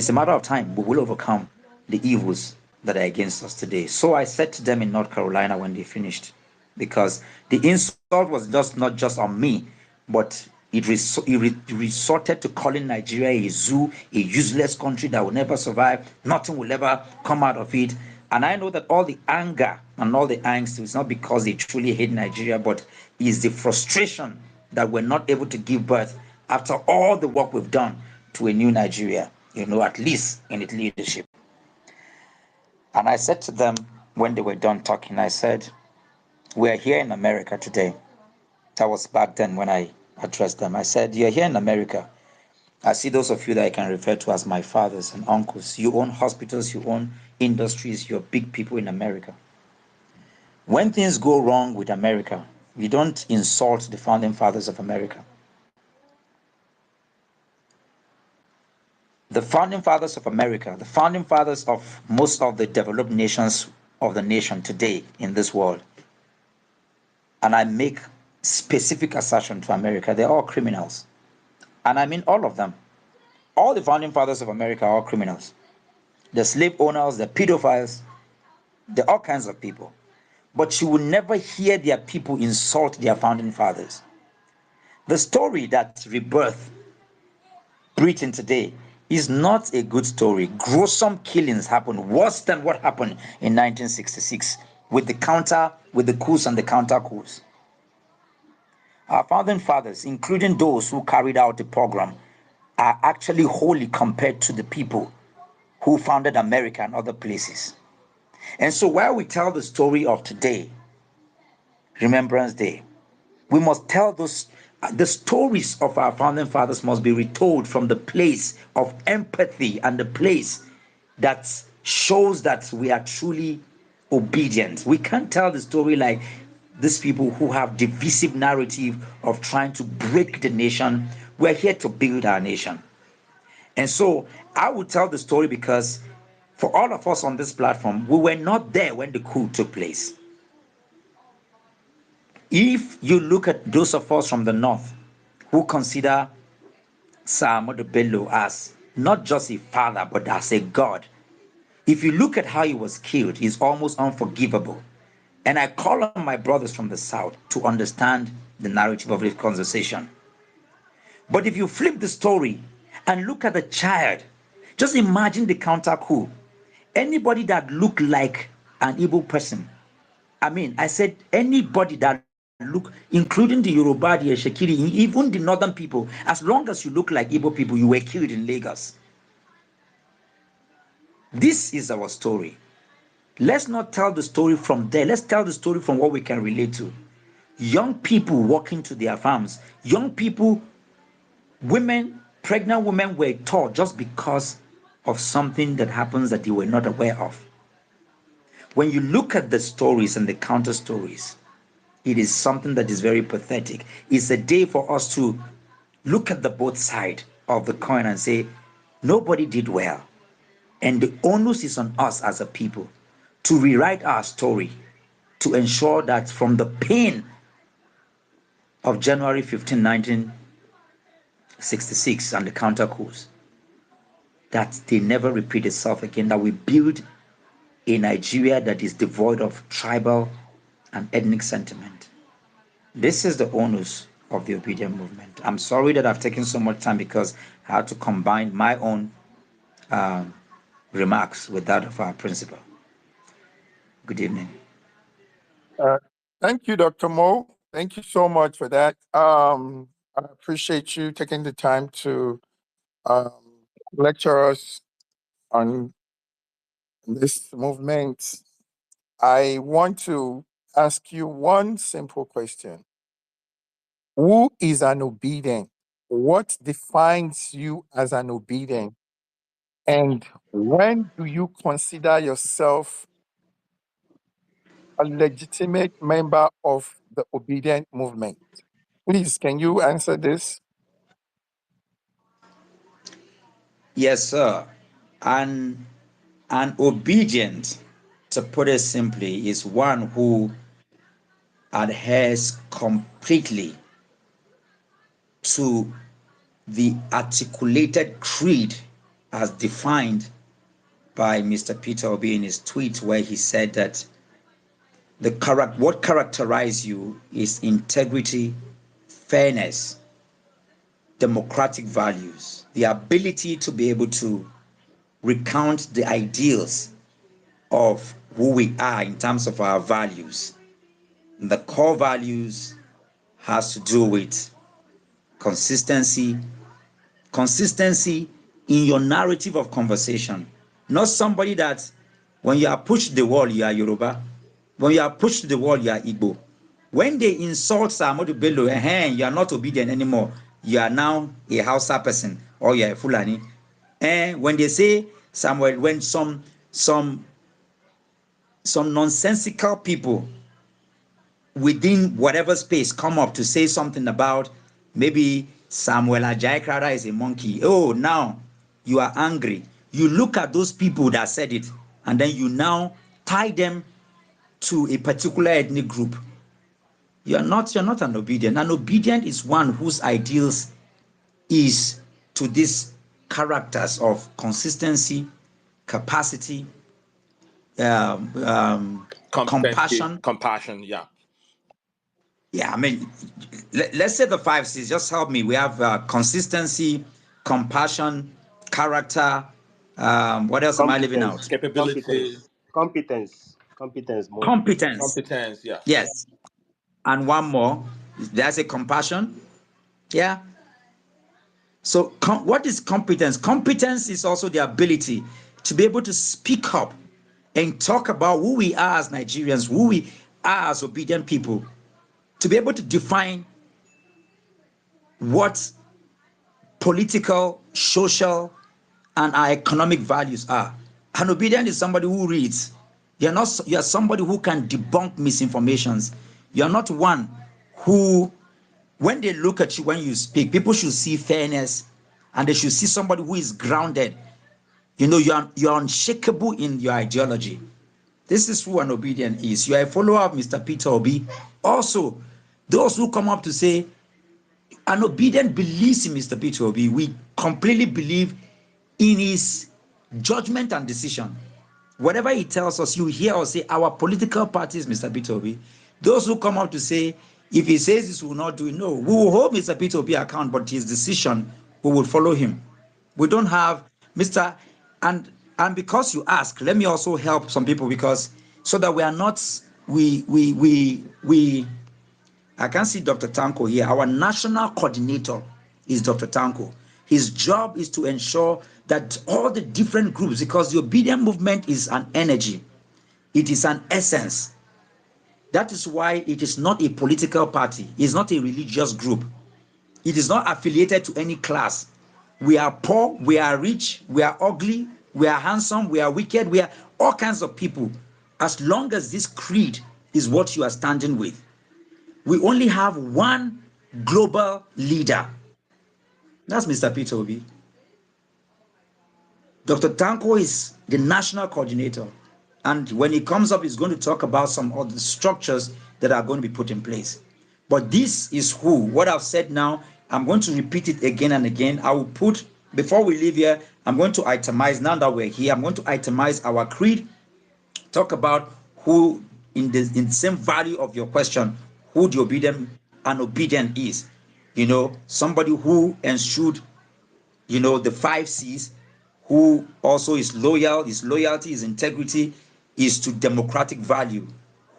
It's a matter of time. We will overcome the evils that are against us today. So I said to them in North Carolina when they finished, because the insult was just not just on me, but it resorted to calling Nigeria a zoo, a useless country that will never survive. Nothing will ever come out of it. And I know that all the anger and all the angst is not because they truly hate Nigeria, but is the frustration that we're not able to give birth after all the work we've done to a new Nigeria, at least in its leadership. And I said to them when they were done talking, I said, we are here in America today. That was back then when I addressed them. I said, you're here in America. I see those of you that I can refer to as my fathers and uncles. You own hospitals, you own industries, you're big people in America. When things go wrong with America, you don't insult the founding fathers of America. The founding fathers of America, the founding fathers of most of the developed nations of the nation today in this world, and I make specific assertion to America, they're all criminals. And I mean all of them. All the founding fathers of America are all criminals. The slave owners, the pedophiles, they're all kinds of people. But you will never hear their people insult their founding fathers. The story that rebirthed Britain today is not a good story. Gruesome killings happened, worse than what happened in 1966 with the coups and the counter coups. Our founding fathers, including those who carried out the program, are actually holy compared to the people who founded America and other places. And so while we tell the story of today, Remembrance Day, we must tell the stories of our founding fathers must be retold from the place of empathy and the place that shows that we are truly obedient. We can't tell the story like these people who have divisive narrative of trying to break the nation. We're here to build our nation. And so I would tell the story because for all of us on this platform, we were not there when the coup took place. If you look at those of us from the north who consider Sir Ahmadu Bello as not just a father, but as a god, if you look at how he was killed, it's almost unforgivable. And I call on my brothers from the south to understand the narrative of this conversation. But if you flip the story and look at the child, just imagine the counter coup. Anybody that looked like an Igbo person, I said anybody that look, including the Yoruba, the Eshekiri, even the northern people, as long as you look like Igbo people, you were killed in Lagos. This is our story. Let's not tell the story from there. Let's tell the story from what we can relate to. Young people walking to their farms, young people, women, pregnant women were taught just because of something that happens that they were not aware of. When you look at the stories and the counter stories, it is something that is very pathetic. It's a day for us to look at the both side of the coin and say, nobody did well. And the onus is on us as a people to rewrite our story, to ensure that from the pain of January 15, 1966 and the counter coups, that they never repeat itself again, that we build a Nigeria that is devoid of tribal and ethnic sentiment. This is the onus of the obedient movement. I'm sorry that I've taken so much time because I had to combine my own remarks with that of our principal. Good evening. Thank you, Dr. Mo. Thank you so much for that. I appreciate you taking the time to lecture us on this movement. I want to ask you one simple question. Who is an obedient? What defines you as an obedient? And when do you consider yourself a legitimate member of the obedient movement? Please, can you answer this? Yes, sir. An obedient, to put it simply, is one who adheres completely to the articulated creed as defined by Mr. Peter Obi in his tweet, where he said that what characterizes you is integrity, fairness, democratic values, the ability to be able to recount the ideals of who we are in terms of our values. And the core values has to do with consistency in your narrative of conversation. Not somebody that when you are pushed to the wall, you are Yoruba. When you are pushed to the wall, you are Igbo. When they insult Samodu Bello, you are not obedient anymore. You are now a Hausa person or you are a Fulani. And when they say Samuel, when some nonsensical people within whatever space come up to say something about maybe Samuel Ajayi Crowther is a monkey. Oh, now you are angry. You look at those people that said it, and then you now tie them to a particular ethnic group. You're not an obedient. An obedient is one whose ideals is to these characters of consistency, capacity, compassion. Compassion, yeah. Yeah, I mean, let's say the 5 C's. Just help me. We have consistency, compassion, character. What else am I leaving out? Capability. Competence, more. Competence, yeah. Yes. And one more. There's a compassion. Yeah. So what is competence? Competence is also the ability to be able to speak up and talk about who we are as Nigerians, who we are as obedient people, to be able to define what political, social, and our economic values are. An obedient is somebody who reads. You're somebody who can debunk misinformations. You're not one who, when they look at you when you speak, people should see fairness and they should see somebody who is grounded. You know, you're unshakable in your ideology. This is who an obedient is. You are a follower of Mr. Peter Obi. Also, those who come up to say, an obedient believes in Mr. Peter Obi. We completely believe in his judgment and decision. Whatever he tells us, you hear us say, our political party is Mr. Peter Obi. Those who come up to say, if he says this, we will not do it. No, we will hold Mr. Peter Obi account, but his decision, we will follow him. We don't have Mr. And because you ask, let me also help some people, because so that we are not, I can see Dr. Tanko here. Our national coordinator is Dr. Tanko. His job is to ensure that all the different groups, because the obedient movement is an energy, it is an essence. That is why it is not a political party, it's not a religious group, it is not affiliated to any class. We are poor, we are rich, we are ugly, we are handsome, we are wicked, we are all kinds of people. As long as this creed is what you are standing with, we only have one global leader. That's Mr. Peter Obi. Dr. Tanko is the national coordinator. And when he comes up, he's going to talk about some of the structures that are going to be put in place. But this is who, what I've said now, I'm going to repeat it again and again. I will put, before we leave here, I'm going to itemize, now that we're here, I'm going to itemize our creed, talk about who, in the same value of your question, who the obedient is. You know, somebody who ensured, you know, the 5 C's, who also is loyal, his loyalty, his integrity is to democratic value,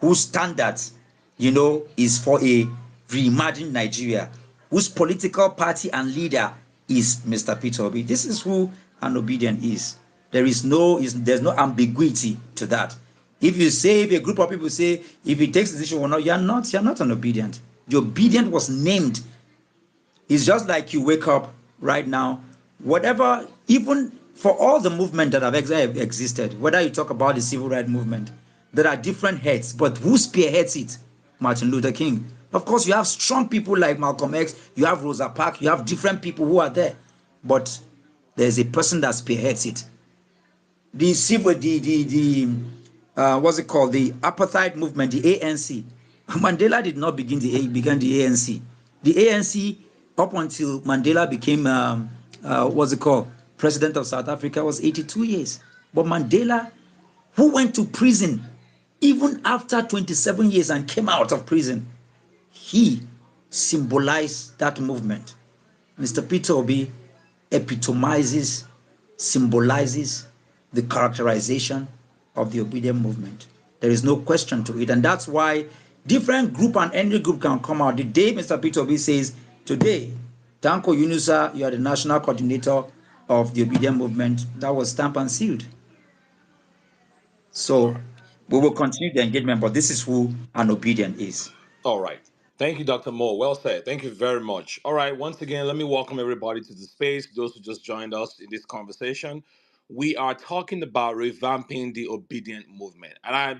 whose standards, you know, is for a reimagined Nigeria, whose political party and leader is Mr. Peter Obi. This is who an obedient is. There's no ambiguity to that. If a group of people say, if he takes a decision or not, you're not an obedient. The obedient was named. It's just like you wake up right now, whatever, even for all the movement that have existed, whether you talk about the civil rights movement, there are different heads, but who spearheads it? Martin Luther King. Of course, you have strong people like Malcolm X, you have Rosa Parks, you have different people who are there, but there's a person that spearheads it. The what's it called? The apartheid movement, the ANC. Mandela did not began the ANC. The ANC, up until Mandela became what's it called? president of South Africa, was 82 years. But Mandela, who went to prison even after 27 years and came out of prison, he symbolized that movement. Mr. Peter Obi epitomizes, symbolizes the characterization of the obedient movement. There is no question to it. And that's why different group and any group can come out. The day Mr. Peter Obi says, today, Tanko Yunusa, you are the national coordinator of the obedient movement, that was stamped and sealed. So we will continue the engagement, but this is who an obedient is. All right. Thank you, Dr. Moore. Well said. Thank you very much. All right. Once again, let me welcome everybody to the space, those who just joined us in this conversation. We are talking about revamping the obedient movement. And I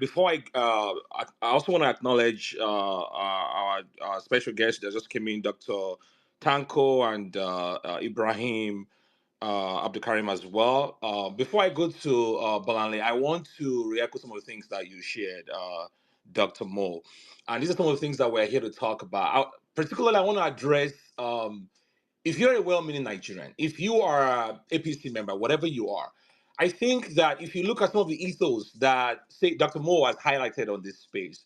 also want to acknowledge our special guest that just came in, Dr. Tanko and Ibrahim Abdulkarim as well. Before I go to Balanle, I want to re-echo some of the things that you shared, Dr. Mo. And these are some of the things that we're here to talk about. Particularly, I want to address if you're a well-meaning Nigerian, if you are a APC member, whatever you are, I think that if you look at some of the ethos that say Dr. Mo has highlighted on this space,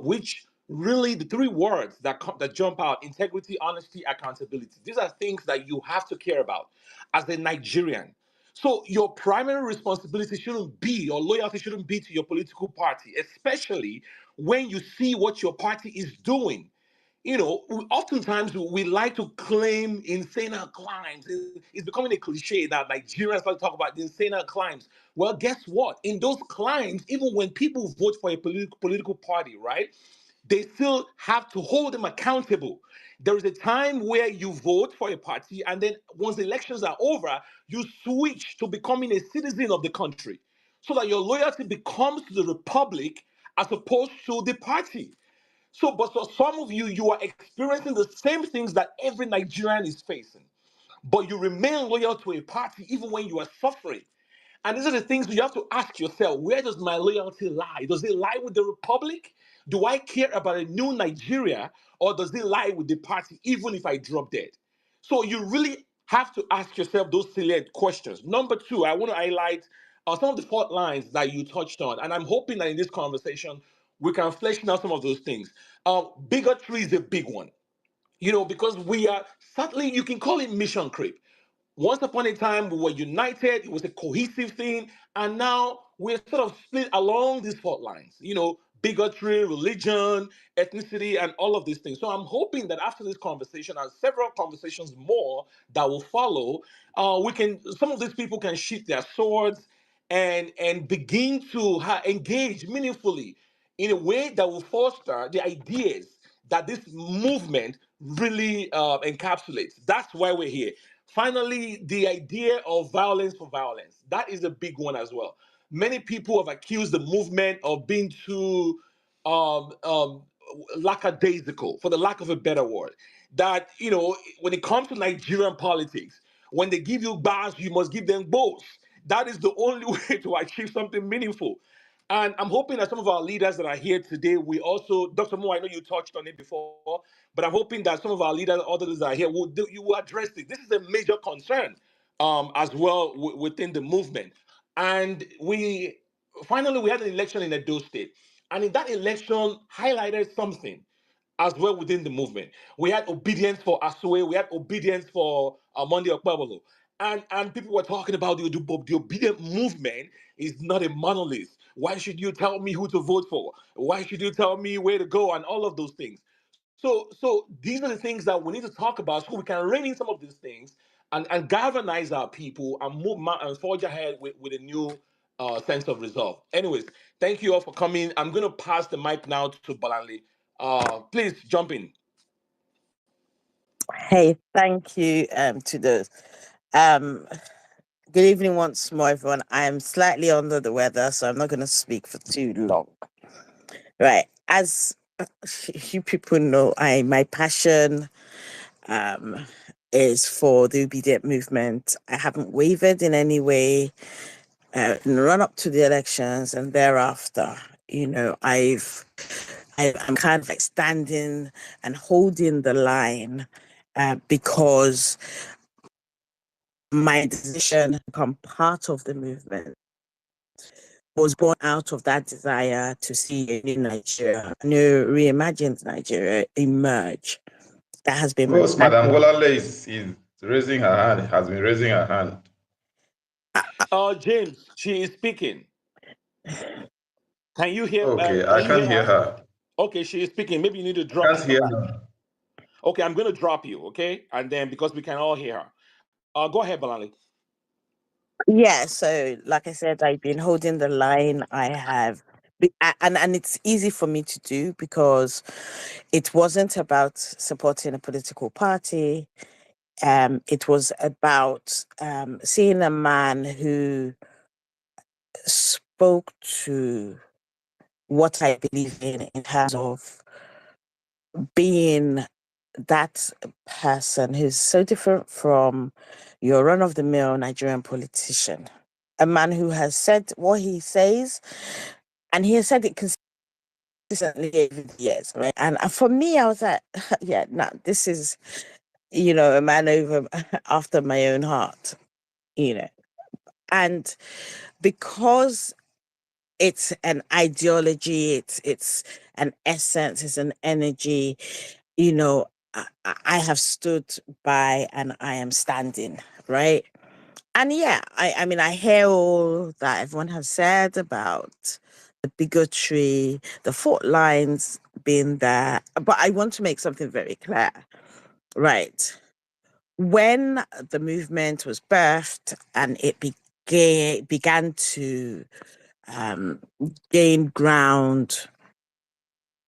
which really the three words that jump out: integrity, honesty, accountability. These are things that you have to care about as a Nigerian. So your primary responsibility shouldn't be, or loyalty shouldn't be to your political party, especially when you see what your party is doing. Oftentimes we like to claim insane climbs. It's becoming a cliche that Nigerians like to talk about the insane climbs. Well, guess what? In those climbs, even when people vote for a political party, right, they still have to hold them accountable. There is a time where you vote for a party, and then once the elections are over, you switch to becoming a citizen of the country so that your loyalty becomes to the republic as opposed to the party. So, but for some of you, you are experiencing the same things that every Nigerian is facing, but you remain loyal to a party even when you are suffering. And these are the things you have to ask yourself: where does my loyalty lie? Does it lie with the republic? Do I care about a new Nigeria, or does it lie with the party, even if I drop dead? So you really have to ask yourself those salient questions. Number two, I want to highlight some of the fault lines that you touched on, and I'm hoping that in this conversation we can flesh out some of those things. Bigotry is a big one, because we are, certainly you can call it mission creep. Once upon a time, we were united, it was a cohesive thing, and now we're sort of split along these fault lines, bigotry, religion, ethnicity, and all of these things. So I'm hoping that after this conversation and several conversations more that will follow, some of these people can sheath their swords and begin to engage meaningfully in a way that will foster the ideas that this movement really encapsulates. That's why we're here. Finally, the idea of violence for violence. That is a big one as well. Many people have accused the movement of being too um, um, lackadaisical, for the lack of a better word. That, when it comes to Nigerian politics, when they give you bars, you must give them both. That is the only way to achieve something meaningful. And I'm hoping that some of our leaders that are here today, we also, Dr. Moore, I know you touched on it before, but I'm hoping that some of our leaders, others that are here, you will address it. This is a major concern as well within the movement. And we had an election in Edo State. And in that election highlighted something as well within the movement. We had obedience for Asue, we had obedience for Monday Okpebolo. And people were talking about the obedient movement is not a monolith. Why should you tell me who to vote for? Why should you tell me where to go? And all of those things. So these are the things that we need to talk about so we can rein in some of these things and galvanize our people and move and forge ahead with a new sense of resolve. Anyways, thank you all for coming. I'm going to pass the mic now to Balanli. Please jump in. Hey, thank you to those. Good evening once more, everyone. I am slightly under the weather, so I'm not going to speak for too long. Right. As you people know, my passion is for the obedient movement. I haven't wavered in any way in the run up to the elections and thereafter. I'm kind of like standing and holding the line because my decision to become part of the movement was born out of that desire to see a new Nigeria, a new reimagined Nigeria emerge. That has been Course, Madam Bolale is raising her hand, has been raising her hand. James, she is speaking. Can you hear? Okay, Can I you can't hear hear her? her. Okay, she is speaking. Maybe you need to I drop can't and come hear back. her. Okay, I'm going to drop you. Okay, and then because we can all hear her. Go ahead, Balali. Yeah, so like I said, I've been holding the line. I have, and it's easy for me to do because it wasn't about supporting a political party. It was about seeing a man who spoke to what I believe in terms of being that person who's so different from your run-of-the-mill Nigerian politician. A man who has said what he says, and he has said it consistently over the years, right? And for me, I was like, yeah, no, this is, a man over after my own heart, And because it's an ideology, it's an essence, it's an energy, I have stood by and I am standing, right? And yeah, I mean, I hear all that everyone has said about the bigotry, the fault lines being there, but I want to make something very clear, right? When the movement was birthed and it began to gain ground,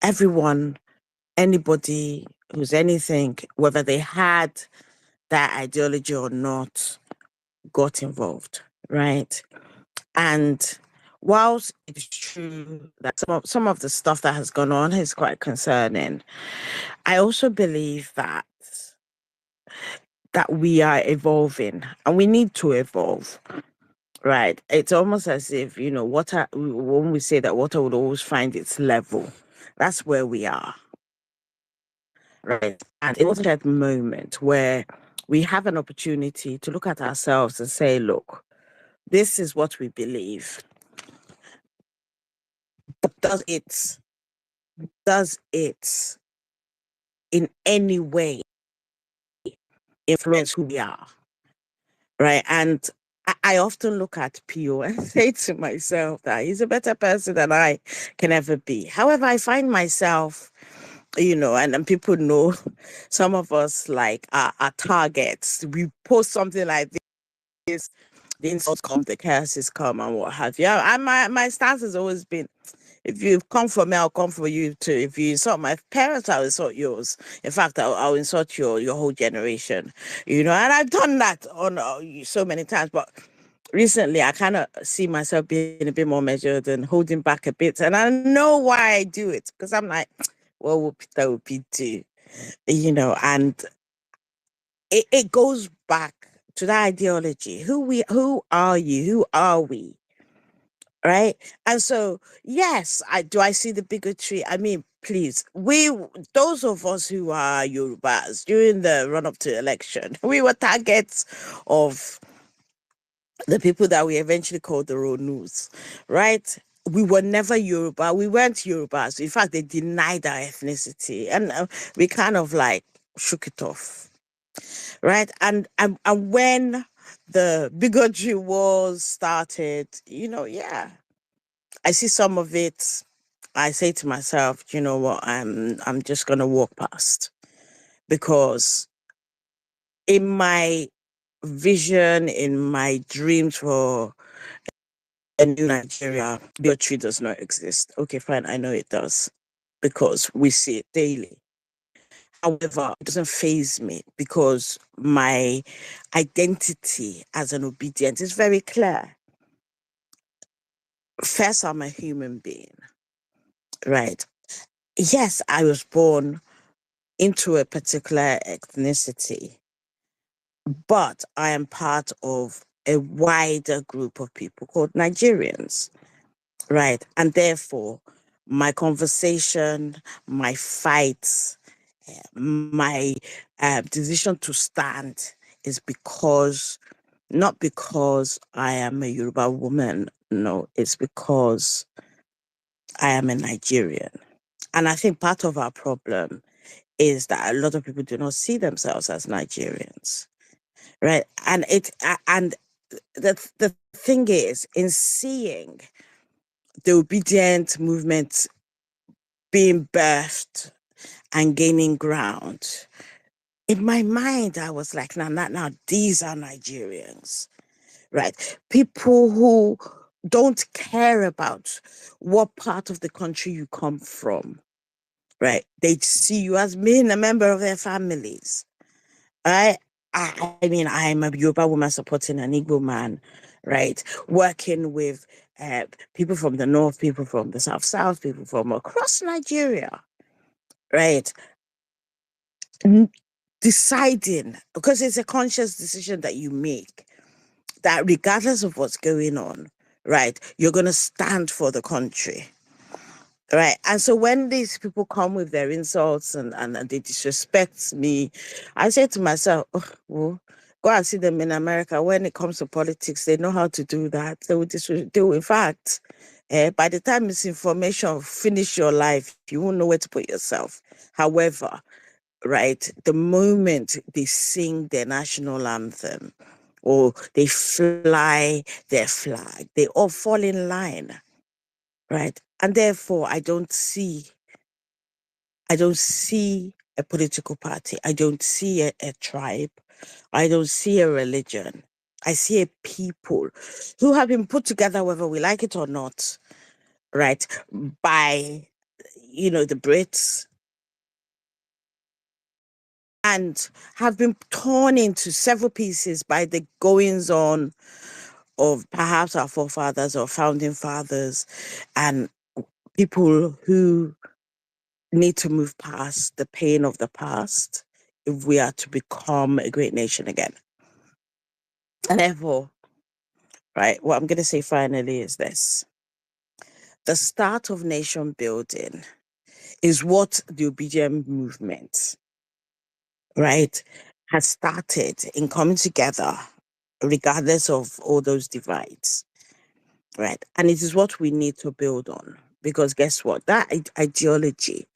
everyone, anybody who's anything, whether they had that ideology or not, got involved, right? And whilst it's true that some of the stuff that has gone on is quite concerning, I also believe that we are evolving and we need to evolve. Right. It's almost as if, water, when we say that water would always find its level, that's where we are. Right. And it's that moment where we have an opportunity to look at ourselves and say, look, this is what we believe. But does it in any way influence who we are? Right. And I often look at Pio and say to myself that he's a better person than I can ever be. However, I find myself, and people know some of us like are targets. We post something like this, the insults come, the curses come, and what have you. And my stance has always been, if you come for me, I'll come for you too. If you insult my parents, I'll insult yours. In fact, I'll insult your whole generation. And I've done that on so many times, but recently I kind of see myself being a bit more measured and holding back a bit. And I know why I do it, because I'm like, well, what Peter will be do, and it goes back to that ideology. Who are you? Who are we? Right. And so, yes, I see the bigotry. I mean, please, those of us who are Yorubas during the run up to election, we were targets of the people that we eventually called the road news, right? We were never Yoruba. We weren't Yorubas. In fact, they denied our ethnicity, and we kind of like shook it off, right? And when the bigotry wars started, yeah, I see some of it. I say to myself, you know what? I'm just gonna walk past, because in my vision, in my dreams for a new Nigeria, bigotry does not exist. Okay, fine, I know it does, because we see it daily. However, it doesn't faze me, because my identity as an obedient is very clear. First, I'm a human being, right? Yes, I was born into a particular ethnicity, but I am part of a wider group of people called Nigerians, right? And therefore, my conversation, my fights, my decision to stand is because not because I am a Yoruba woman. No, it's because I am a Nigerian. And I think part of our problem is that a lot of people do not see themselves as Nigerians, right? And the thing is, in seeing the obedient movement being birthed and gaining ground, in my mind, I was like, now, these are Nigerians, right? People who don't care about what part of the country you come from, right? They see you as being a member of their families, right? I mean, I'm a Yoruba woman supporting an Igbo man, right? Working with people from the north, people from the south, people from across Nigeria, right? Deciding, because it's a conscious decision that you make, that regardless of what's going on, right, you're going to stand for the country, right? And so when these people come with their insults and they disrespect me, I say to myself, oh, well, go and see them in America. When it comes to politics, they know how to do that. They will do. In fact, by the time misinformation finish your life, you won't know where to put yourself. However, right, the moment they sing their national anthem or they fly their flag, they all fall in line, right? And therefore, I don't see a political party. I don't see a tribe. I don't see a religion. I see a people who have been put together, whether we like it or not, right, by, the Brits, and have been torn into several pieces by the goings on of perhaps our forefathers or founding fathers and people who need to move past the pain of the past if we are to become a great nation again. And therefore, right, what I'm going to say finally is this. The start of nation building is what the obedient movement, right, has started in coming together, regardless of all those divides, right? And it is what we need to build on. Because guess what? That ideology,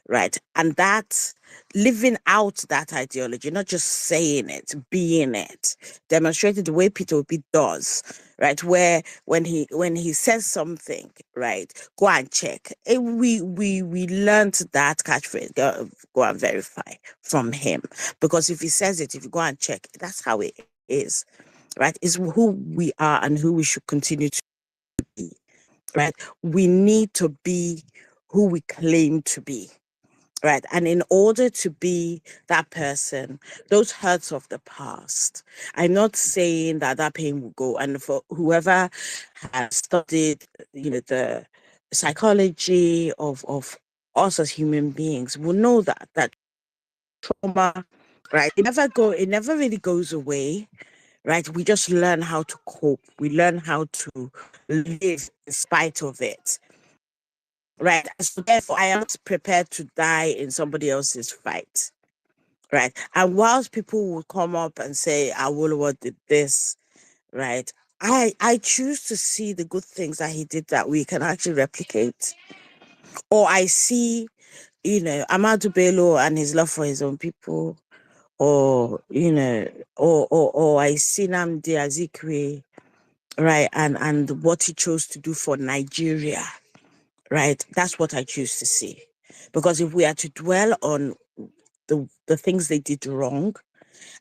right? And that living out that ideology, not just saying it, being it, demonstrated the way Peter Obi does, right? Where when he says something, right, go and check. We learned that catchphrase, go and verify from him. Because if he says it, if you go and check, that's how it is, right? It's who we are and who we should continue to be, right? We need to be who we claim to be. Right. And in order to be that person, those hurts of the past, I'm not saying that pain will go. And for whoever has studied, the psychology of us as human beings will know that trauma, right, it never really goes away. Right. We just learn how to cope. We learn how to live in spite of it. Right. So therefore, I am not prepared to die in somebody else's fight. Right. And whilst people will come up and say, Awolowo did this, right, I choose to see the good things that he did that we can actually replicate. Or I see, Amadou Bello and his love for his own people, or, or I see Nnamdi Azikiwe, right, and what he chose to do for Nigeria. Right? That's what I choose to see. Because if we are to dwell on the things they did wrong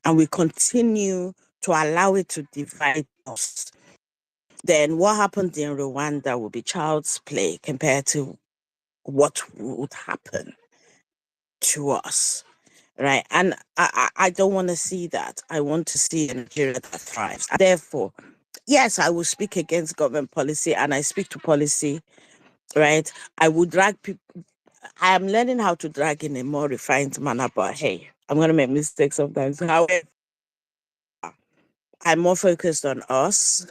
and we continue to allow it to divide us, then what happened in Rwanda will be child's play compared to what would happen to us. Right? And I don't want to see that. I want to see a Nigeria that thrives. And therefore, yes, I will speak against government policy and I speak to policy, right? I would drag people. I am learning how to drag in a more refined manner, but hey, I'm going to make mistakes sometimes. However, I'm more focused on us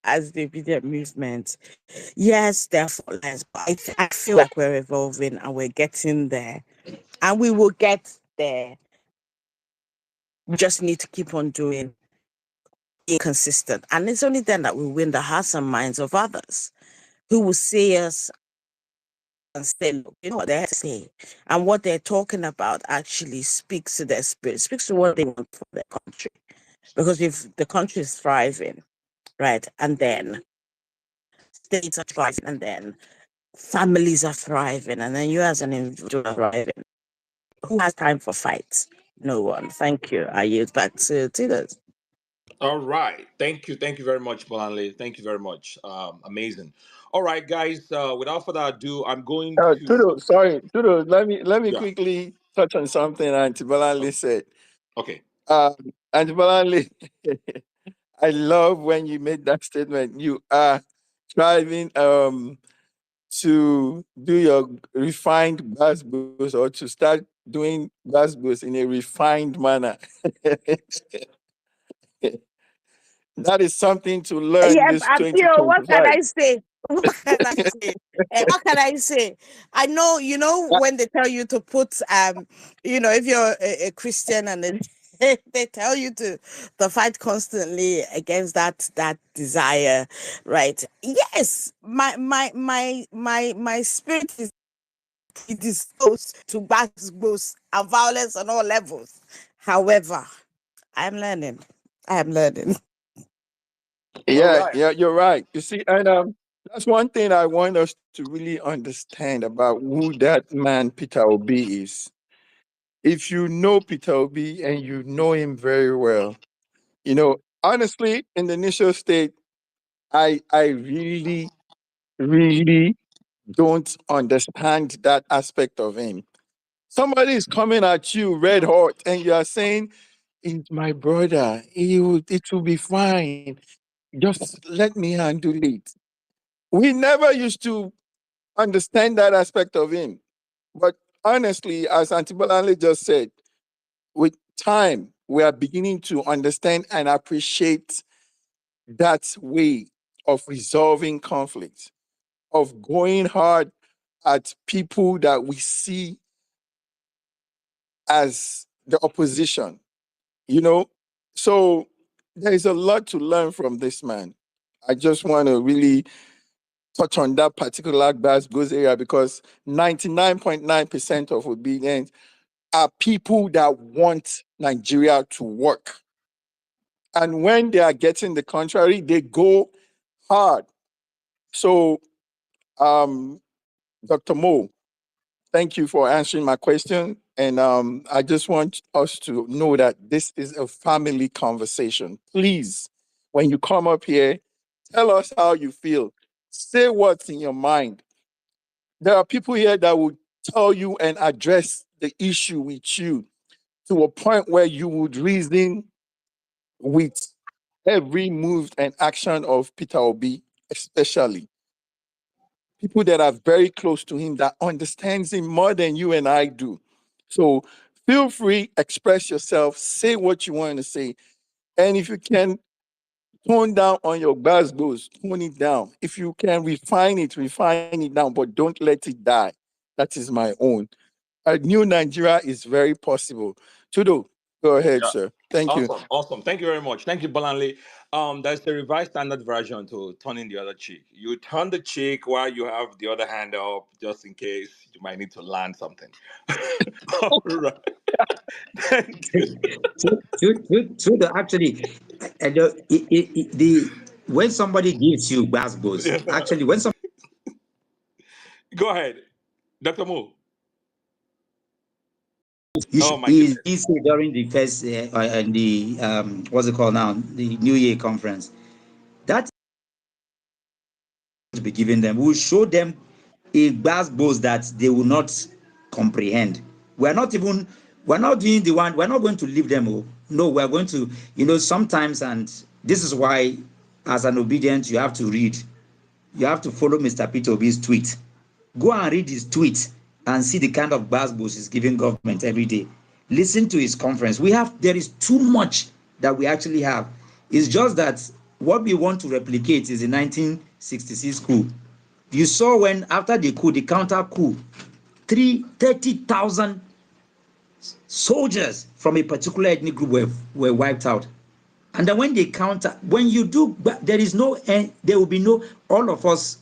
as the obedient movement. Yes, there are fault lines, but I feel like we're evolving and we're getting there. And we will get there. We just need to keep on doing consistent. And it's only then that we win the hearts and minds of others who will see us and say, look, you know what they say. And what they're talking about actually speaks to their spirit, speaks to what they want for their country. Because if the country is thriving, right, and then states are thriving, and then families are thriving, and then you as an individual are thriving, who has time for fights? No one. Thank you. I yield back to Tidas. All right. Thank you very much, Bolanle. Thank you very much. Amazing. All right, guys. Without further ado, I'm going to. Tudo, let me Yeah. quickly touch on something Auntie Balanle said. Okay. Uh, Auntie Balanle, I love when you made that statement. You are striving to do your refined bus or to start doing bus in a refined manner. That is something to learn Yes, this and Theo, what can 2025. I say? What can I say? What can I say? I know, when they tell you to put, if you're a Christian and then they tell you to fight constantly against that desire, right? Yes, my spirit is predisposed to backbones and violence on all levels. However, I'm learning. I am learning. All right. Yeah, you're right. You see, and that's one thing I want us to really understand about who that man Peter Obi is. If you know Peter Obi and you know him very well, honestly, in the initial state, I really, really don't understand that aspect of him. Somebody is coming at you red hot, and you are saying, "It's my brother. It will be fine. Just let me handle it." We never used to understand that aspect of him. But honestly, as Antibalale just said, with time, we are beginning to understand and appreciate that way of resolving conflicts, of going hard at people that we see as the opposition, you know? So there is a lot to learn from this man. I just want to really touch on that particular goes area because 99.9% of obedience are people that want Nigeria to work. And when they are getting the contrary, they go hard. So, Dr. Mo, thank you for answering my question. And I just want us to know that this is a family conversation. Please, when you come up here, tell us how you feel. Say what's in your mind. There are people here that will tell you and address the issue with you to a point where you would reason with every move and action of Peter Obi, especially people that are very close to him that understands him more than you and I do. So feel free, express yourself, say what you want to say. And if you can tone down on your goes, tone it down. If you can refine it down, but don't let it die. That is my own. A new Nigeria is very possible. Tudo, go ahead, Yeah. sir. Thank you. Awesome. Thank you very much. Thank you, Bolanle. There's the revised standard version to turning the other cheek. You turn the cheek while you have the other hand up, just in case you might need to land something. All right. Thank you. Actually, the when somebody gives you basketballs, Yeah. actually, when somebody Go ahead, Dr. Mo. you Oh should my he goodness. said during the first and the what's it called now, the New Year conference, that to be given them, we will show them a basketballs that they will not comprehend. We're not even we're not doing the one, we're not going to leave them. Oh, no, we're going to, sometimes, and this is why, as an obedient, you have to read. You have to follow Mr. Peter Obi's tweet. Go and read his tweet and see the kind of basketballs he's giving government every day. Listen to his conference. There is too much that we actually have. It's just that what we want to replicate is the 1966 coup. You saw when, after the coup, the counter coup, 30,000 soldiers from a particular ethnic group were wiped out. And then when they counter, when you do, there is no end, there will be no, all of us,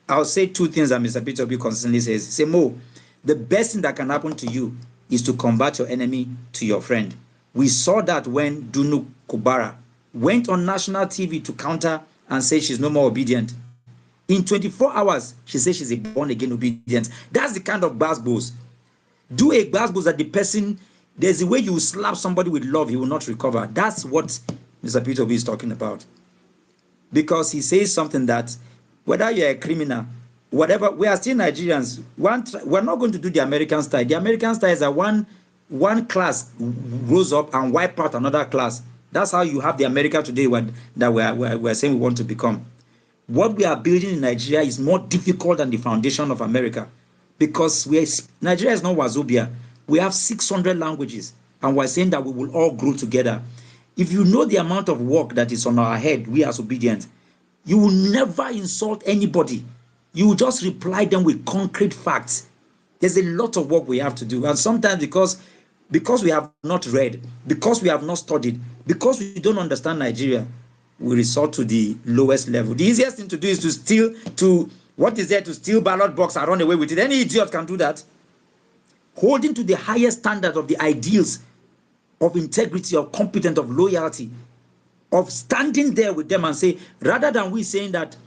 I'll say two things that Mr. Peter B constantly says. Say, Mo, the best thing that can happen to you is to convert your enemy to your friend. We saw that when Dunu Kubara went on national TV to counter and say she's no more obedient. In 24 hours, she says she's a born-again obedient. That's the kind of basketballs. Do a basketball that the person, there's a way you slap somebody with love, he will not recover. That's what Mr. Peter B is talking about. Because he says something that whether you're a criminal, whatever, we are still Nigerians. We're not going to do the American style. The American style is that one class rose up and wipe out another class. That's how you have the America today that we're saying we want to become. What we are building in Nigeria is more difficult than the foundation of America, because Nigeria is not Wazobia. We have 600 languages, and we're saying that we will all grow together. If you know the amount of work that is on our head, we as obedient, you will never insult anybody. You will just reply them with concrete facts. There's a lot of work we have to do, and sometimes because we have not read, because we have not studied, because we don't understand Nigeria, we resort to the lowest level. The easiest thing to do is to steal ballot box and run away with it. Any idiot can do that. Holding to the highest standard of the ideals of integrity, of competence, of loyalty, of standing there with them and say, rather than we saying that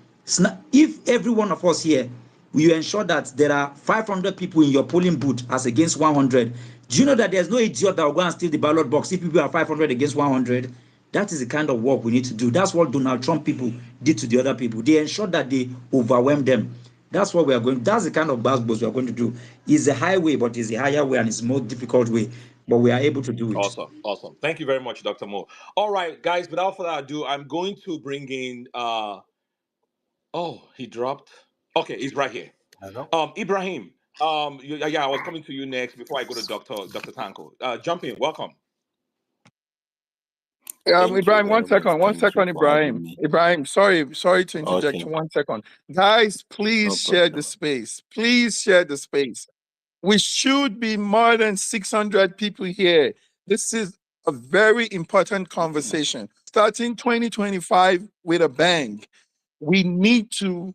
if every one of us here, you ensure that there are 500 people in your polling booth as against 100, do you know that there's no idiot that will go and steal the ballot box if people are 500 against 100? That is the kind of work we need to do. That's what Donald Trump people did to the other people. They ensured that they overwhelmed them. That's what we are going. That's the kind of basketballs we are going to do. It's a highway, but it's a higher way and it's a more difficult way. But we are able to do it. Awesome, awesome. Thank you very much, Dr. Mo. All right, guys. Without further ado, I'm going to bring in. Oh, he dropped. Okay, he's right here. Hello. Ibrahim. Yeah, I was coming to you next before I go to Dr. Tanko. Jump in. Welcome. Thank you Ibrahim, very much. one Thank you second, for having Ibrahim. me. Ibrahim, sorry to interject. Okay, 1 second. Guys, no please share the problem. space. Please share the space. We should be more than 600 people here. This is a very important conversation. Starting 2025 with a bang. We need to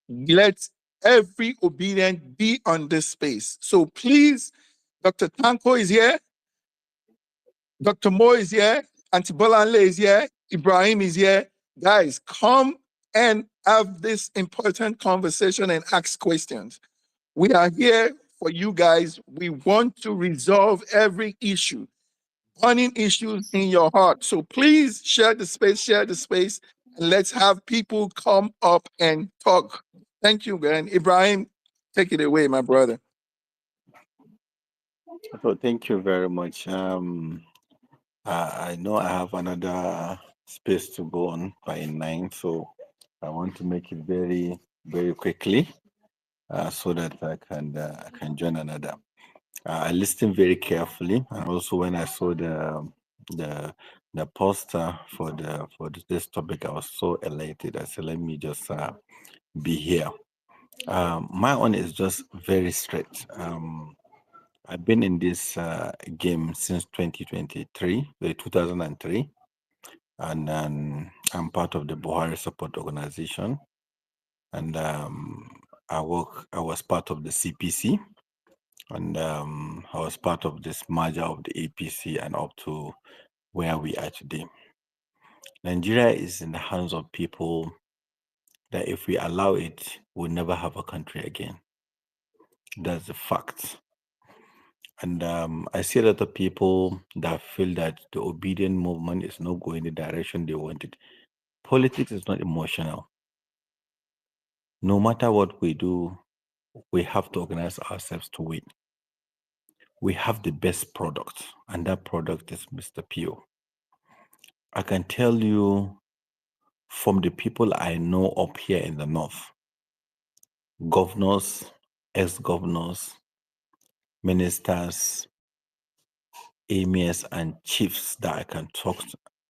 let every obedient be on this space. So please, Dr. Tanko is here. Dr. Mo is here, Auntie Bolanle is here, Ibrahim is here. Guys, come and have this important conversation and ask questions. We are here for you guys. We want to resolve every issue, burning issues in your heart. So please share the space, and let's have people come up and talk. Thank you, man. Ibrahim, take it away, my brother. So thank you very much. I know I have another space to go on by 9, so I want to make it very, very quickly so that I can join another. I listened very carefully, and also when I saw the poster for this topic, I was so elated. I said, let me just be here. My own is just very straight. I've been in this game since 2023, 2003, and I'm part of the Buhari Support Organization, and I was part of the CPC, and I was part of this merger of the APC and up to where we are today. Nigeria is in the hands of people that if we allow it, we'll never have a country again. That's the fact. And I see a lot of people that feel that the obedient movement is not going the direction they wanted. Politics is not emotional. No matter what we do, we have to organize ourselves to win. We have the best product, and that product is Mr. Pio. I can tell you from the people I know up here in the north, governors, ex-governors, ministers, emirs, and chiefs that I can talk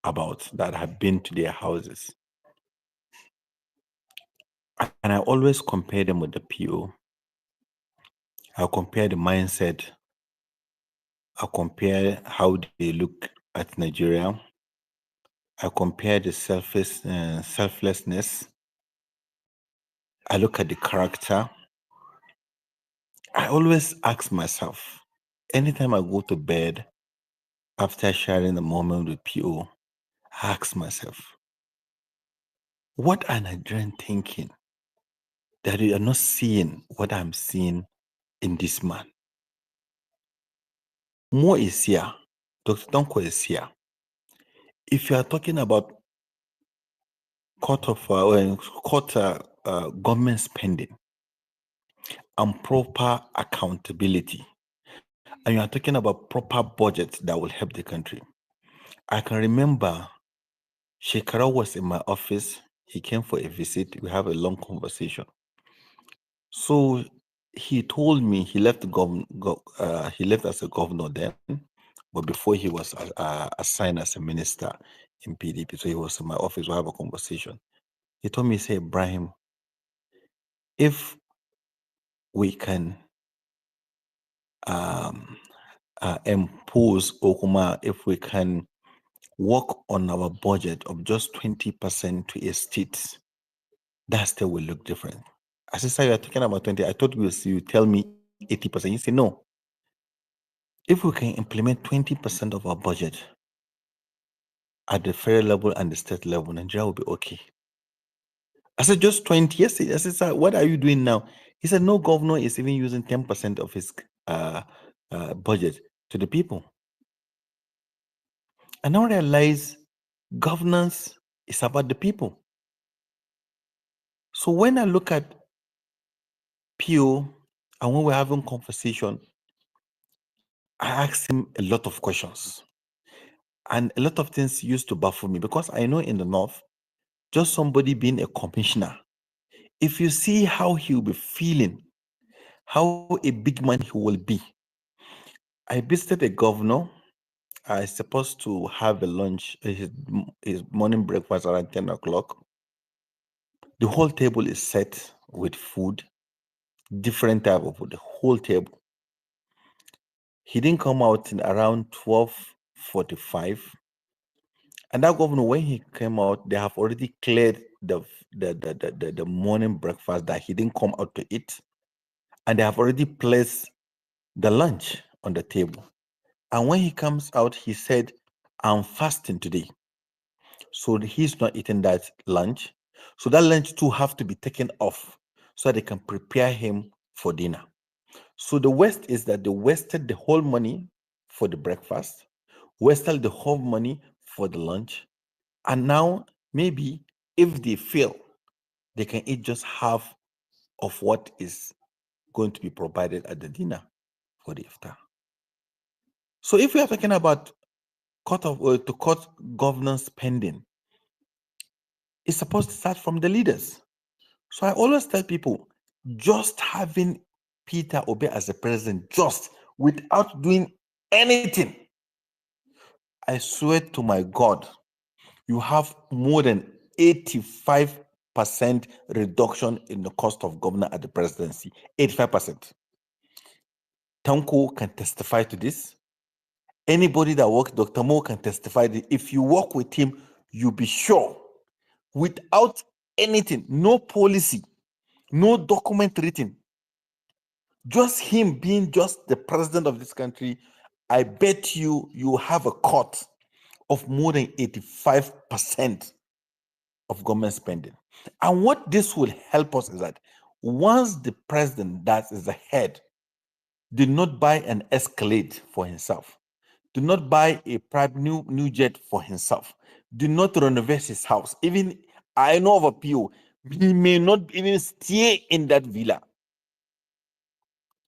about that have been to their houses. And I always compare them with the PO. I compare the mindset. I compare how they look at Nigeria. I compare the selflessness. I look at the character. I always ask myself, anytime I go to bed after sharing a moment with PO, I ask myself, what are Nigerians thinking that they are not seeing what I'm seeing in this man? Mo is here. Dr. Donko is here. If you are talking about government spending and proper accountability, and you are talking about proper budget that will help the country, I can remember Shekara was in my office. He came for a visit. We have a long conversation. So he told me he left he left as a governor then, but before he was assigned as a minister in PDP. So he was in my office. We have a conversation. He told me, say, Ibrahim, if we can impose Okuma, if we can work on our budget of just 20% to a state, that still will look different. I said, sir, you're talking about 20. I thought you tell me 80%. You say, no. If we can implement 20% of our budget at the federal level and the state level, Nigeria will be okay. I said, just 20? Yes. I said, sir, what are you doing now? He said, no governor is even using 10% of his budget to the people. I now realize governance is about the people. So when I look at PO and when we're having conversation, I ask him a lot of questions. And a lot of things used to baffle me because I know in the North, just somebody being a commissioner, if you see how he'll be feeling, how a big man he will be. I visited a governor. I supposed to have a lunch, his morning breakfast around 10 o'clock. The whole table is set with food, different type of food, the whole table. He didn't come out in around 12:45. And that governor, when he came out, they have already cleared the morning breakfast that he didn't come out to eat. And they have already placed the lunch on the table. And when he comes out, he said, I'm fasting today. So he's not eating that lunch. So that lunch too have to be taken off so they can prepare him for dinner. So the West is that they wasted the whole money for the breakfast, wasted the whole money for the lunch. And now maybe if they fail, they can eat just half of what is going to be provided at the dinner for the iftar. So if we are talking about to cut governance spending, it's supposed to start from the leaders. So I always tell people, just having Peter Obi as the president, just without doing anything, I swear to my God, you have more than 85% reduction in the cost of government at the presidency. 85%. Tanko can testify to this. Anybody that works, Dr. Mo can testify that if you work with him, you'll be sure. Without anything, no policy, no document written, just him being just the president of this country, I bet you have a cut of more than 85% of government spending. And what this will help us is that once the president that is the head did not buy an Escalade for himself, do not buy a private new jet for himself, do not renovate his house. Even I know of a PO, he may not even stay in that villa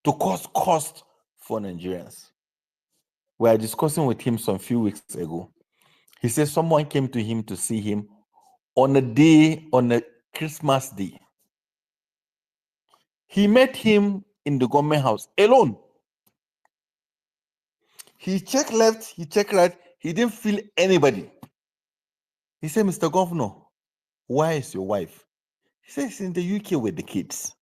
to cause cost for Nigerians. We are discussing with him some few weeks ago. He said someone came to him to see him on a Christmas day. He met him in the government house alone. He checked left, he checked right, he didn't feel anybody. He said, Mr. Governor, where is your wife? He said, she's in the UK with the kids.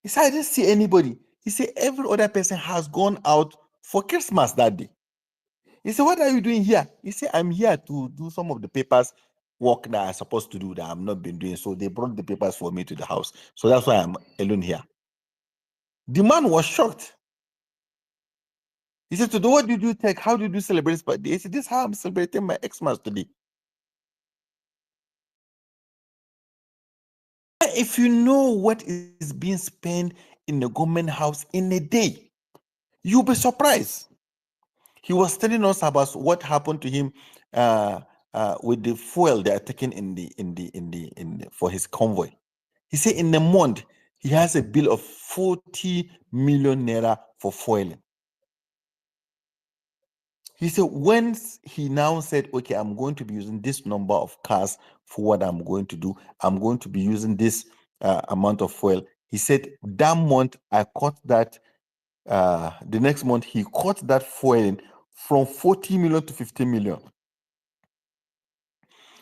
He said, I didn't see anybody. He said, every other person has gone out for Christmas that day. He said, what are you doing here? He said, I'm here to do some of the papers work that I'm supposed to do that I've not been doing. So they brought the papers for me to the house. So that's why I'm alone here. The man was shocked. He said, so what did you take? How did you celebrate this birthday? He said, this is how I'm celebrating my Xmas today. If you know what is being spent in the government house in a day, you'll be surprised. He was telling us about what happened to him with the fuel they are taking for his convoy. He said in a month he has a bill of 40 million naira for fueling. He said once he now said, okay, I'm going to be using this number of cars for what I'm going to do. I'm going to be using this amount of fuel. He said that month I cut that. The next month he cut that fueling from 40 million to 15 million.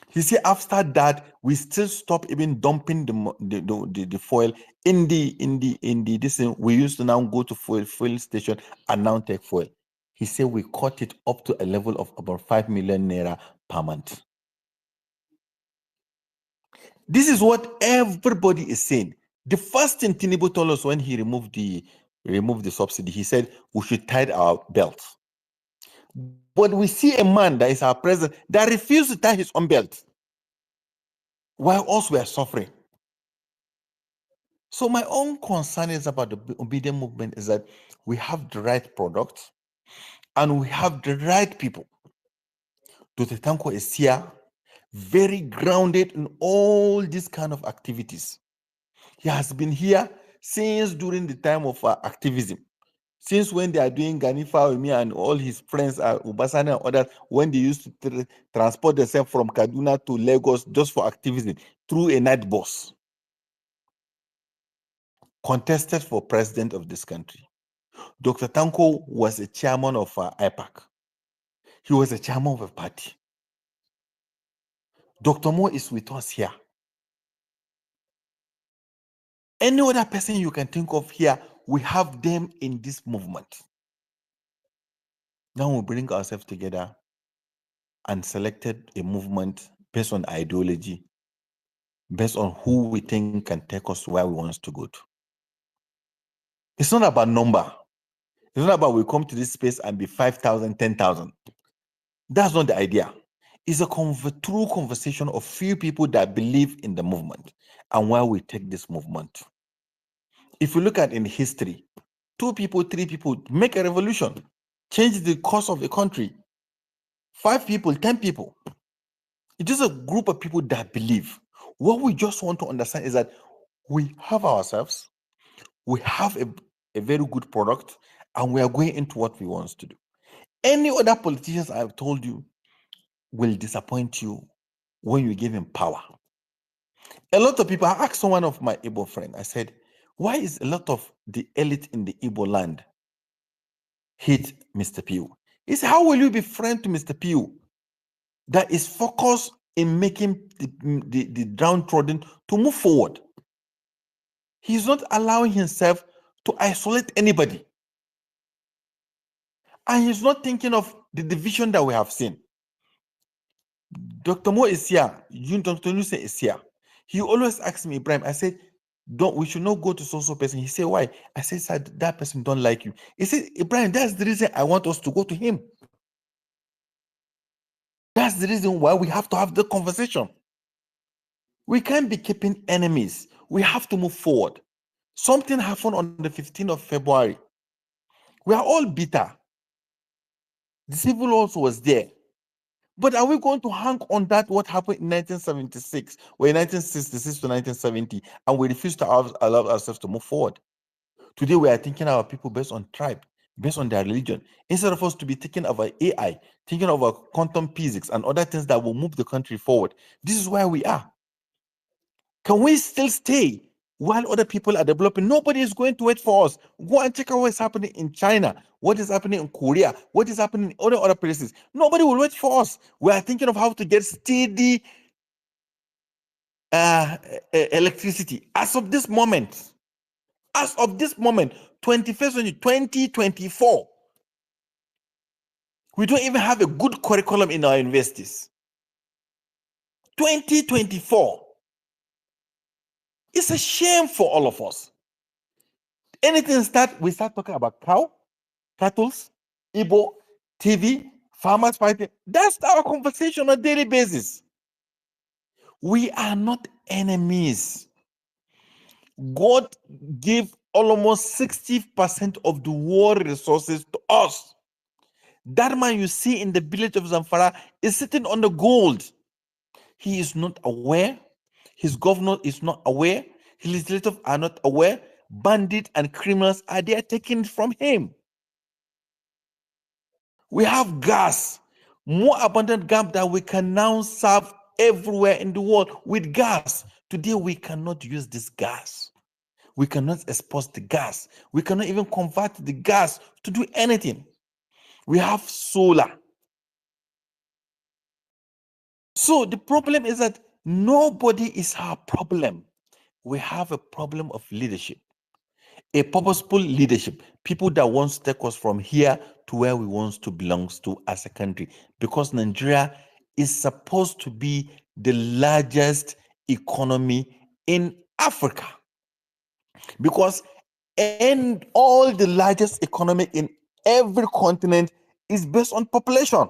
He said after that we still stop even dumping the fuel in the this thing. We used to now go to fuel station and now take fuel. He said we cut it up to a level of about 5 million naira per month. This is what everybody is saying. The first thing Tinubu told us when he removed the subsidy, he said we should tie our belts. But we see a man that is our president that refused to tie his own belt, while us we are suffering. So my own concern is about the obedient movement is that we have the right product and we have the right people. Dr. Tanko is here, very grounded in all these kind of activities. He has been here since during the time of activism. Since when they are doing Ganifa with me and all his friends, Ubasani and others, when they used to transport themselves from Kaduna to Lagos just for activism through a night bus. Contested for president of this country. Dr. Tanko was a chairman of IPAC. He was a chairman of a party. Dr. Mo is with us here. Any other person you can think of here, we have them in this movement. Now we bring ourselves together and selected a movement based on ideology, based on who we think can take us where we want to go to. It's not about number. It's not about we come to this space and be 5,000, 10,000. That's not the idea. It's a true conversation of few people that believe in the movement and where we take this movement. If you look at in history, 2 people, 3 people make a revolution, change the course of the country. 5 people, 10 people. It is a group of people that believe. What we just want to understand is that we have ourselves, we have a very good product, and we are going into what we want to do. Any other politicians I've told you will disappoint you when you give him power. A lot of people, I asked one of my Igbo friends, I said, why is a lot of the elite in the Igbo land hate Mr. Pew? He said, how will you be friend to Mr. Pew that is focused in making the downtrodden to move forward? He's not allowing himself to isolate anybody. And he's not thinking of the division that we have seen. Dr. Mo is here. Dr. Nuse is here. He always asks me, Ibrahim, I said, we should not go to so person. He said, why? I said, sir, that person don't like you. He said, Ibrahim, that's the reason I want us to go to him. That's the reason why we have to have the conversation. We can't be keeping enemies. We have to move forward. Something happened on the 15th of February. We are all bitter. The civil wars was there. But are we going to hang on that what happened in 1976 or in 1966 to 1970 and we refuse to allow ourselves to move forward? Today we are thinking our people based on tribe, based on their religion, instead of us to be thinking of our AI, thinking of our quantum physics and other things that will move the country forward. This is where we are. Can we still stay while other people are developing? Nobody is going to wait for us. Go and check out what's happening in China, what is happening in Korea, what is happening in other places. Nobody will wait for us. We are thinking of how to get steady electricity. As of this moment, 21st century, 2024, We don't even have a good curriculum in our universities. 2024. It's a shame for all of us. Anything we start talking about cattle, Igbo, TV, farmers fighting. That's our conversation on a daily basis. We are not enemies. God gave almost 60% of the world resources to us. That man you see in the village of Zamfara is sitting on the gold. He is not aware. His governor is not aware. His legislators are not aware. Bandits and criminals are there taking it from him. We have gas, more abundant gas that we can now serve everywhere in the world with gas. Today, we cannot use this gas. We cannot expose the gas. We cannot even convert the gas to do anything. We have solar. So the problem is that nobody is our problem. We have a problem of leadership, a purposeful leadership, people that want to take us from here to where we want to belong to as a country, because Nigeria is supposed to be the largest economy in Africa, because and all the largest economy in every continent is based on population.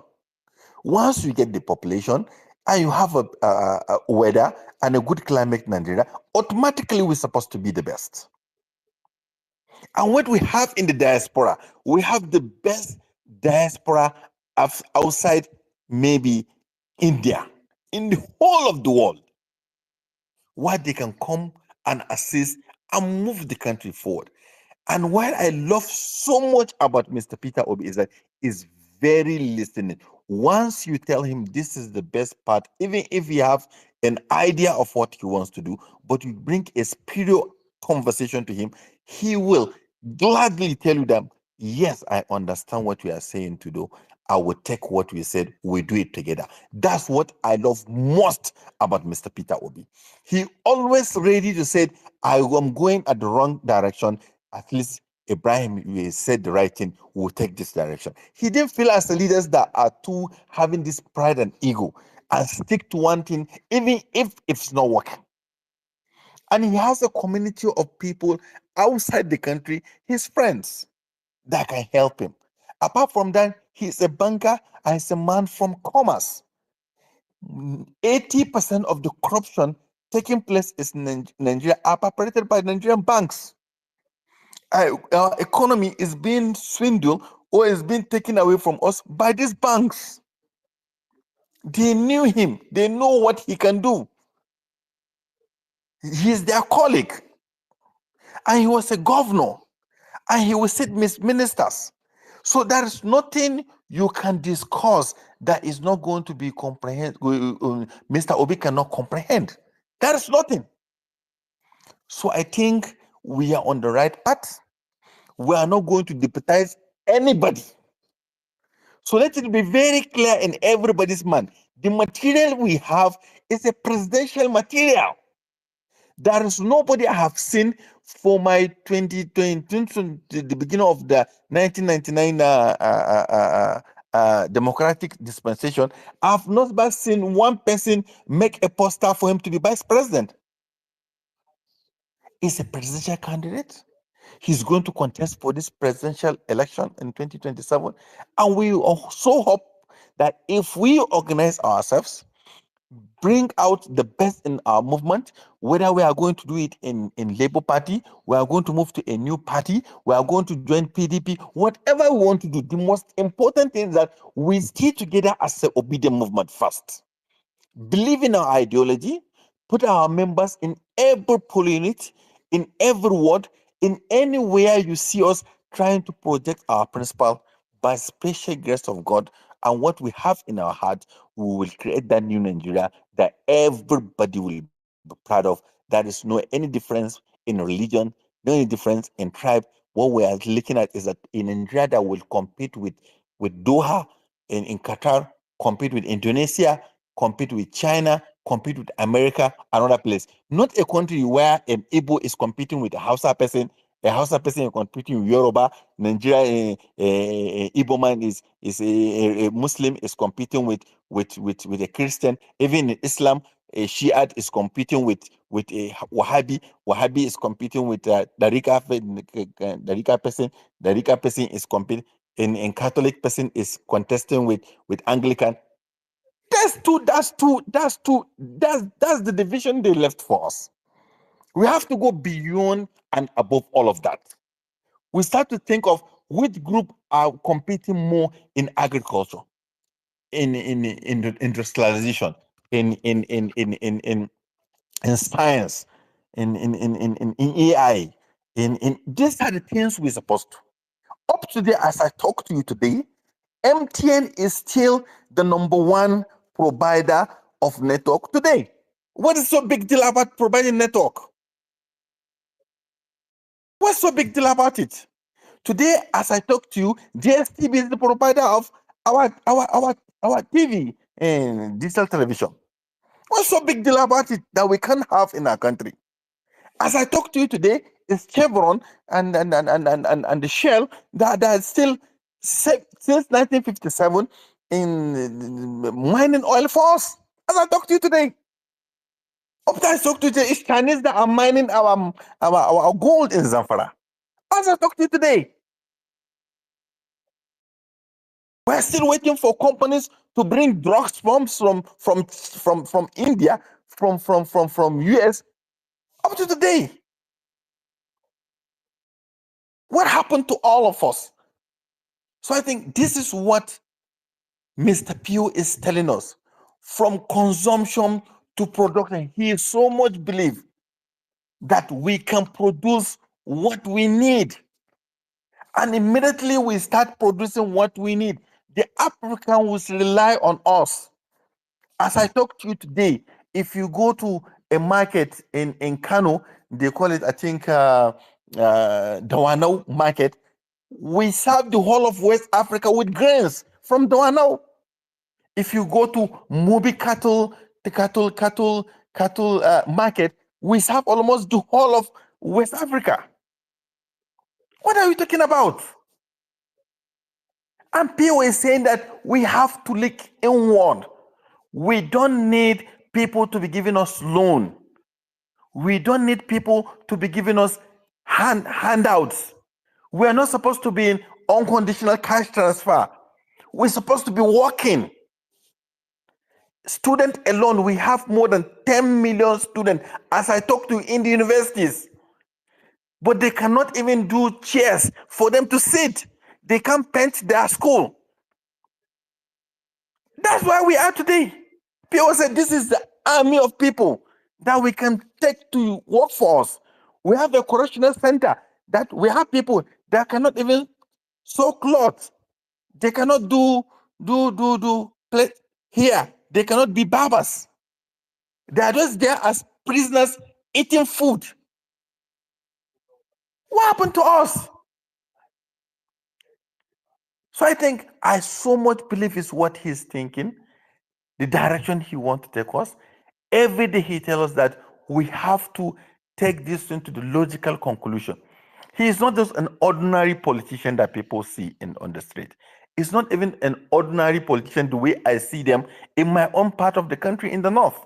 Once you get the population and you have a weather and a good climate in Nigeria, automatically we're supposed to be the best. And what we have in the diaspora, we have the best diaspora outside maybe India, in the whole of the world, where they can come and assist and move the country forward. And what I love so much about Mr. Peter Obi is that he's very listening. Once you tell him this is the best part, even if you have an idea of what he wants to do, but you bring a spiritual conversation to him, he will gladly tell you that, yes, I understand what you are saying to do. I will take what we said, we do it together. That's what I love most about Mr. Peter Obi. He always ready to say, I am going at the wrong direction. At least Ibrahim, you said the right thing, will take this direction. He didn't feel as the leaders that are too having this pride and ego and stick to one thing, even if it's not working. And he has a community of people outside the country, his friends, that can help him. Apart from that, he's a banker and he's a man from commerce. 80% of the corruption taking place in Nigeria are perpetrated by Nigerian banks. Our economy is being swindled or is being taken away from us by these banks. They knew him. They know what he can do. He is their colleague. And he was a governor. And he will sit ministers. So there is nothing you can discuss that is not going to be comprehended. Mr. Obi cannot comprehend. There is nothing. So I think we are on the right path. We are not going to deputize anybody. So let it be very clear in everybody's mind. The material we have is a presidential material. There is nobody I have seen for my 2020, the beginning of the 1999 democratic dispensation. I've not seen one person make a poster for him to be vice president. He's a presidential candidate. He's going to contest for this presidential election in 2027. And we also hope that if we organize ourselves, bring out the best in our movement, whether we are going to do it in Labour Party, we are going to move to a new party, we are going to join PDP, whatever we want to do, the most important thing is that we stay together as an obedient movement first. Believe in our ideology, put our members in every poll unit, in every ward, in anywhere you see us trying to project our principle by special grace of God and what we have in our heart, we will create that new Nigeria that everybody will be proud of. There is no any difference in religion, no any difference in tribe. What we are looking at is that in Nigeria that will compete with Doha, in Qatar, compete with Indonesia, compete with China, compete with America, another place. Not a country where an Igbo is competing with a Hausa person, A Hausa person is competing with Yoruba. Nigeria, Igbo man is a Muslim is competing with a Christian. Even in Islam, a Shiite is competing with a Wahhabi. Wahhabi is competing with Darika person. Darika person is competing. In Catholic person is contesting with Anglican. That's the division they left for us. We have to go beyond and above all of that. We start to think of which group are competing more in agriculture, in industrialization, in science, in AI, in these are the things we're supposed to. Up to there, as I talk to you today, MTN is still the #1 provider of network today. What is so big deal about providing network? What's so big deal about it? Today, as I talk to you, DSTV is the provider of our TV and digital television. What's so big deal about it that we can't have in our country? As I talk to you today, it's Chevron and the Shell that are still since 1957 in mining oil for us. As I talk to you today, after I talk to you today, it's Chinese that are mining our gold in Zamfara. As I talk to you today, we're still waiting for companies to bring drugs from India, from US up to today. What happened to all of us? So I think this is what Mr. Pio is telling us. From consumption to production, he so much believes that we can produce what we need. And immediately we start producing what we need, the African will rely on us. As I talk to you today, if you go to a market in Kano, they call it, I think, Dawanau market, we serve the whole of West Africa with grains from Dawanau. If you go to Mobi cattle market, we serve almost the whole of West Africa. What are we talking about? And Pio is saying that we have to look inward. We don't need people to be giving us loan. We don't need people to be giving us handouts. We are not supposed to be in unconditional cash transfer. We're supposed to be working. Student alone, we have more than 10 million students, as I talk to in the universities. But they cannot even do chairs for them to sit. They can't paint their school. That's why we are today. People said this is the army of people that we can take to work for us. We have a correctional center that we have people that cannot even sew clothes. They cannot do play here. They cannot be barbers. They are just there as prisoners eating food. What happened to us? So I think I so much believe is what he's thinking, the direction he wants to take us. Every day he tells us that we have to take this into the logical conclusion. He is not just an ordinary politician that people see on the street. It's not even an ordinary politician the way I see them in my own part of the country in the north.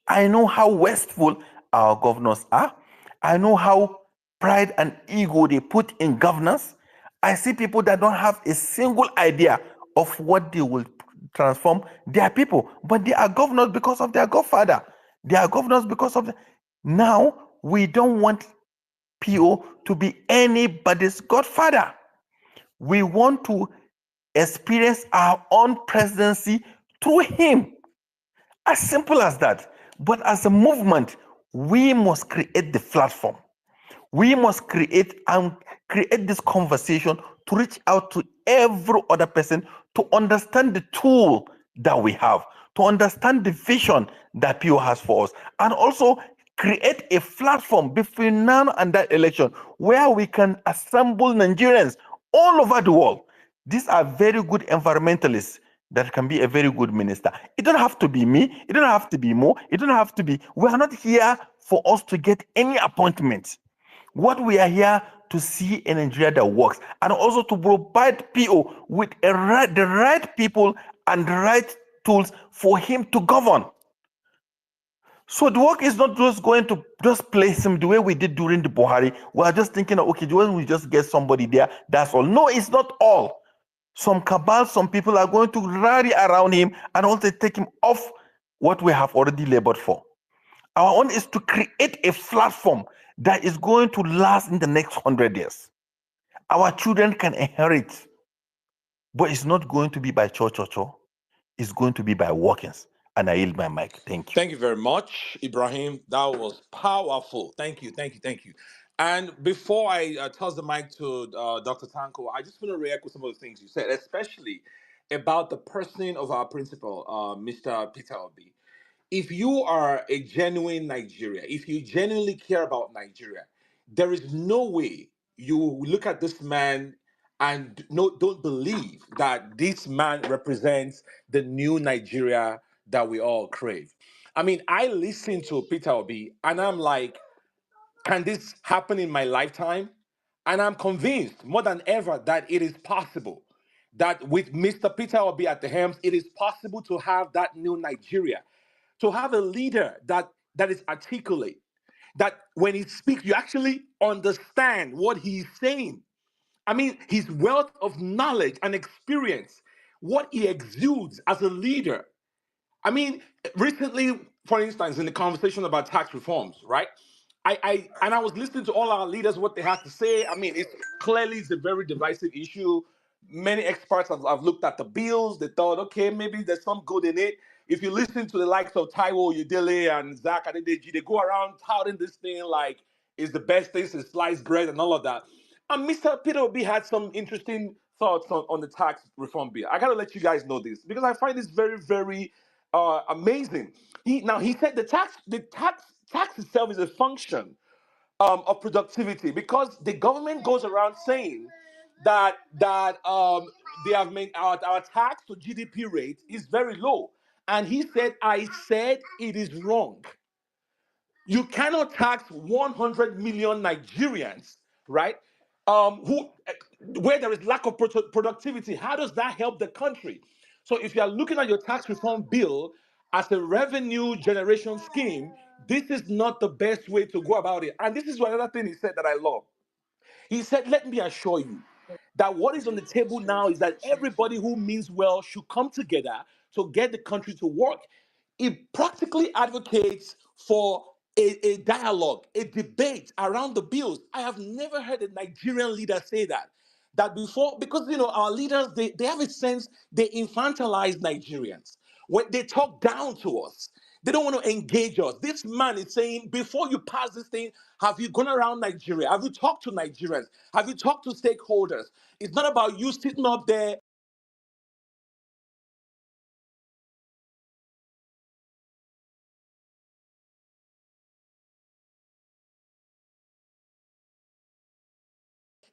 I know how wasteful our governors are. I know how pride and ego they put in governance. I see people that don't have a single idea of what they will transform their people, but they are governors because of their godfather. They are governors because of now we don't want PO to be anybody's godfather. We want to experience our own presidency through him. As simple as that. But as a movement, we must create the platform. We must create this conversation to reach out to every other person to understand the tool that we have, to understand the vision that PO has for us, and also create a platform between now and that election where we can assemble Nigerians all over the world. These are very good environmentalists that can be a very good minister. It don't have to be me. It don't have to be Mo. It don't have to be. We are not here for us to get any appointment. What we are here to see a Nigeria that works, and also to provide PO with the right people and the right tools for him to govern. So the work is not just going to just place him the way we did during the Buhari. We are just thinking, okay, when we just get somebody there, that's all. No, it's not all. Some cabal, some people are going to rally around him and also take him off what we have already labored for. Our own is to create a platform that is going to last in the next 100 years. Our children can inherit, but it's not going to be by cho. It's going to be by workings. And I yield my mic. Thank you. Thank you very much, Ibrahim. That was powerful. Thank you, thank you, thank you. And before I toss the mic to Dr. Tanko, I just want to react with some of the things you said, especially about the personing of our principal, Mr. Peter Obi. If you are a genuine Nigeria, if you genuinely care about Nigeria, there is no way you look at this man and don't believe that this man represents the new Nigeria that we all crave. I mean, I listen to Peter Obi and I'm like, can this happen in my lifetime? And I'm convinced more than ever that it is possible. That with Mr. Peter Obi at the helm, it is possible to have that new Nigeria, to have a leader that is articulate, that when he speaks, you actually understand what he's saying. I mean, his wealth of knowledge and experience, what he exudes as a leader. I mean, recently, for instance, in the conversation about tax reforms, right? I was listening to all our leaders, what they had to say. I mean, it's a very divisive issue. Many experts have looked at the bills. They thought, okay, maybe there's some good in it. If you listen to the likes of Taiwo Udele and Zach Adedeji, they go around touting this thing like it's the best thing since sliced bread and all of that. And Mr. Peter Obi had some interesting thoughts on the tax reform bill. I gotta let you guys know this because I find this very, very amazing. He said the tax itself is a function of productivity because the government goes around saying that they have made our tax to GDP rate is very low, and he said, "I said it is wrong." You cannot tax 100 million Nigerians, right? Who where there is lack of productivity. How does that help the country? So if you are looking at your tax reform bill as a revenue generation scheme, this is not the best way to go about it. And this is another thing he said that I love. He said, let me assure you that what is on the table now is that everybody who means well should come together to get the country to work. It practically advocates for a dialogue, a debate around the bills. I have never heard a Nigerian leader say that. That before, because our leaders, they have a sense they infantilize Nigerians. When they talk down to us, they don't want to engage us. This man is saying, before you pass this thing, have you gone around Nigeria? Have you talked to Nigerians? Have you talked to stakeholders? It's not about you sitting up there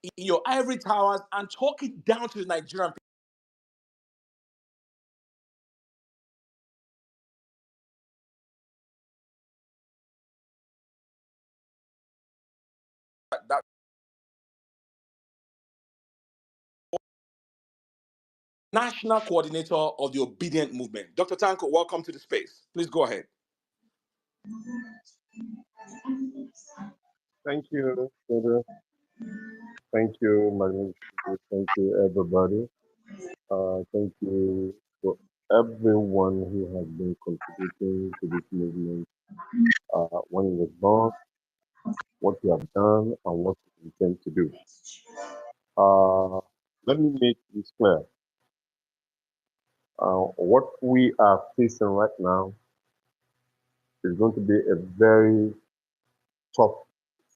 in your ivory towers and talking down to the Nigerian people. That national coordinator of the Obedient movement. Dr. Tanko, welcome to the space. Please go ahead. Thank you, Pedro. Thank you, Magnificent. Thank you, everybody. Thank you for everyone who has been contributing to this movement. When it was born, what you have done, and what you intend to do. Let me make this clear. What we are facing right now is going to be a very tough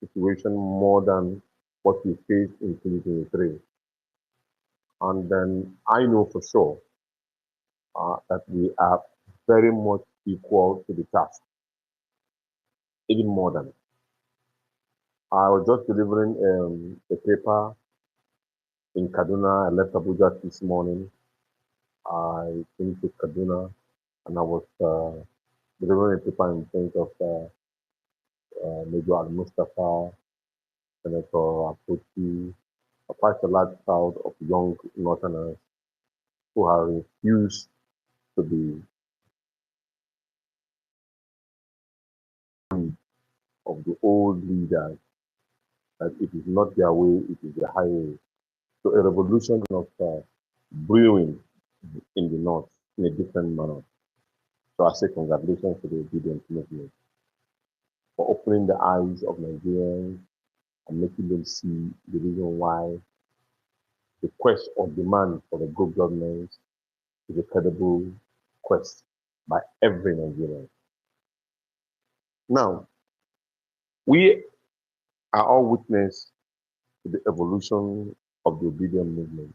situation, more than what we faced in 2023. And then I know for sure that we are very much equal to the task, even more than. I was just delivering a paper in Kaduna. I left Abuja this morning. I came to Kaduna and I was delivering a paper in front of Major Al Mustafa Senator Advocacy, quite a large crowd of young Northerners who have refused to be of the old leaders, that it is not their way, it is the highway. So a revolution of brewing in the North in a different manner. So I say congratulations to the obedient movement for opening the eyes of Nigerians and making them see the reason why the quest or demand for the good government is a credible quest by every Nigerian. Now, we are all witness to the evolution of the obedient movement.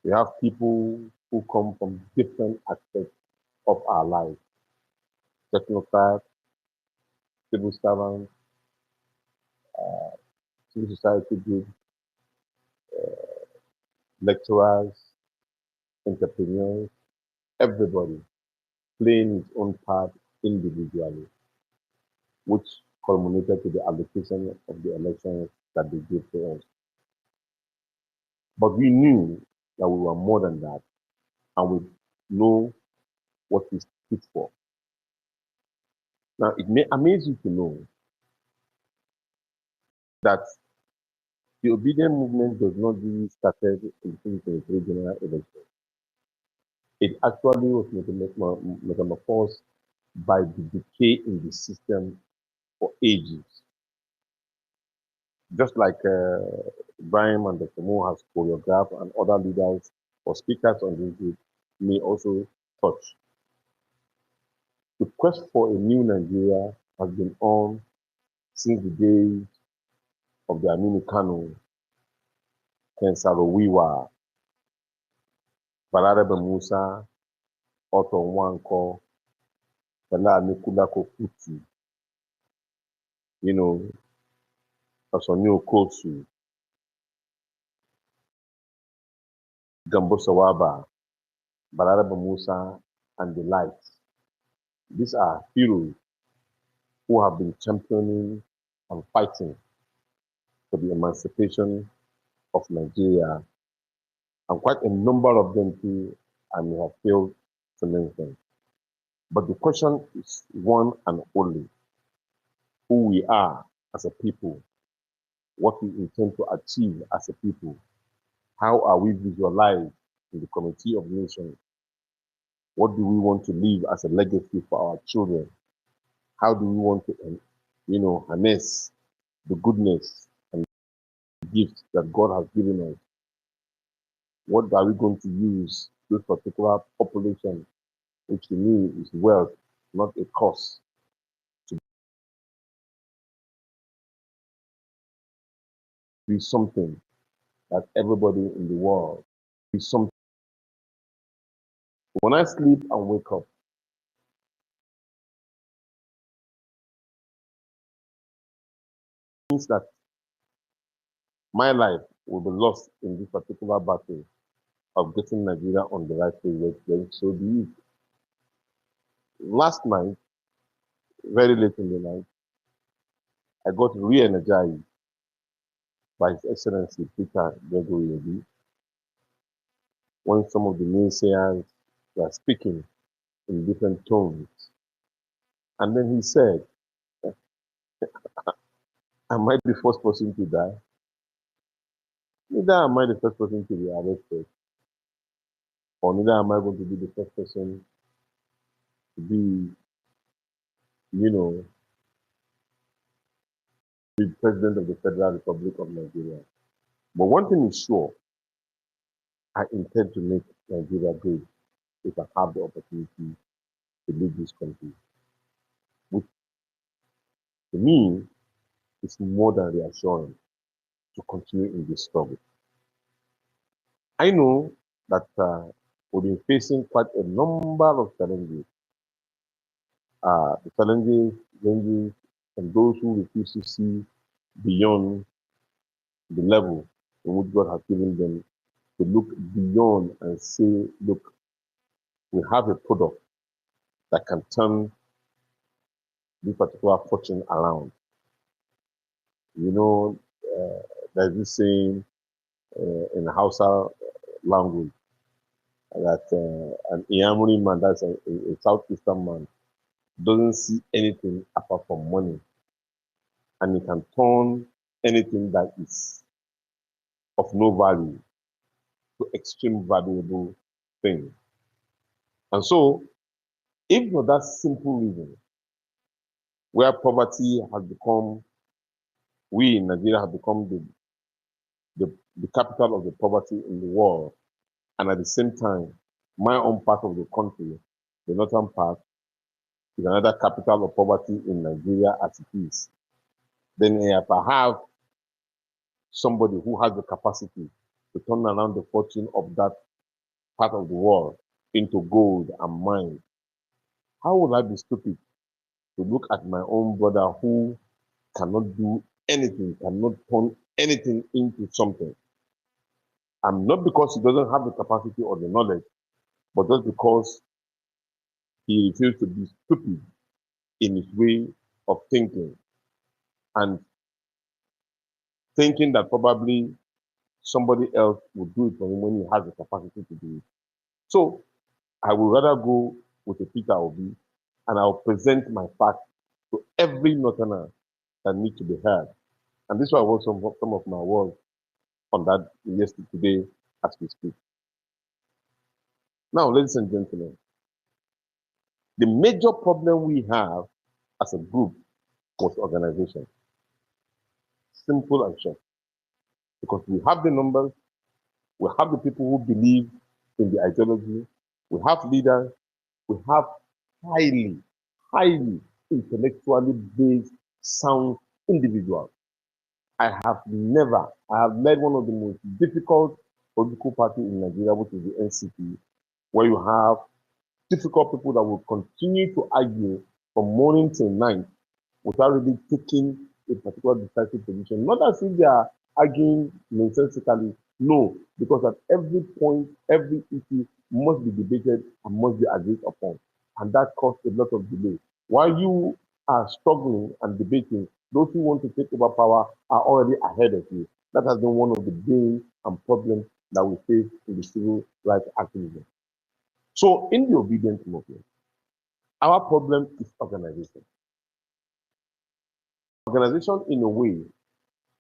We have people who come from different aspects of our lives, technocrats, civil servants, civil society groups, lecturers, entrepreneurs, everybody playing its own part individually, which culminated to the allocation of the elections that they gave to us. But we knew that we were more than that, and we know what we stood for. Now, it may amaze you to know that the obedient movement does not really started in the 2023 general election. It actually was metamorphosed by the decay in the system for ages. Just like Brian and Dr. Mo has choreographed and other leaders or speakers on this group may also touch. The quest for a new Nigeria has been on since the days of the Aminu Kano, Ken Saro-Wiwa, Balarabe Musa, Otto Nwankwo, Fela Anikulapo Kuti, Osoni Okosu, Gambo Sawaba, Balarabe Musa, and the likes. These are heroes who have been championing and fighting for the emancipation of Nigeria, and quite a number of them too, I may have failed to mention. But the question is one and only: who we are as a people, what we intend to achieve as a people, how are we visualized in the Committee of Nations, what do we want to leave as a legacy for our children, how do we want to, harness the goodness and gifts that God has given us. What are we going to use this particular population, which to me is wealth, not a cost, to be something that everybody in the world is something. When I sleep and wake up, it means that my life will be lost in this particular battle of getting Nigeria on the right way, then so be it. Last night, very late in the night, I got re-energized by His Excellency Peter Gregory Obi when some of the naysayers were speaking in different tones. And then he said, am I the first person to die? Neither am I the first person to be arrested, or neither am I going to be the first person to be, the President of the Federal Republic of Nigeria. But one thing is sure, I intend to make Nigeria great if I have the opportunity to lead this country, which to me is more than reassuring to continue in this struggle. I know that we've been facing quite a number of challenges. The challenges ranges from those who refuse to see beyond the level in which God has given them, to look beyond and say, look, we have a product that can turn this particular fortune around. You know, there's this saying in Hausa language that an Iamuri man, that's a southeastern man, doesn't see anything apart from money, and he can turn anything that is of no value to extreme valuable thing. And so, if for that simple reason, where poverty has become, we in Nigeria have become the capital of the poverty in the world, and at the same time, my own part of the country, the northern part, is another capital of poverty in Nigeria as it is, then if I have somebody who has the capacity to turn around the fortune of that part of the world into gold and mine, how would I be stupid to look at my own brother who cannot do anything, cannot turn anything into something? And not because he doesn't have the capacity or the knowledge, but just because he refused to be stupid in his way of thinking, and thinking that probably somebody else would do it for him when he has the capacity to do it. So I would rather go with a Peter Obi, and I'll present my facts to every Northerner that needs to be heard. And this is why I wrote some of my words on that yesterday as we speak. Now, ladies and gentlemen, the major problem we have as a group was organization. Simple and short. Because we have the numbers, we have the people who believe in the ideology, we have leaders, we have highly intellectually based, sound individuals. I have led one of the most difficult political parties in Nigeria, which is the NCP, where you have difficult people that will continue to argue from morning till night without really taking a particular decisive position. Not as if they are arguing nonsensically, no, because at every point, every issue must be debated and must be agreed upon. And that caused a lot of delay. While you are struggling and debating, those who want to take over power are already ahead of you. That has been one of the bane and problems that we face in the civil rights activism. So in the obedience movement, our problem is organization. Organization in a way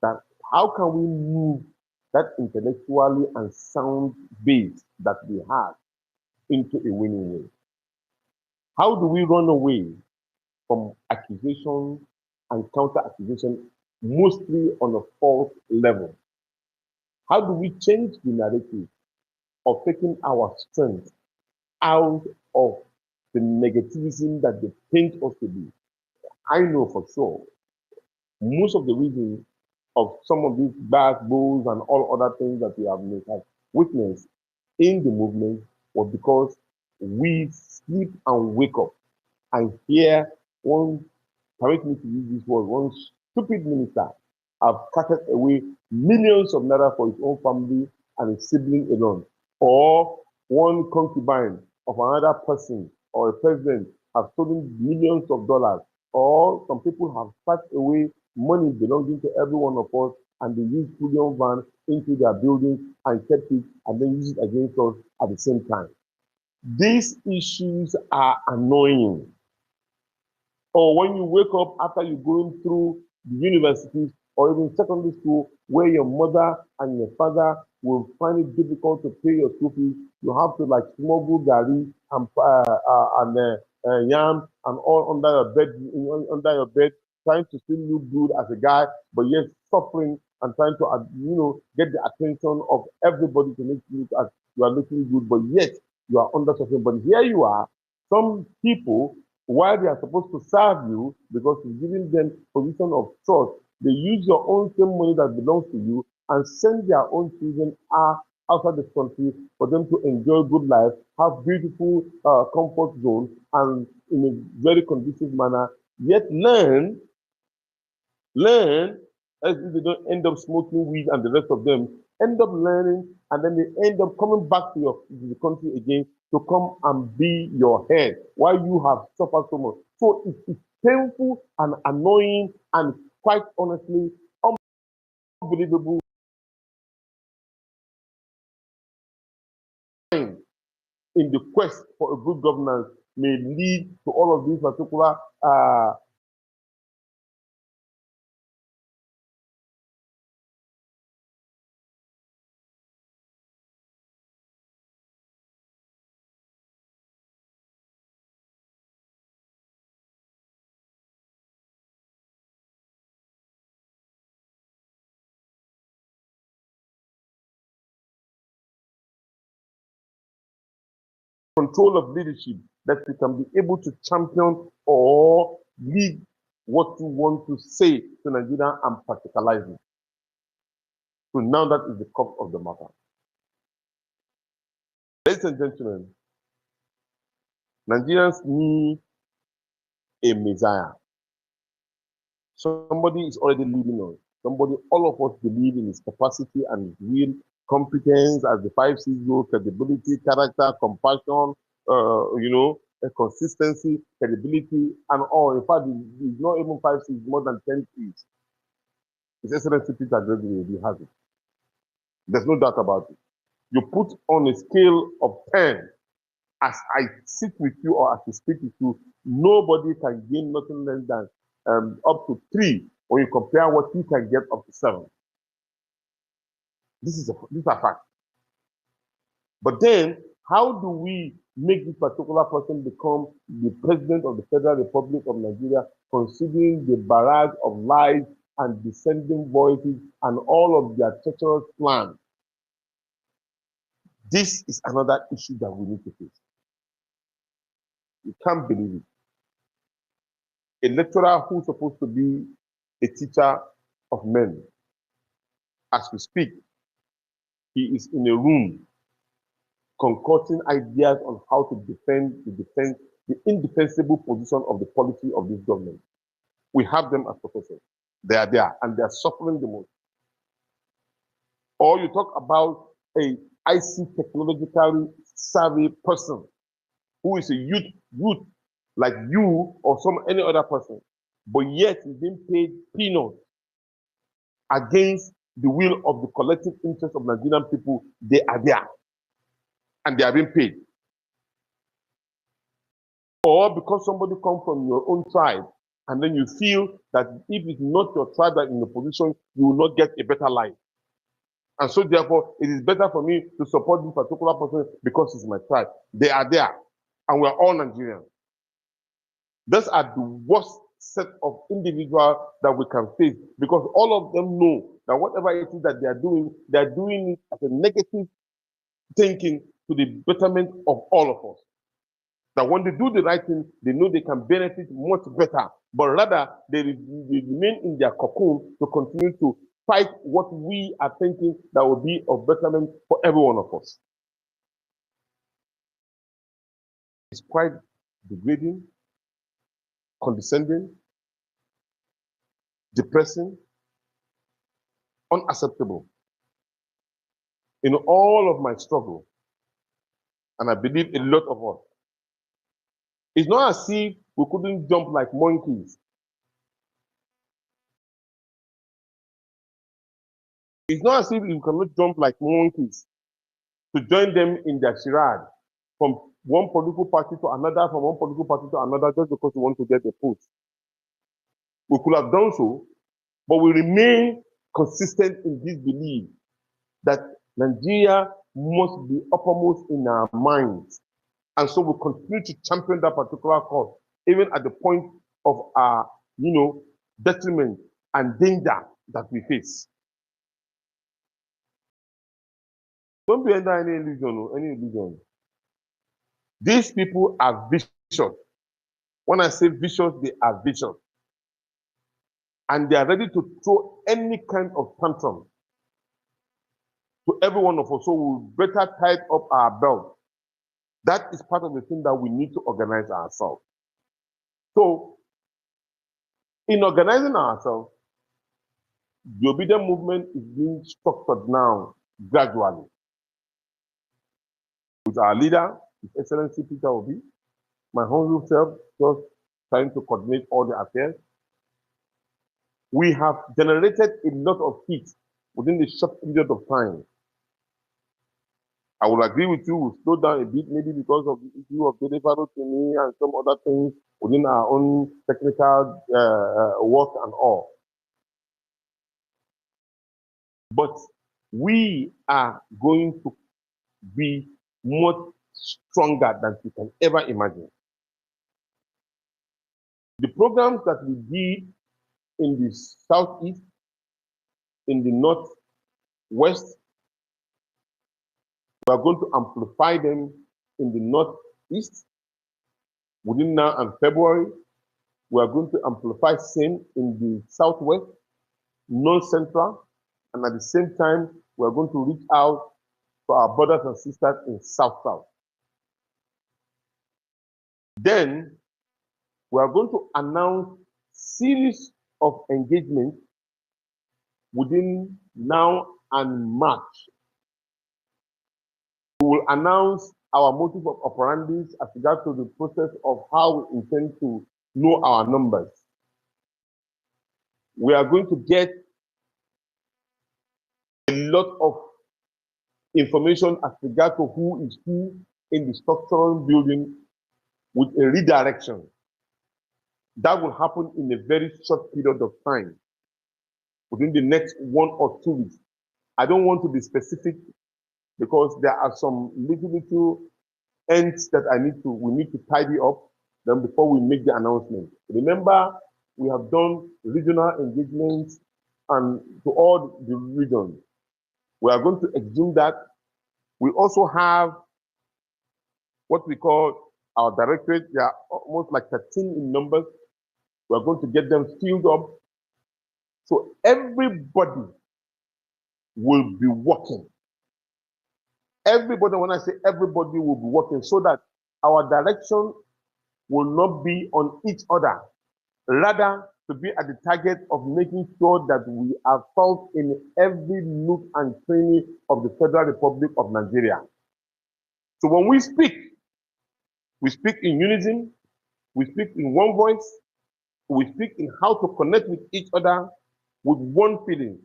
that how can we move that intellectually and sound base that we have into a winning way? How do we run away from accusation and counter accusation, mostly on a false level? How do we change the narrative of taking our strength out of the negativism that they paint us to be? I know for sure most of the reasons of some of these bad bulls and all other things that we have witnessed in the movement was because we sleep and wake up and hear one, permit me to use this word, one stupid minister have carted away millions of naira for his own family and his sibling alone, or one concubine of another person or a president have stolen millions of dollars, or some people have packed away money belonging to every one of us and they use bullion van into their buildings and kept it and then use it against us at the same time. These issues are annoying. Or when you wake up after you're going through the universities or even secondary school, where your mother and your father will find it difficult to pay your school fees, you have to like smuggle gari and yam and all under your bed, trying to still look good as a guy, but yet suffering and trying to get the attention of everybody to make you look as you are looking good, but yet you are under suffering. But here you are, some people, while they are supposed to serve you because you're giving them position of trust, they use your own same money that belongs to you and send their own children outside the country for them to enjoy good life, have beautiful comfort zones, and in a very conducive manner, yet learn, as if they don't end up smoking weed and the rest of them end up learning, and then they end up coming back to the country again to come and be your head while you have suffered so much. So it's painful and annoying and quite honestly unbelievable in the quest for a good governance may lead to all of these particular control of leadership that we can be able to champion or lead what you want to say to Nigeria and practicalize it. So now that is the crux of the matter. Ladies and gentlemen, Nigerians need a messiah. Somebody is already leading us. Somebody, all of us believe in his capacity and his will, competence as the 5 C's go, credibility, character, compassion, consistency, credibility, and all. In fact, it's not even 5 C's, more than 10 C's. His Excellency Peter Gregory has it. There's no doubt about it. You put on a scale of 10, as I sit with you or as I speak with you, nobody can gain nothing less than up to 3 when you compare what he can get up to 7. This is a fact. But then, how do we make this particular person become the president of the Federal Republic of Nigeria, considering the barrage of lies and dissenting voices and all of their treacherous plans? This is another issue that we need to face. You can't believe it. A lecturer who's supposed to be a teacher of men, as we speak, he is in a room concocting ideas on how to defend the indefensible position of the policy of this government. We have them as professors. They are there and they are suffering the most. Or you talk about a IC technologically savvy person who is a youth like you or any other person, but yet he's being paid peanuts against the will of the collective interest of Nigerian people. They are there and they are being paid. Or because somebody comes from your own tribe and then you feel that if it's not your tribe that is in the position, you will not get a better life. And so therefore, it is better for me to support this particular person because it's my tribe. They are there and we're all Nigerians. Those are the worst set of individuals that we can face because all of them know that whatever it is that they're doing it as a negative thinking to the betterment of all of us. That when they do the right thing, they know they can benefit much better, but rather they remain in their cocoon to continue to fight what we are thinking that will be of betterment for every one of us. It's quite degrading, condescending, depressing, unacceptable. In all of my struggle, and I believe a lot of us, it's not as if we couldn't jump like monkeys. It's not as if you cannot jump like monkeys to join them in their charade from one political party to another, from one political party to another, just because you want to get a post. We could have done so, but we remain consistent in this belief that Nigeria must be uppermost in our minds. And so we continue to champion that particular cause, even at the point of our, detriment and danger that we face. Don't be under any illusion. These people are vicious. When I say vicious, they are vicious. And they are ready to throw any kind of tantrum to every one of us. So we better tighten up our belt. That is part of the thing that we need to organize ourselves. So, in organizing ourselves, the obedient movement is being structured now gradually. With our leader, His Excellency Peter Obi, my humble self, just trying to coordinate all the affairs. We have generated a lot of heat within the short period of time. I will agree with you, we'll slow down a bit, maybe because of the issue of delivery to me and some other things within our own technical work and all. But we are going to be much stronger than you can ever imagine. The programs that we did in the southeast, in the northwest, we are going to amplify them in the northeast. Within now and February, we are going to amplify same in the southwest, north-central, and at the same time, we are going to reach out to our brothers and sisters in south-south. Then, we are going to announce series of engagements within now and March. We will announce our motive of operandis as regards to the process of how we intend to know our numbers. We are going to get a lot of information as regards to who is who in the structural building with a redirection. That will happen in a very short period of time, within the next 1 or 2 weeks. I don't want to be specific because there are some little ends that we need to tidy up then before we make the announcement. Remember, we have done regional engagements and to all the regions. We are going to exhume that. We also have what we call our directorate. They are almost like 13 in numbers. We are going to get them filled up. So everybody will be working. Everybody, when I say everybody will be working, so that our direction will not be on each other, rather to be at the target of making sure that we are found in every nook and cranny of the Federal Republic of Nigeria. So when we speak in unison, we speak in one voice, we speak in how to connect with each other with one feeling.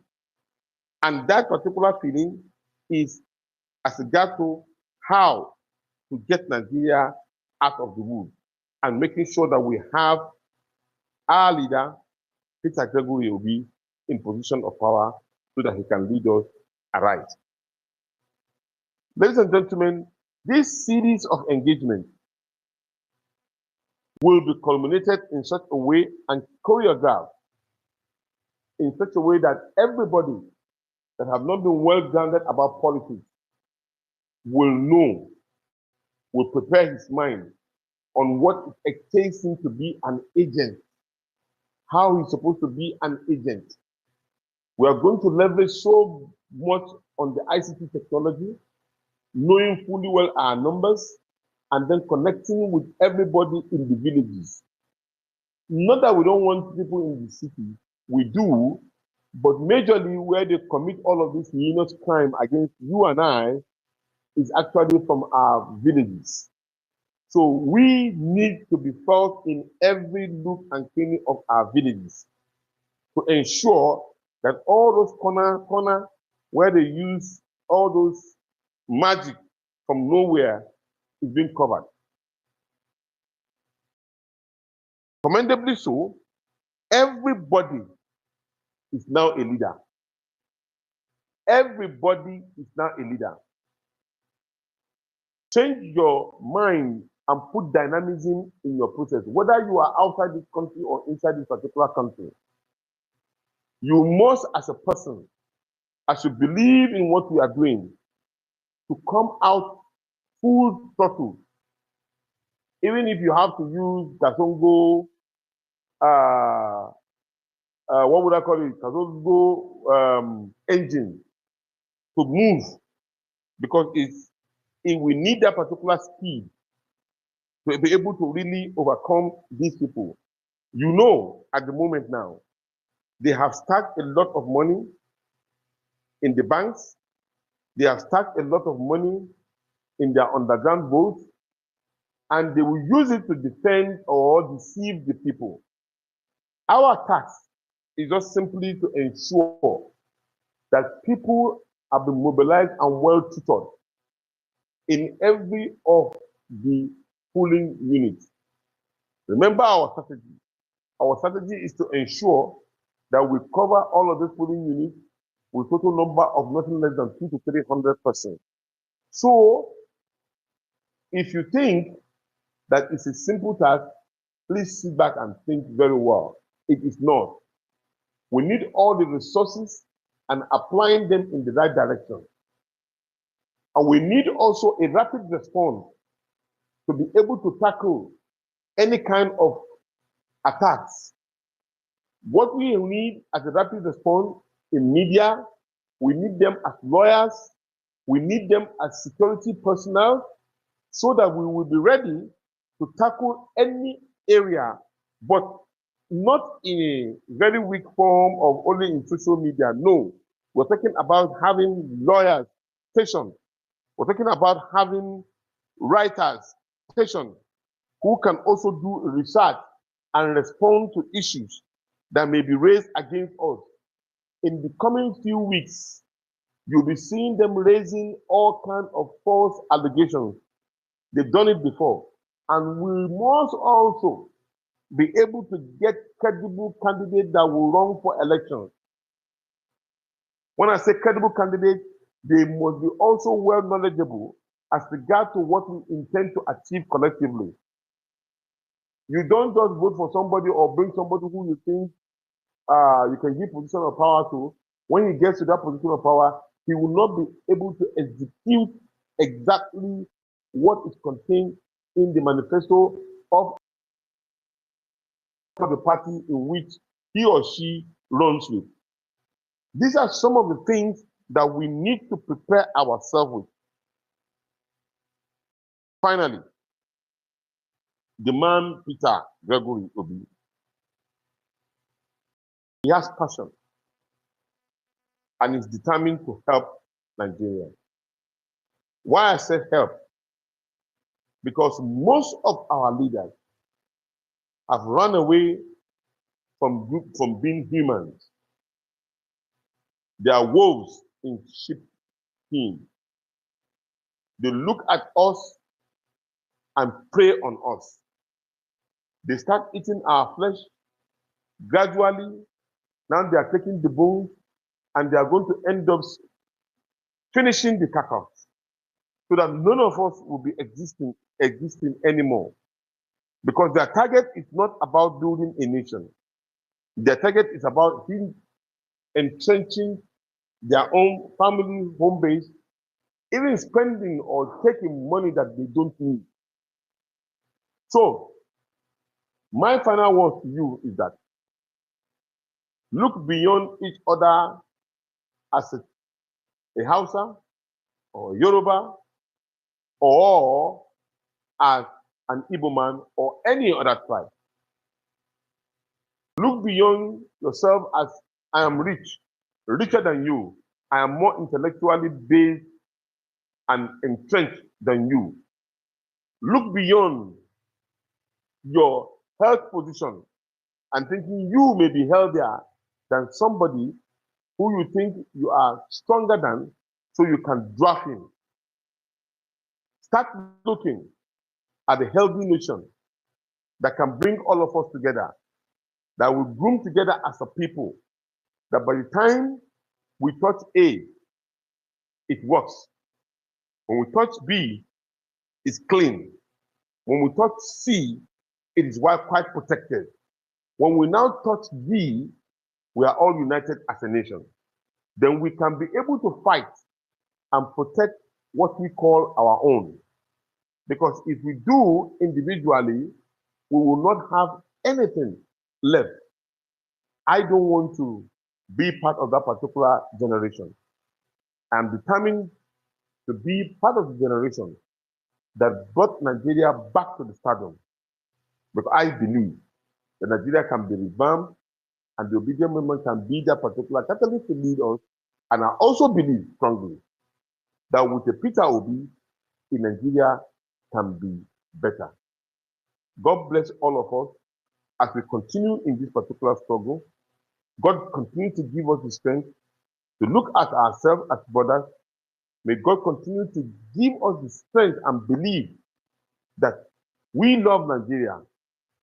And that particular feeling is as regards to how to get Nigeria out of the woods and making sure that we have our leader, Peter Gregory Obi, in position of power so that he can lead us aright. Ladies and gentlemen, this series of engagement will be culminated in such a way and choreographed in such a way that everybody that have not been well grounded about politics will know, will prepare his mind on what it takes him to be an agent, how he's supposed to be an agent. We are going to leverage so much on the ICT technology, knowing fully well our numbers, and then connecting with everybody in the villages. Not that we don't want people in the city, we do, but majorly where they commit all of this heinous crime against you and I is actually from our villages. So we need to be felt in every nook and cranny of our villages to ensure that all those corner where they use all those magic from nowhere is being covered. Commendably so, everybody is now a leader. Everybody is now a leader. Change your mind and put dynamism in your process, whether you are outside this country or inside this particular country. You must, as a person, as you believe in what we are doing, to come out full throttle. Even if you have to use Kasongo, what would I call it? Kasongo engine to move, because we need that particular speed to be able to really overcome these people. You know, at the moment now, they have stacked a lot of money in the banks. They have stacked a lot of money in their underground votes, and they will use it to defend or deceive the people. Our task is just simply to ensure that people have been mobilized and well tutored in every of the polling units. Remember our strategy. Our strategy is to ensure that we cover all of these polling units with total number of nothing less than 200 to 300 persons. So, if you think that it's a simple task, please sit back and think very well. It is not. We need all the resources and applying them in the right direction. And we need also a rapid response to be able to tackle any kind of attacks. What we need as a rapid response in media, we need them as lawyers, we need them as security personnel, so that we will be ready to tackle any area, but not in a very weak form of only in social media. No, we're talking about having lawyers stationed. We're talking about having writers stationed who can also do research and respond to issues that may be raised against us. In the coming few weeks, you'll be seeing them raising all kinds of false allegations. They've done it before. And we must also be able to get credible candidates that will run for elections. When I say credible candidates, they must be also well knowledgeable as regard to what we intend to achieve collectively. You don't just vote for somebody or bring somebody who you think you can give position of power to. When he gets to that position of power, he will not be able to execute exactly what is contained in the manifesto of the party in which he or she runs with. These are some of the things that we need to prepare ourselves with. Finally, the man Peter Gregory Obi, he has passion and is determined to help Nigeria. Why I say help? Because most of our leaders have run away from being humans. They are wolves in sheep skin. They look at us and prey on us. They start eating our flesh gradually. Now they are taking the bones and they are going to end up finishing the carcass so that none of us will be existing anymore. Because their target is not about building a nation. Their target is about entrenching their own family home base, even spending or taking money that they don't need. So, my final word to you is that look beyond each other as a Hausa or Yoruba or as an Igbo man or any other tribe. Look beyond yourself as I am rich, richer than you. I am more intellectually based and entrenched than you. Look beyond your health position and thinking you may be healthier than somebody who you think you are stronger than, so you can draft him. Start looking at a healthy nation that can bring all of us together, that will groom together as a people, that by the time we touch A, it works. When we touch B, it's clean. When we touch C, it is quite protected. When we now touch D, we are all united as a nation. Then we can be able to fight and protect what we call our own. Because if we do individually, we will not have anything left. I don't want to be part of that particular generation. I'm determined to be part of the generation that brought Nigeria back to the stardom. Because I believe that Nigeria can be revamped and the obedient movement can be that particular catalyst to lead us. And I also believe strongly that with the Peter Obi, in Nigeria can be better. God bless all of us as we continue in this particular struggle. God continue to give us the strength to look at ourselves as brothers. May God continue to give us the strength and belief that we love Nigeria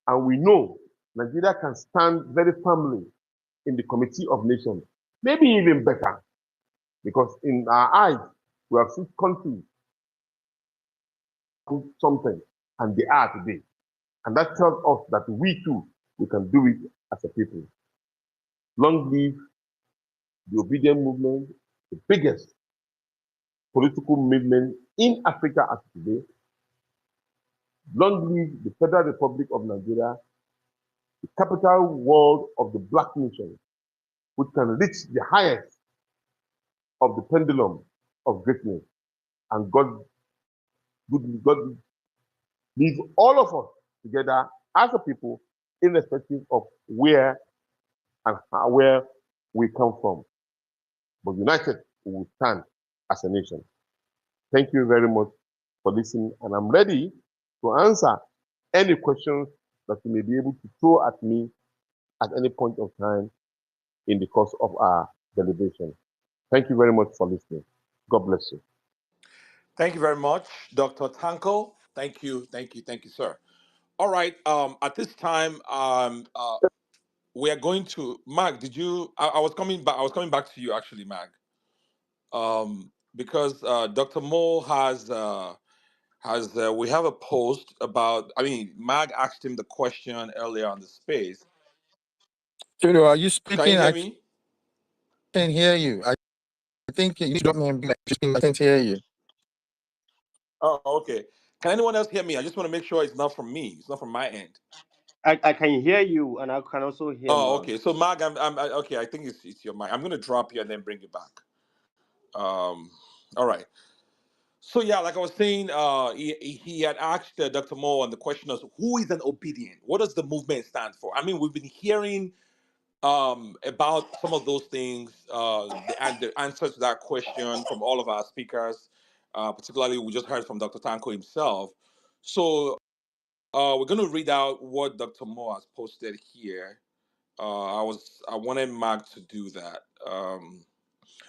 and we know Nigeria can stand very firmly in the Committee of Nations, maybe even better, because in our eyes, we have seen countries do something and they are today. And that tells us that we too, we can do it as a people. Long live the obedient movement, the biggest political movement in Africa as today. Long live the Federal Republic of Nigeria, the capital world of the Black nation, which can reach the highest of the pendulum of greatness. And God leads all of us together as a people, irrespective of where and where we come from. But united, we will stand as a nation. Thank you very much for listening, and I'm ready to answer any questions that you may be able to throw at me at any point of time in the course of our deliberation. Thank you very much for listening. God bless you. Thank you very much, Dr. Tanko. Thank you, sir. All right. At this time, we are going to Mag. Did you? I was coming back. I was coming back to you actually, Mag. Because Dr. Mo has we have a post about. I mean, Mag asked him the question earlier on the space. Studio, are you Can you speaking? hear I me? can't hear you. I think you dropped me in black. I can't hear you. Oh, okay. Can anyone else hear me? I just want to make sure it's not from me. It's not from my end. I can hear you, and I can also hear Oh, Mark. okay. So Mag, okay. I think it's your mic. I'm gonna drop you and then bring you back. All right. So yeah, like I was saying, he had asked Dr. Moore, and the question was, who is an obedient? What does the movement stand for? I mean, we've been hearing about some of those things, and the answer to that question from all of our speakers. Particularly, we just heard from Dr. Tanko himself. So we're going to read out what Dr. Moore has posted here. I wanted Mark to do that.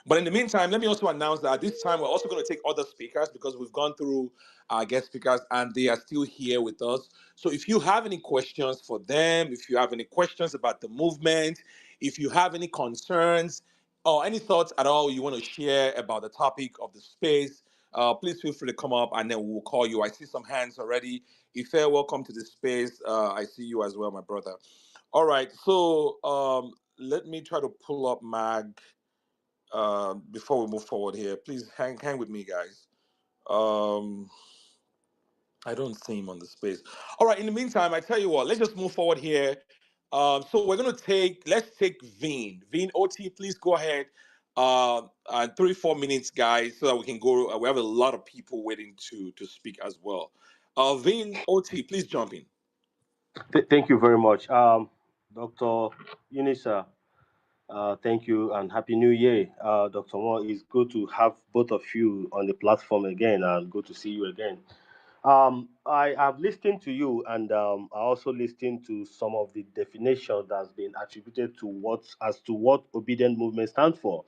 But in the meantime, let me also announce that this time we're also going to take other speakers because we've gone through our guest speakers and they are still here with us. So if you have any questions for them, if you have any questions about the movement, if you have any concerns or any thoughts at all you want to share about the topic of the space, please feel free to come up and then we'll call you. I see some hands already. Ife, welcome to the space. I see you as well, my brother. All right, so let me try to pull up Mag before we move forward here. Please hang with me, guys. Um, I don't see him on the space. All right. In the meantime, I tell you what. Let's just move forward here. So we're gonna let's take Veen. Veen OT, please go ahead. 3-4 minutes, guys, so that we can go. We have a lot of people waiting to speak as well. Veen OT, please jump in. Thank you very much, Dr. Unisa. Thank you and happy New Year, Dr. Moore. It's good to have both of you on the platform again, and good to see you again. I have listened to you, and I also listened to some of the definition that's been attributed to what obedient movement stands for.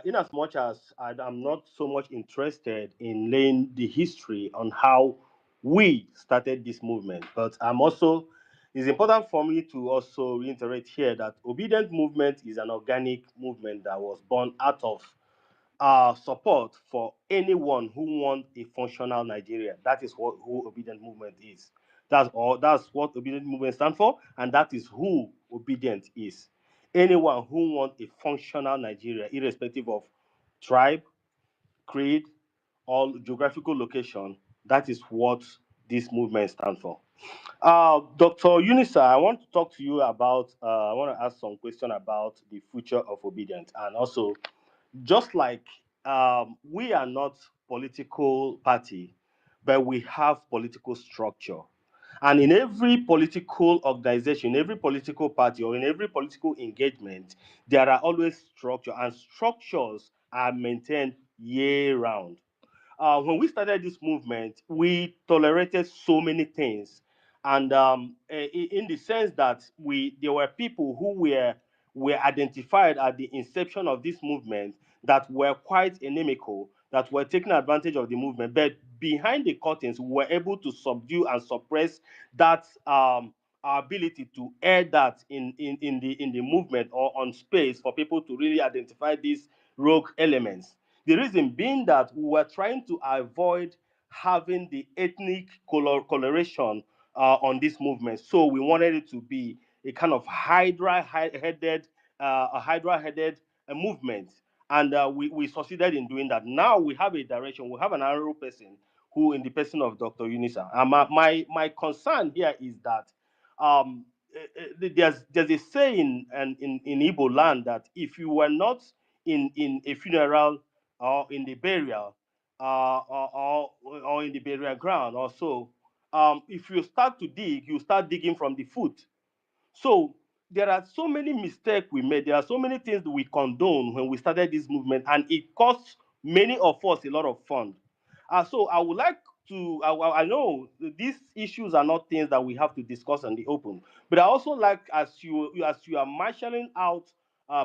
In as much as I'm not so much interested in laying the history on how we started this movement, but it's important for me to also reiterate here that obedient movement is an organic movement that was born out of support for anyone who wants a functional Nigeria. That is what who obedient movement is. That's all. That's what obedient movement stands for, and that is who obedient is. Anyone who wants a functional Nigeria, irrespective of tribe, creed, or geographical location, that is what this movement stands for. Dr. Unisa, I want to talk to you about. I want to ask some question about the future of obedience, and also just like we are not political party, but we have political structure. And in every political organization, every political party, or in every political engagement, there are always structure, and structures are maintained year round. When we started this movement, we tolerated so many things, and in the sense that there were people who were were identified at the inception of this movement that were quite inimical, that were taking advantage of the movement. But behind the curtains, we were able to subdue and suppress that our ability to air that in the movement or on space for people to really identify these rogue elements. The reason being that we were trying to avoid having the ethnic coloration on this movement. So we wanted it to be a kind of hydra-headed movement, and we succeeded in doing that. Now we have a direction. We have an arrow person who, in the person of Dr. Unisa. And my concern here is that there's a saying in Igbo land that if you were not in a funeral or in the burial or in the burial ground or so, if you start to dig, you start digging from the foot. So there are so many mistakes we made. There are so many things that we condone when we started this movement, and it costs many of us a lot of fun. So I would like to. I know these issues are not things that we have to discuss in the open, but I also like, as you are marshalling out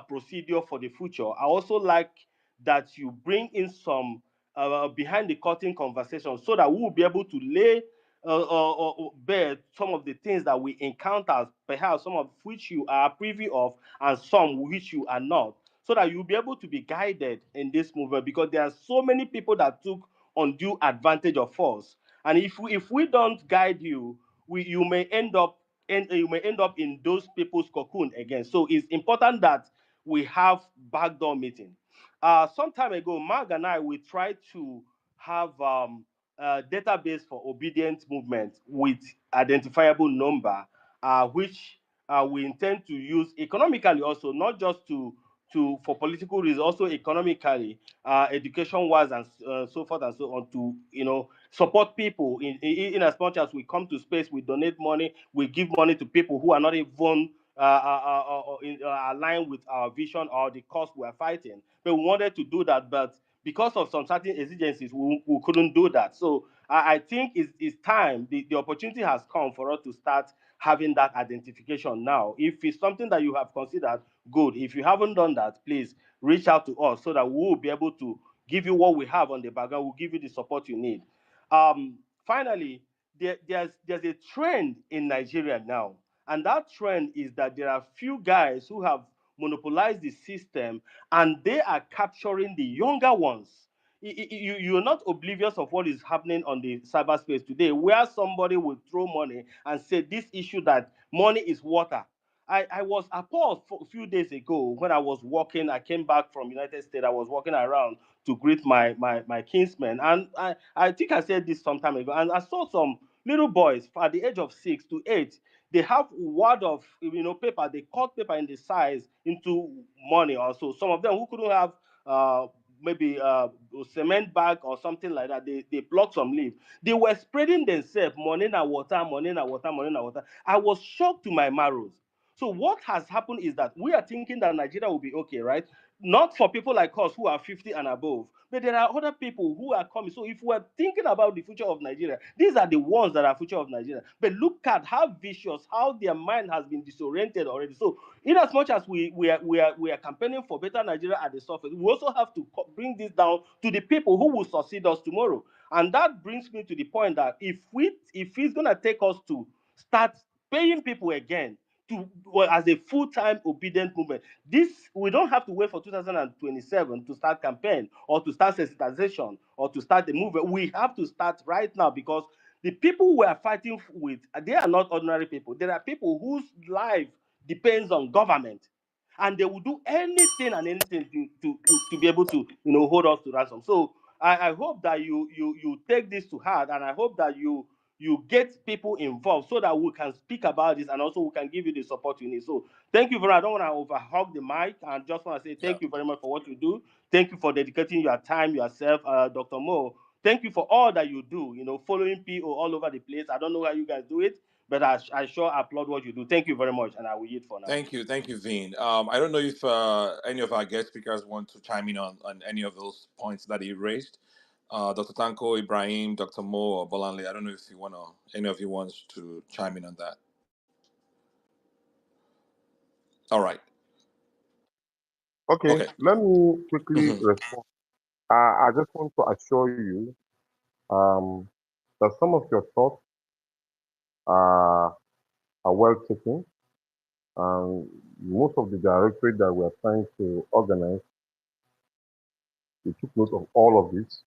procedure for the future, I also like that you bring in some behind the curtain conversation so that we will be able to lay or bear some of the things that we encounter, perhaps some of which you are privy of and some which you are not, so that you'll be able to be guided in this movement, because there are so many people that took undue advantage of us. And if we don't guide you, you may end up in those people's cocoon again. So it's important that we have backdoor meeting. Some time ago, Mark and I, we tried to have database for obedient movement with identifiable number, which we intend to use economically also, not just to for political reasons, also economically, education wise, and so forth and so on, to support people in as much as we come to space, we donate money, we give money to people who are not even aligned with our vision or the cause we are fighting. But we wanted to do that, but because of some certain exigencies, we couldn't do that. So I think it's time. The opportunity has come for us to start having that identification now. If it's something that you have considered, good. If you haven't done that, please reach out to us so that we will be able to give you what we have on the background. We'll give you the support you need. Finally, there's a trend in Nigeria now, and that trend is that there are few guys who have monopolized the system, and they are capturing the younger ones. You're not oblivious of what is happening on the cyberspace today, where somebody will throw money and say this issue that money is water. I was appalled a few days ago when I was walking. I came back from United States. I was walking around to greet my kinsmen, and I think I said this some time ago, and I saw some little boys at the age of 6 to 8. They have wad of paper. They cut paper in the size into money also. Some of them who couldn't have maybe a cement bag or something like that, they plucked some leaf. They were spreading themselves, money na water, money na water, money na water. I was shocked to my marrows. So what has happened is that we are thinking that Nigeria will be okay, right? Not for people like us who are 50 and above, but there are other people who are coming. So if we're thinking about the future of Nigeria, these are the ones that are future of Nigeria. But look at how vicious, how their mind has been disoriented already. So in as much as we are campaigning for better Nigeria at the surface, we also have to bring this down to the people who will succeed us tomorrow. And that brings me to the point that if it's gonna take us to start paying people again as a full-time obedient movement, this we don't have to wait for 2027 to start campaign or to start sensitization or to start the movement. We have to start right now, because the people we are fighting with, they are not ordinary people. There are people whose life depends on government, and they will do anything and anything to be able to hold us to ransom. So I hope that you take this to heart, and I hope that you get people involved so that we can speak about this, and also we can give you the support you need. So thank you very much. I don't want to overhog the mic, and just want to say Yeah. thank you very much for what you do. Thank you for dedicating your time yourself, Dr. Mo. Thank you for all that you do, following PO all over the place. I don't know how you guys do it, but I sure applaud what you do. Thank you very much, and I will yield for now. Thank you, Vin. I don't know if any of our guest speakers want to chime in on any of those points that he raised. Dr. Tanko, Ibrahim, Dr. Mo, or Bolanle. I don't know if any of you wants to chime in on that. All right. Okay, Okay. let me quickly Mhm. respond. I just want to assure you that some of your thoughts are, are well taken. Most of the directorate that we're trying to organize, we took note of all of this.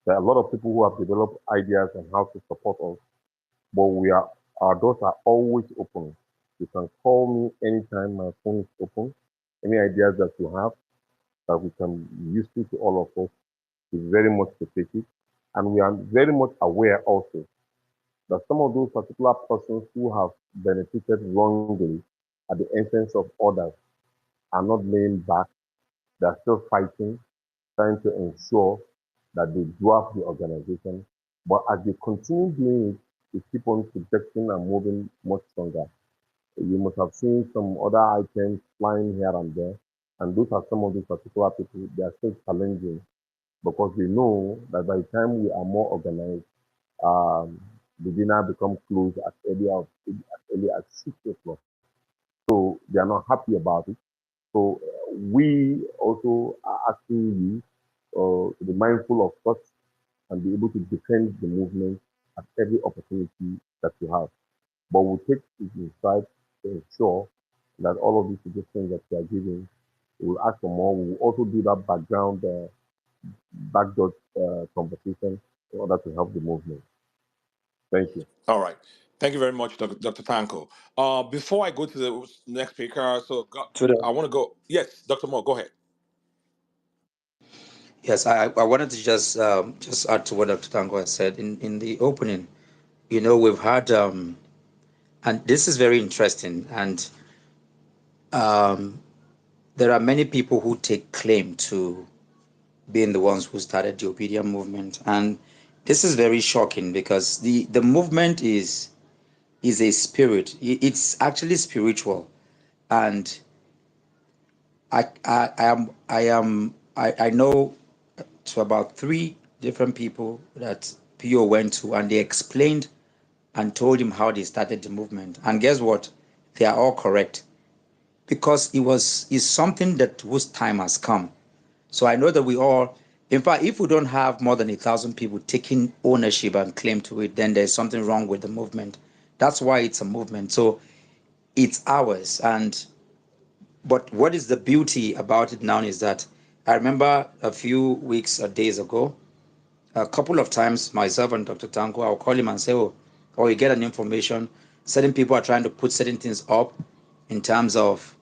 There are a lot of people who have developed ideas on how to support us, but our doors are always open. You can call me anytime. My phone is open. Any ideas that you have that we can be useful to all of us is very much to take it. And we are very much aware also that some of those particular persons who have benefited wrongly at the expense of others are not laying back. They are still fighting, trying to ensure that they dwarf the organization. But as they continue doing it, they keep on projecting and moving much stronger. You must have seen some other items flying here and there, and those are some of these particular people. They are still challenging because they know that by the time we are more organized, um, the dinner become closed as early as 6 o'clock. So they are not happy about it. So we also are asking you to be mindful of such and be able to defend the movement at every opportunity that you have. But we'll take it in stride to ensure that all of these suggestions that we are giving, we'll ask for more. We will also do that backdoor conversation in order to help the movement. Thank you. All right. Thank you very much, Dr. Tanko. Before I go to the next speaker, To the I want to go. Yes, Dr. Moore, go ahead. Yes, I wanted to just add to what Dr. Tango has said in the opening. We've had and this is very interesting, and there are many people who take claim to being the ones who started the obedient movement, and this is very shocking because the movement is a spirit. It's actually spiritual, and I know to about three different people that PO went to, and they explained and told him how they started the movement. And guess what? They are all correct because is something that whose time has come. So I know that we all, in fact, if we don't have more than 1,000 people taking ownership and claim to it, then there's something wrong with the movement. That's why it's a movement. So it's ours. But what is the beauty about it now is that I remember a few weeks or days ago, a couple of times, myself and Dr. Tanko, I'll call him and say, oh, or you get an information, certain people are trying to put certain things up in terms of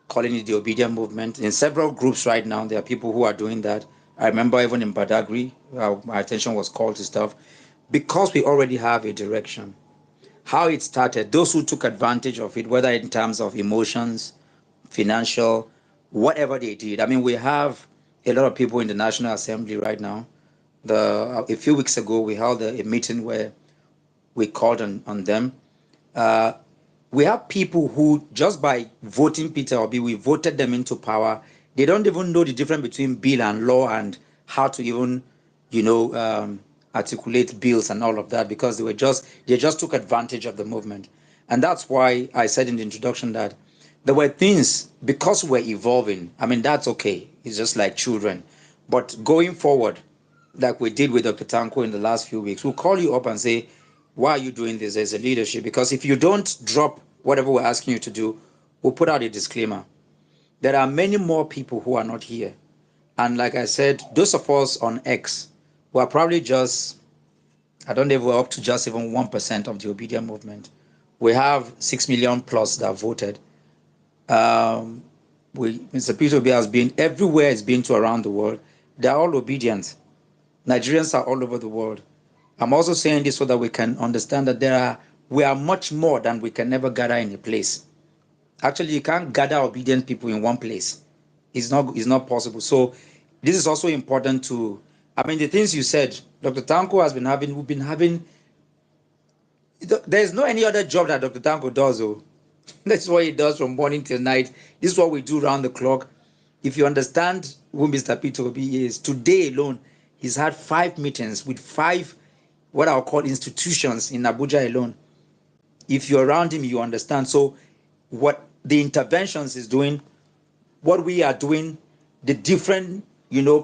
calling it the obedient movement. In several groups right now, there are people who are doing that. I remember even in Badagry, my attention was called to stuff because we already have a direction. How it started, those who took advantage of it, whether in terms of emotions, financial, whatever they did. I mean, we have a lot of people in the National Assembly right now. A few weeks ago, we held a meeting where we called on them. We have people who, just by voting Peter Obi, we voted them into power. They don't even know the difference between bill and law and how to even, you know, articulate bills and all of that because they just took advantage of the movement. And that's why I said in the introduction that there were things, because we're evolving. I mean, that's okay. It's just like children. But going forward, like we did with Dr. Tanko in the last few weeks, we'll call you up and say, why are you doing this as a leadership? Because if you don't drop whatever we're asking you to do, we'll put out a disclaimer. There are many more people who are not here. And like I said, those of us on X who are probably just, I don't know if we're up to just even 1% of the obedient movement. We have 6 million plus that voted. Mr. Peter Obi has been everywhere he's been to around the world. They're all obedient. Nigerians are all over the world. I'm also saying this so that we can understand that we are much more than we can never gather in a place. Actually, you can't gather obedient people in one place. It's not possible. So this is also important to, I mean, the things you said, Dr. Tanko has been having, we've been having, there's no any other job that Dr. Tanko does. Oh. That's what he does from morning till night. This is what we do round the clock. If you understand who Mr. Peter Obi is, today alone, he's had 5 meetings with 5 what I'll call institutions in Abuja alone. If you're around him, you understand. So what the interventions is doing, what we are doing, the different,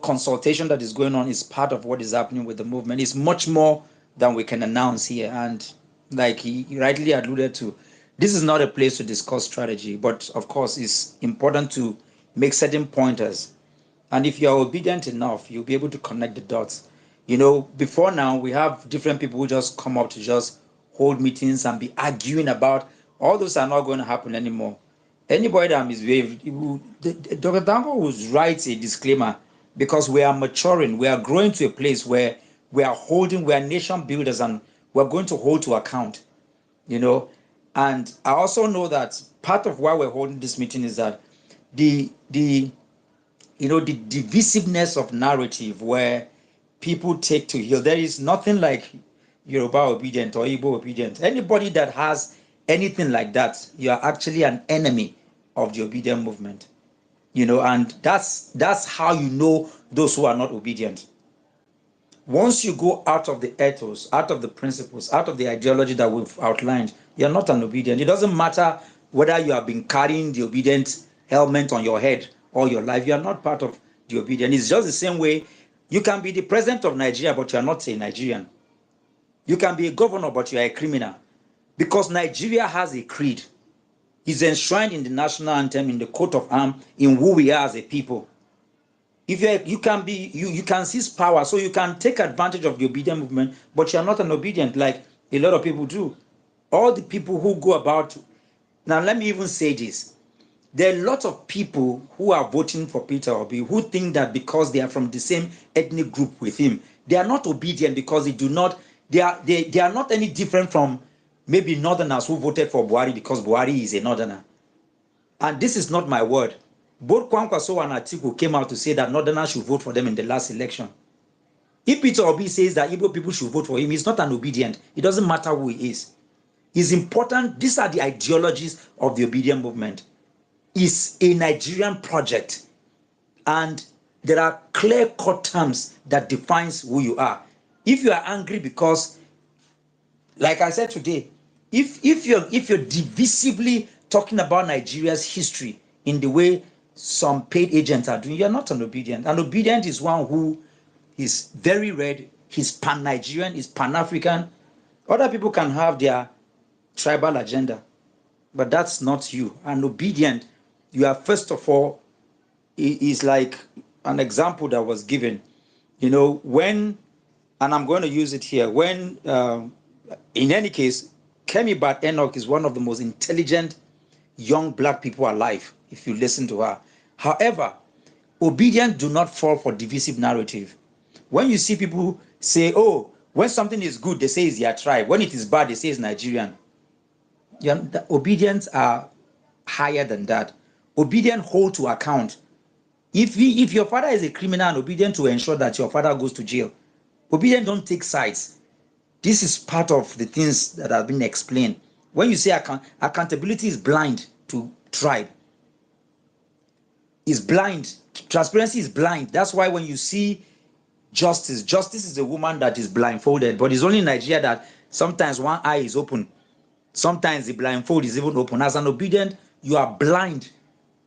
consultation that is going on is part of what is happening with the movement. It's much more than we can announce here. And like he rightly alluded to, this is not a place to discuss strategy, but of course, it's important to make certain pointers. And if you're obedient enough, you'll be able to connect the dots. Before now, we have different people who just come up to just hold meetings and be arguing about. All those are not going to happen anymore. Anybody that misbehaved, Dr. Danko will write a disclaimer because we are maturing, we are growing to a place where we are nation builders, and we're going to hold to account, And I also know that part of why we're holding this meeting is that the divisiveness of narrative where people take to heal. There is nothing like Yoruba obedient or Igbo obedient. Anybody that has anything like that, you are actually an enemy of the obedient movement. And that's how you know those who are not obedient. Once you go out of the ethos, out of the principles, out of the ideology that we've outlined, you're not an obedient. It doesn't matter whether you have been carrying the obedient helmet on your head all your life. You are not part of the obedient. It's just the same way you can be the president of Nigeria, but you are not a Nigerian. You can be a governor, but you are a criminal. Because Nigeria has a creed. It's enshrined in the national anthem, in the coat of arms, in who we are as a people. If you can seize power, so you can take advantage of the obedient movement, but you are not an obedient like a lot of people do. All the people who go about. Now, let me even say this. There are lots of people who are voting for Peter Obi who think that because they are from the same ethnic group with him, they are not obedient because they are not any different from maybe northerners who voted for Buhari because Buhari is a northerner. And this is not my word. Both Kwankwaso and Atiku came out to say that northerners should vote for them in the last election. If Peter Obi says that Igbo people should vote for him, he's not an obedient. It doesn't matter who he is. It's important. These are the ideologies of the obedient movement. It's a Nigerian project. And there are clear-cut terms that defines who you are. If you are angry because, like I said today, if you're divisively talking about Nigeria's history in the way some paid agents are doing, you're not an obedient. An obedient is one who is very red, he's pan-Nigerian, he's pan-African. Other people can have their tribal agenda, but that's not you. An obedient, you are first of all, is like an example that was given. When, and I'm going to use it here, when, in any case, Kemi Bat Enoch is one of the most intelligent young black people alive, if you listen to her. However, obedient do not fall for divisive narrative. When you see people say, oh, when something is good, they say it's their tribe. When it is bad, they say it's Nigerian. The obedience are higher than that. Obedient hold to account. If your father is a criminal and obedient to ensure that your father goes to jail, obedient don't take sides. This is part of the things that have been explained. When you say accountability is blind to tribe, is blind. Transparency is blind. That's why when you see justice is a woman that is blindfolded. But it's only in Nigeria that sometimes one eye is open. Sometimes the blindfold is even open. As an obedient, you are blind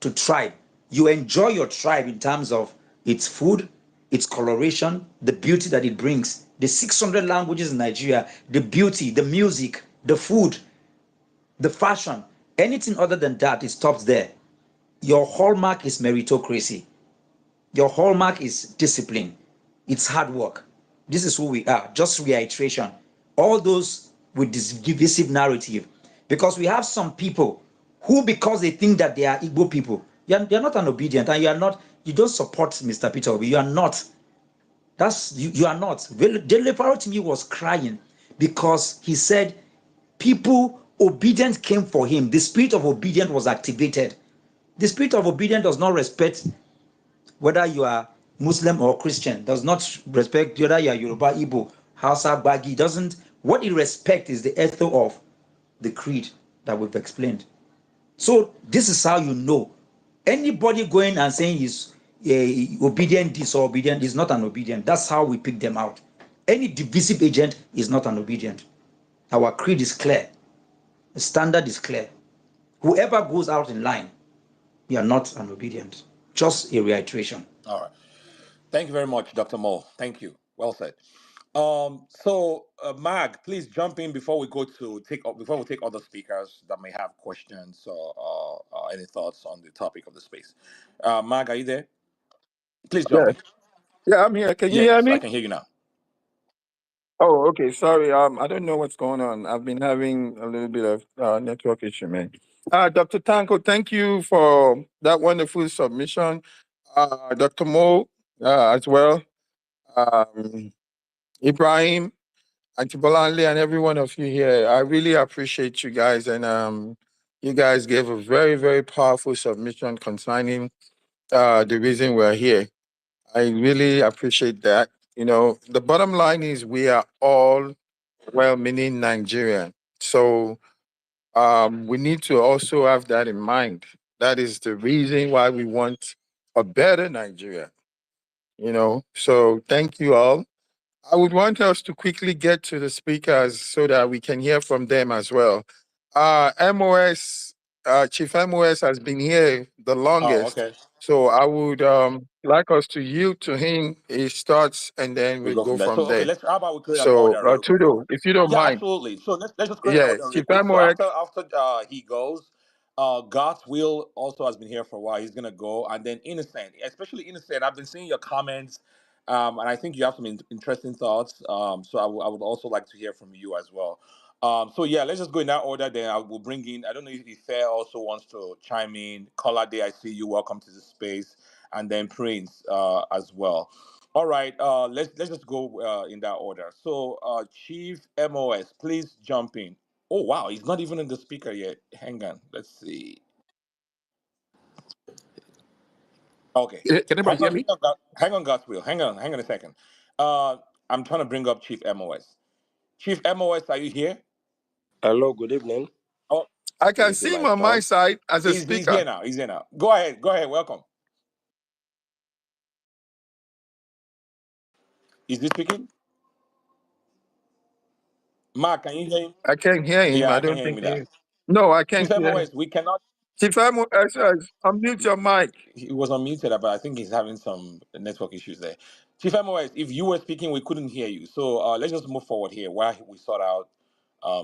to tribe. You enjoy your tribe in terms of its food, its coloration, the beauty that it brings. The 600 languages in Nigeria, the beauty, the music, the food, the fashion. Anything other than that, it stops there. Your hallmark is meritocracy. Your hallmark is discipline. It's hard work. This is who we are. Just reiteration. All those with this divisive narrative. Because we have some people who, because they think that they are Igbo people, you're not an obedient, and you don't support Mr. Peter Obi. You are not. You are not. Dele Farotimi was crying because he said people obedient came for him. The spirit of obedience was activated. The spirit of obedience does not respect whether you are Muslim or Christian, does not respect whether you are Yoruba, Igbo, Hausa, Bagi. Doesn't. What it respects is the ethos of the creed that we've explained. So this is how you know. Anybody going and saying he's obedient, disobedient is not an obedient. That's how we pick them out. Any divisive agent is not an obedient. Our creed is clear. The standard is clear. Whoever goes out in line, you are not an obedient. Just a reiteration. All right. Thank you very much, Dr. Mo. Thank you. Well said. Mag, please jump in before we go to before we take other speakers that may have questions or any thoughts on the topic of the space. Mag, are you there? Please jump Yeah, in. yeah, I'm here. Can you hear Yes, I me? can hear you now. Oh, okay. Sorry. I don't know what's going on. I've been having a little bit of network issue, man. Dr. Tanko, thank you for that wonderful submission. Dr. Mo, as well. Um, Ibrahim, Antibolanle, and every one of you here. I really appreciate you guys. And you guys gave a very, very powerful submission concerning the reason we're here. I really appreciate that. You know, the bottom line is we are all well-meaning Nigerian. So we need to also have that in mind. That is the reason why we want a better Nigeria. You know, so thank you all. I would want us to quickly get to the speakers so that we can hear from them as well. MOS, Chief MOS has been here the Oh, longest. okay. So I would like us to yield to him his thoughts and then We we go go from there. from So okay, there. let's how about we create an So order real quick. Tudo, if you don't Yeah, mind. absolutely. So let's just create an Yeah, order real Chief quick. So MOS. after he goes, God's will also has been here for a while. He's gonna go, and then Innocent, especially Innocent. I've been seeing your comments, and I think you have some interesting thoughts. So I would also like to hear from you as well. So yeah, let's just go in that order. Then I will bring in. I don't know if Fair also wants to chime in. Colade, I see you. Welcome to the space, and then Prince as well. All right, let's just go in that order. So, Chief MOS, please jump in. Oh wow, he's not even in the speaker yet. Hang on, let's see. Okay, Can everybody hear me? Hang on, God's will. Hang on a second. I'm trying to bring up Chief MOS. Chief MOS, are you here? Hello, good evening. Oh, I Will can it be see him my on my turn? side as a he's here speaker. now. He's here now. Go ahead. Go ahead. Welcome. Is he speaking? Mark, can you hear him? I can't hear him. Yeah, I I can don't hear him think with he that. is. No, I Chief can't hear him. MOS, we cannot. Chief MOS, unmute your mic. He was unmuted, but I think he's having some network issues there. Chief MOS, if you were speaking, we couldn't hear you. So let's just move forward here while we sort out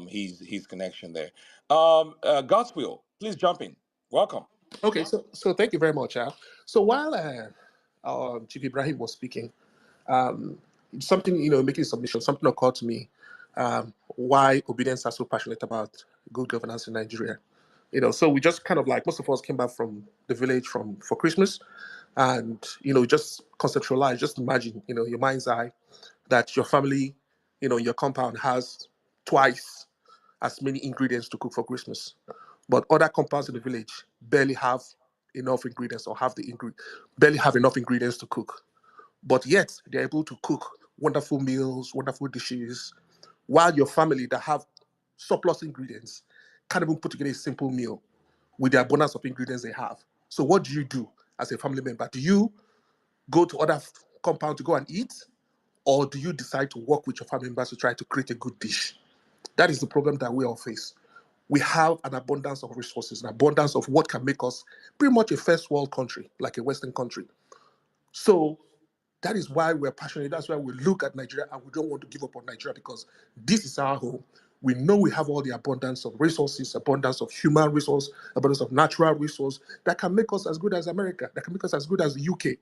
his connection there. God's will, please jump in. Welcome. Okay, so thank you very much, Al. So while Chief Ibrahim was speaking, something making a submission, something occurred to me. Why obedience are so passionate about good governance in Nigeria? So we just kind of like most of us came back from the village for Christmas, and just conceptualize, just imagine, your mind's eye, that your family, your compound has twice as many ingredients to cook for Christmas. But other compounds in the village barely have enough ingredients or barely have enough ingredients to cook. But yet they're able to cook wonderful meals, wonderful dishes, while your family that have surplus ingredients can't even put together a simple meal with the abundance of ingredients they have. So what do you do as a family member? Do you go to other compound to go and eat? Or do you decide to work with your family members to try to create a good dish? That is the problem that we all face. We have an abundance of resources, an abundance of what can make us pretty much a first world country, like a Western country. So that is why we're passionate. That's why we look at Nigeria and we don't want to give up on Nigeria, because this is our home. We know we have all the abundance of resources, abundance of human resource, abundance of natural resource that can make us as good as America, that can make us as good as the UK.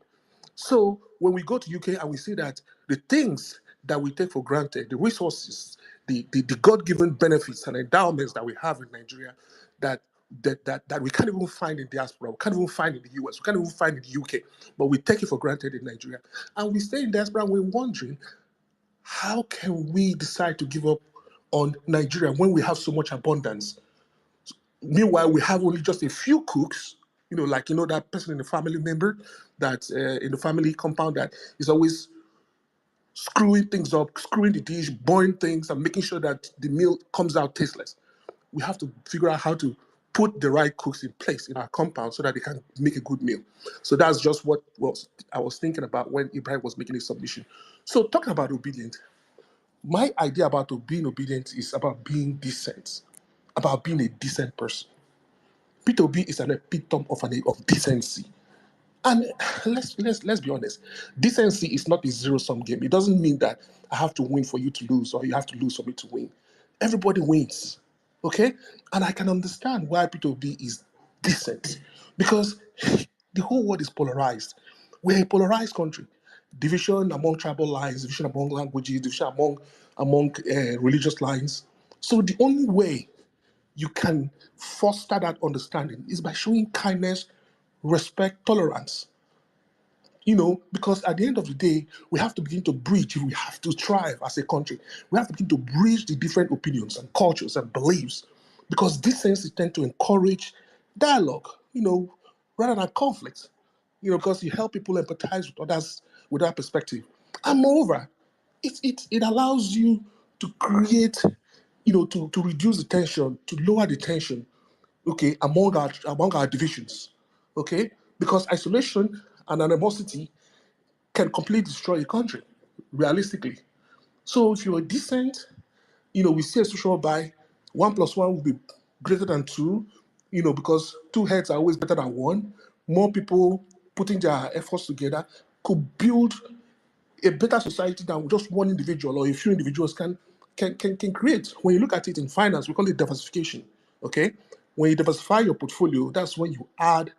So when we go to UK and we see that the things that we take for granted, the resources, the God-given benefits and endowments that we have in Nigeria, that we can't even find in diaspora, we can't even find in the US, we can't even find in the UK, but we take it for granted in Nigeria. And we stay in diaspora and we're wondering, how can we decide to give up on Nigeria when we have so much abundance? Meanwhile, we have only just a few cooks, that person in the family member that in the family compound that is always screwing things up, screwing the dish, boiling things, and making sure that the meal comes out tasteless. We have to figure out how to put the right cooks in place in our compound so that they can make a good meal. So that's just what I was thinking about when Ibrahim was making his submission. So talking about obedience, my idea about being obedient is about being decent, about being a decent person. P2B is an epitome of decency. And let's be honest. Decency is not a zero-sum game. It doesn't mean that I have to win for you to lose, or you have to lose for me to win. Everybody wins. Okay? And I can understand why P2B is decent. Because the whole world is polarized. We're a polarized country. Division among tribal lines, division among languages, division among religious lines. So the only way you can foster that understanding is by showing kindness, respect, tolerance. Because at the end of the day, we have to begin to bridge, if we have to thrive as a country, we have to begin to bridge the different opinions and cultures and beliefs. Because this sense tend to encourage dialogue, rather than conflict. Because you help people empathize with others with that perspective. And moreover, it allows you to create, to reduce the tension, to lower the tension, okay, among our divisions, okay, because isolation and animosity can completely destroy a country, realistically. So if you're decent, we see a social by 1 plus 1 will be greater than 2, because 2 heads are always better than 1. More people putting their efforts together could build a better society than just one individual or a few individuals can create. When you look at it in finance, we call it diversification. Okay, when you diversify your portfolio, that's when you add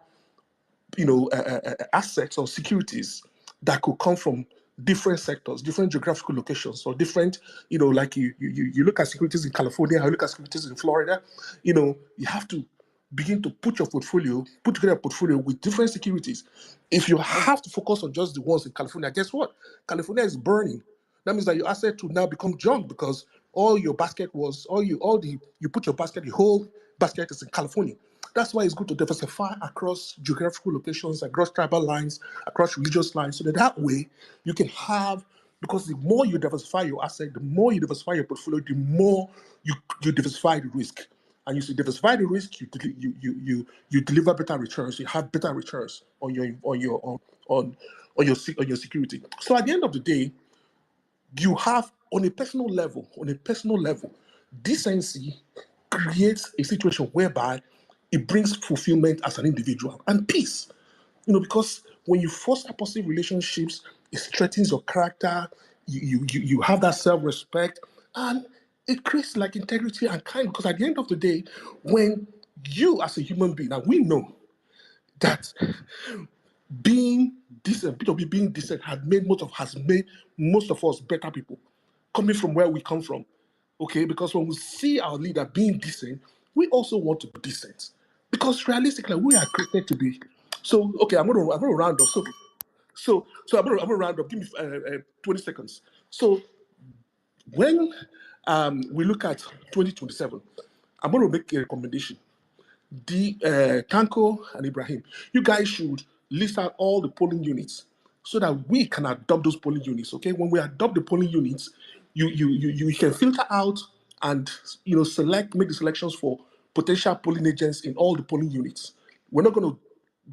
assets or securities that could come from different sectors, different geographical locations, or different, like you look at securities in California, you look at securities in Florida, you have to begin to put together a portfolio with different securities. If you have to focus on just the ones in California, guess what? California is burning. That means that your asset will now become junk because all your basket was you put your basket, the whole basket is in California. That's why it's good to diversify across geographical locations, across tribal lines, across religious lines, so that way you can have, because the more you diversify your asset, the more you diversify your portfolio, the more you diversify the risk. And you diversify the risk, you deliver better returns, you have better returns on your security. So at the end of the day, you have on a personal level, decency creates a situation whereby it brings fulfillment as an individual and peace. Because when you foster positive relationships, it strengthens your character, you have that self-respect, and it creates like integrity and kindness. Because at the end of the day, when you as a human being, and we know that being decent, B2B being decent has made most of us better people, coming from where we come from. Okay, because when we see our leader being decent, we also want to be decent. Because realistically, we are created to be. So, okay, I'm gonna round up. So I'm gonna round up. Give me 20 seconds. So when we look at 2027, I'm gonna make a recommendation. Tanko and Ibrahim, you guys should list out all the polling units so that we can adopt those polling units. Okay, when we adopt the polling units, you can filter out and make the selections for potential polling agents in all the polling units. We're not going to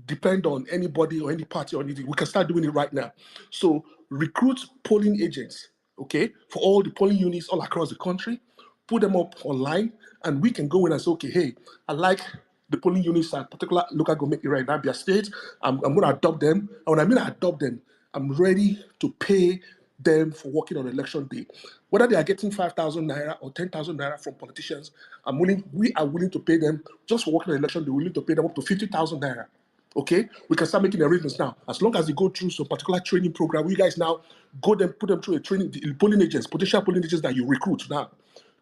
depend on anybody or any party or anything. We can start doing it right now. So recruit polling agents, okay, for all the polling units all across the country, put them up online, and we can go in and say, okay, hey, I like the polling units at particular local government area in Abia State. I'm going to adopt them. And when I mean adopt them, I'm ready to pay them for working on election day. Whether they are getting 5,000 naira or 10,000 naira from politicians, we are willing to pay them just for working on election day. We're willing to pay them up to 50,000 naira. Okay, we can start making arrangements now. As long as they go through some particular training program, you guys now put them through a training, the polling agents, potential polling agents that you recruit now.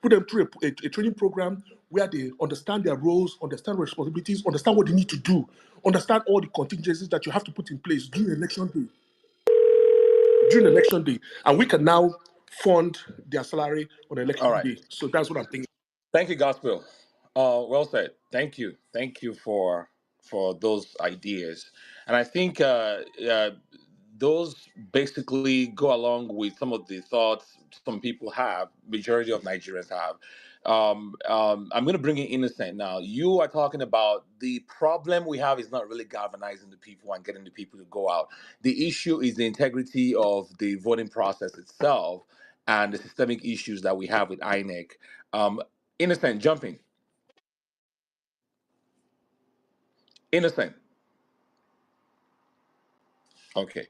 Put them through a training program where they understand their roles, understand responsibilities, understand what they need to do, understand all the contingencies that you have to put in place during election day. And we can now fund their salary on All election right. day. So that's what I'm thinking. Thank you, Gospel. Well said. Thank you. Thank you for those ideas. And I think those basically go along with some of the thoughts some people have, majority of Nigerians have. I'm going to bring in Innocent now. You are talking about the problem we have is not really galvanizing the people and getting the people to go out. The issue is the integrity of the voting process itself and the systemic issues that we have with INEC. Innocent, jumping. Innocent. Okay,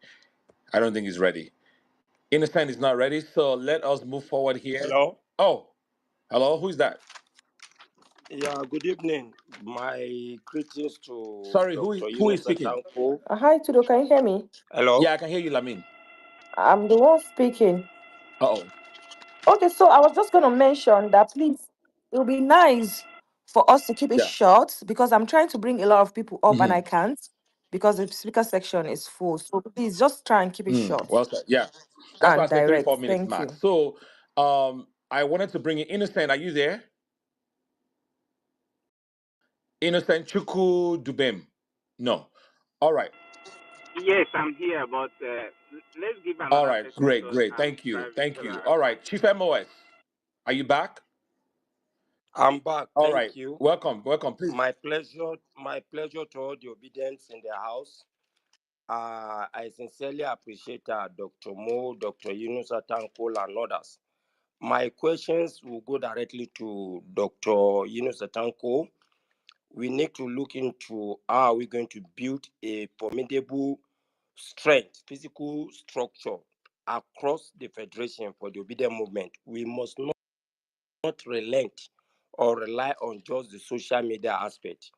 I don't think he's ready. Innocent is not ready, so let us move forward here. Hello. Oh, hello, who's that? Yeah. Good evening. My greetings to Sorry, Dr. who is Yunus speaking? Atanko. Hi, Tudo, can you hear me? Hello. Yeah, I can hear you, Lamin. I'm the one speaking. Uh-oh. Okay, so I was just going to mention that please, it would be nice for us to keep it Yeah. short because I'm trying to bring a lot of people up and Hmm. I can't because the speaker section is full. So please just try and keep it short Well said. Yeah. That's why I and said three, direct. 4 minutes Thank max. you. So I wanted to bring in Innocent. Are you there? Innocent Chuku Dubem. No. All right. Yes, I'm here, but let's give All another right. person Great, because great. I'm Thank you. driving Thank so that you. I All can. right. Chief MOS. Are you back? I'm back. All right. Thank you. Welcome. Welcome, please. My pleasure. My pleasure to all the obedience in the house. I sincerely appreciate Dr. Mo, Dr. Yunus Atanko, and others. My questions will go directly to Dr. Yunus Atanko. We need to look into how we're going to build a formidable strength, physical structure across the federation for the obedient movement. We must not relent or rely on just the social media aspect.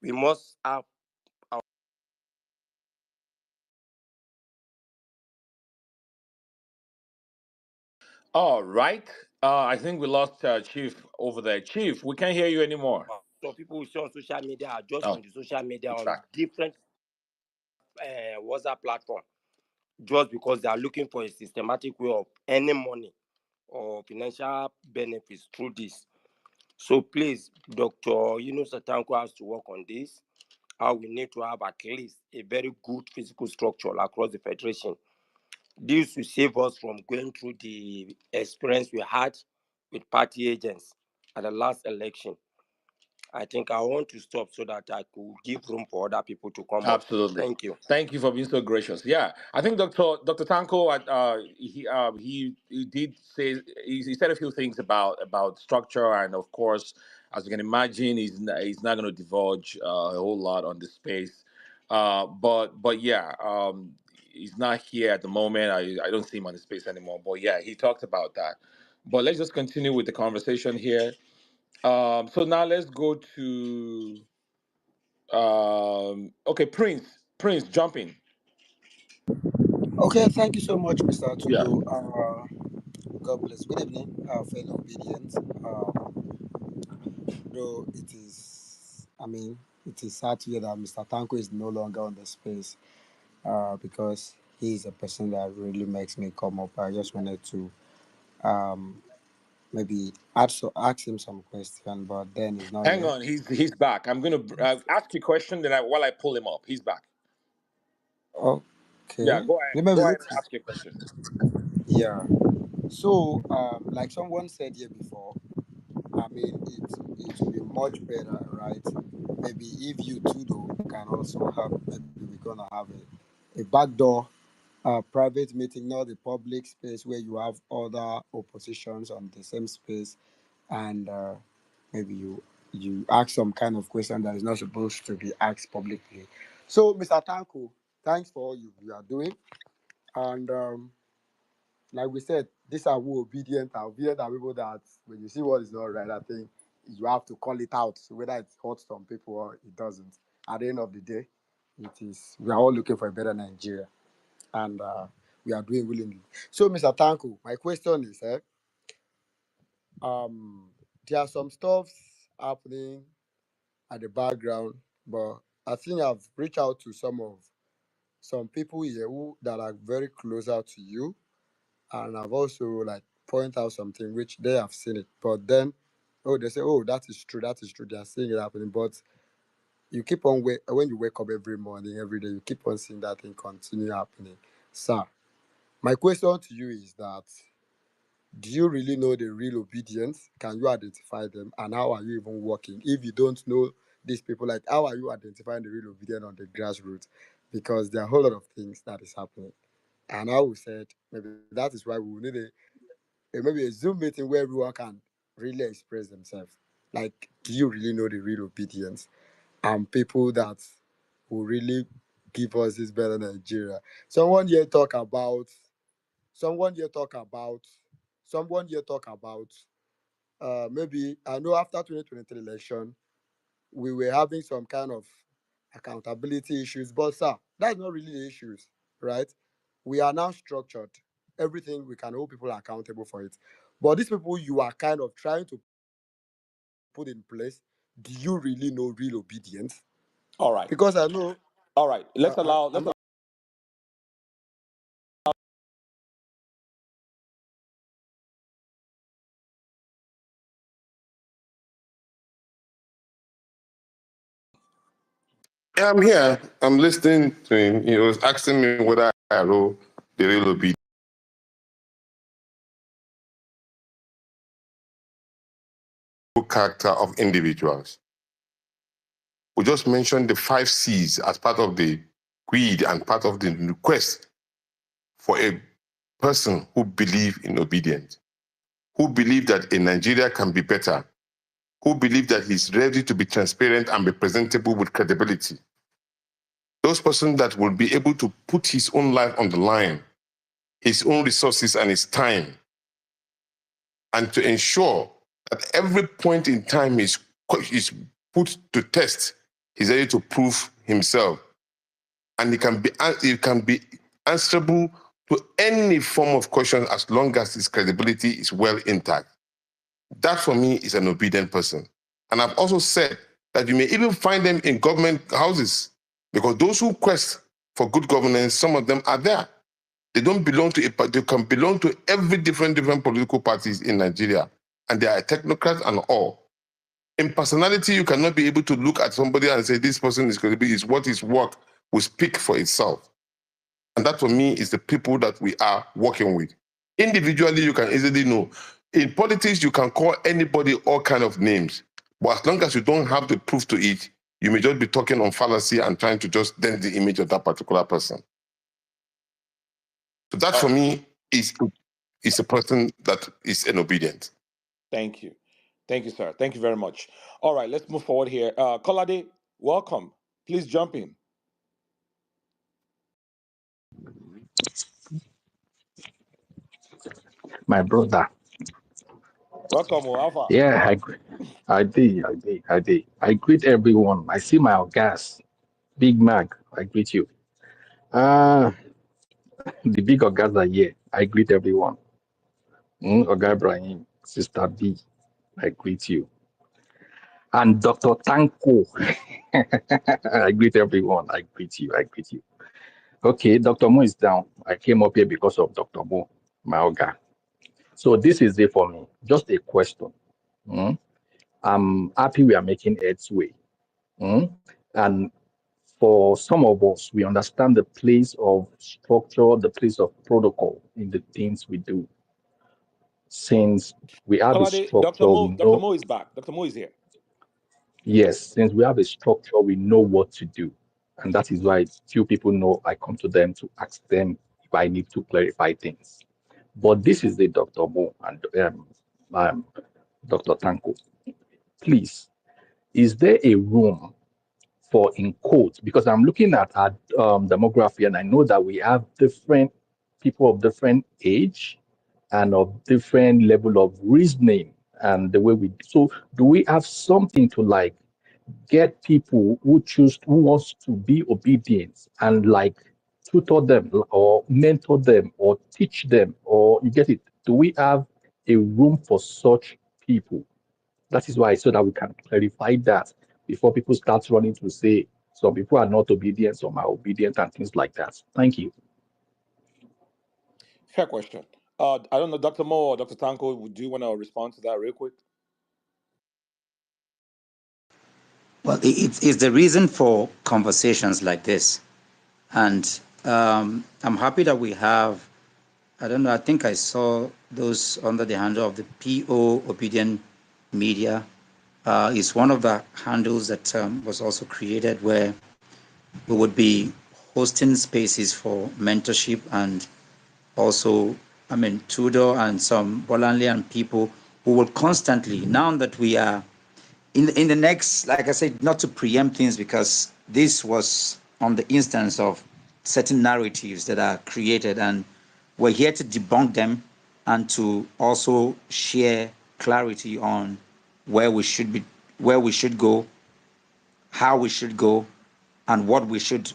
We must have our All right. I think we lost Chief over there. Chief, we can't hear you anymore. so people who see on social media are just Oh, on the social media the on track. different WhatsApp platform just because they are looking for a systematic way of earning money or financial benefits through this. So please, Dr. Yunus Atanko has to work on this. How we need to have at least a very good physical structure across the federation. This will save us from going through the experience we had with party agents at the last election. I think I want to stop so that I could give room for other people to come up. Absolutely. Thank you. Thank you for being so gracious. Yeah, I think Dr. Tanko, he did say he said a few things about structure, and of course, as you can imagine, he's not going to divulge a whole lot on this space. But yeah, he's not here at the moment. I don't see him on the space anymore. But yeah, he talked about that. But let's just continue with the conversation here. So now let's go to okay, Prince, jump in. Okay, thank you so much, Mr. Yeah. Tudo. God bless. Good evening, fellow obedience. Though it is, I mean, it is sad to hear that Mr. Tanko is no longer on the space because he is a person that really makes me come up. I just wanted to um, maybe ask him some question, but then he's not Hang here. on, he's back. I'm gonna ask you a question. Then while I pull him up, he's back. Yeah, Okay, go ahead. maybe Go ahead it and is. ask your question. Yeah. So, like someone said here before, I mean, it will be much better, right? Maybe if you two though can also have, maybe we're gonna have a backdoor private meeting, not the public space where you have other oppositions on the same space, and maybe you ask some kind of question that is not supposed to be asked publicly. So, Mr. Tanko, thanks for all you are doing, and like we said, these are who obedient are. Obedient are people that when you see what is not right, I think you have to call it out, whether it hurts some people or it doesn't. At the end of the day, it is we are all looking for a better Nigeria, and we are doing willingly. So, Mr. Tanko, my question is, there are some stuff happening at the background, but I think I've reached out to some people here who that are very closer to you, and I've also like point out something which they have seen it, but then oh they say oh that is true they are seeing it happening, but you keep on when you wake up every morning every day you keep on seeing that thing continue happening, sir. My question to you is that do you really know the real obedience? Can you identify them, and how are you even working if you don't know these people? Like how are you identifying the real obedience on the grassroots? Because there are a whole lot of things that is happening, and I would said maybe that is why we will need maybe a Zoom meeting where everyone can really express themselves. Like, do you really know the real obedience? And people that will really give us this better Nigeria. Someone here talk about. Someone here talk about. Someone here talk about. Maybe I know after 2023 election, we were having some kind of accountability issues, but sir, that's not really the issues, right? We are now structured. Everything we can hold people accountable for it. But these people you are kind of trying to put in place, do you really know real obedience? All right. Because I know. All right. Let's I, allow. I'm Yeah, I'm here. I'm listening to him. He was asking me whether I know the real obedience character of individuals. We just mentioned the 5 C's as part of the creed and part of the request for a person who believes in obedience, who believes that a Nigeria can be better, who believes that he's ready to be transparent and be presentable with credibility. Those persons that will be able to put his own life on the line, his own resources and his time, and to ensure that every point in time is put to test, he's ready to prove himself. And he can be answerable to any form of question as long as his credibility is well intact. That for me is an obedient person. And I've also said that you may even find them in government houses, because those who quest for good governance, some of them are there. They don't belong to they can belong to every different political parties in Nigeria, and they are technocrats and all. In personality, you cannot be able to look at somebody and say this person is going to be, is what his work will speak for itself. And that for me is the people that we are working with. Individually, you can easily know. In politics, you can call anybody all kind of names, but as long as you don't have the proof to it, you may just be talking on fallacy and trying to just dent the image of that particular person. So that for me is a person that is an obedient. Thank you. Thank you, sir. Thank you very much. All right, let's move forward here. Kolade, welcome. Please jump in. My brother. Welcome, Alpha. Yeah, I did. I greet everyone. I see my gas, Big Mac. I greet you. Uh, the big guys are here. I greet everyone. Oga Ibrahim, Sister B. I greet you. And Dr. Tanko. I greet everyone. I greet you. I greet you. Okay, Dr. Mo is down. I came up here because of Dr. Mo, my Oga. So this is it for me. Just a question. Mm. I'm happy we are making headway. Mm. And for some of us, we understand the place of structure, the place of protocol in the things we do. Since we have a Kolade, Dr. structure, we Mo, Dr. know, Mo is back. Dr. Mo is here. yes, since we have a structure, we know what to do. And that is why few people know I come to them to ask them if I need to clarify things. But this is the Dr. Mo and um, Dr. Tanko. Please, is there a room for in quotes, because I'm looking at our demography and I know that we have different people of different age and of different level of reasoning and the way we, so do we have something to like get people who wants to be obedient and like tutor them or mentor them or teach them, or you get it, do we have a room for such people? That is why, so that we can clarify that before people start running to say some people are not obedient, some are obedient, and things like that. Thank you. Fair question. I don't know, Dr. Mo or Dr. Tanko, do you want to respond to that real quick? Well, it's the reason for conversations like this. And I'm happy that we have, I don't know, I think I saw those under the handle of the PO Obedient Media. Is one of the handles that was also created where we would be hosting spaces for mentorship and also, Tudor and some Bolanlian people who will constantly, now that we are in the next, like I said, not to preempt things because this was on the instance of certain narratives that are created, and we're here to debunk them and to also share clarity on where we should be, where we should go, how we should go, and what we should,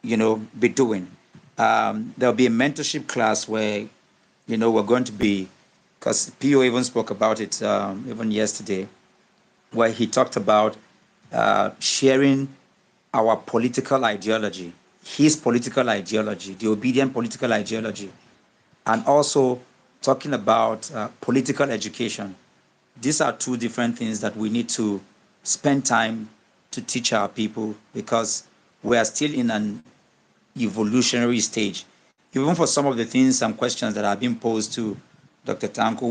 be doing. There'll be a mentorship class where, we're going to be, because Pio even spoke about it even yesterday, where he talked about sharing our political ideology, his political ideology, the obedient political ideology, and also talking about political education. These are two different things that we need to spend time to teach our people, because we are still in an evolutionary stage. Even for some of the things and questions that have been posed to Dr. Tanko,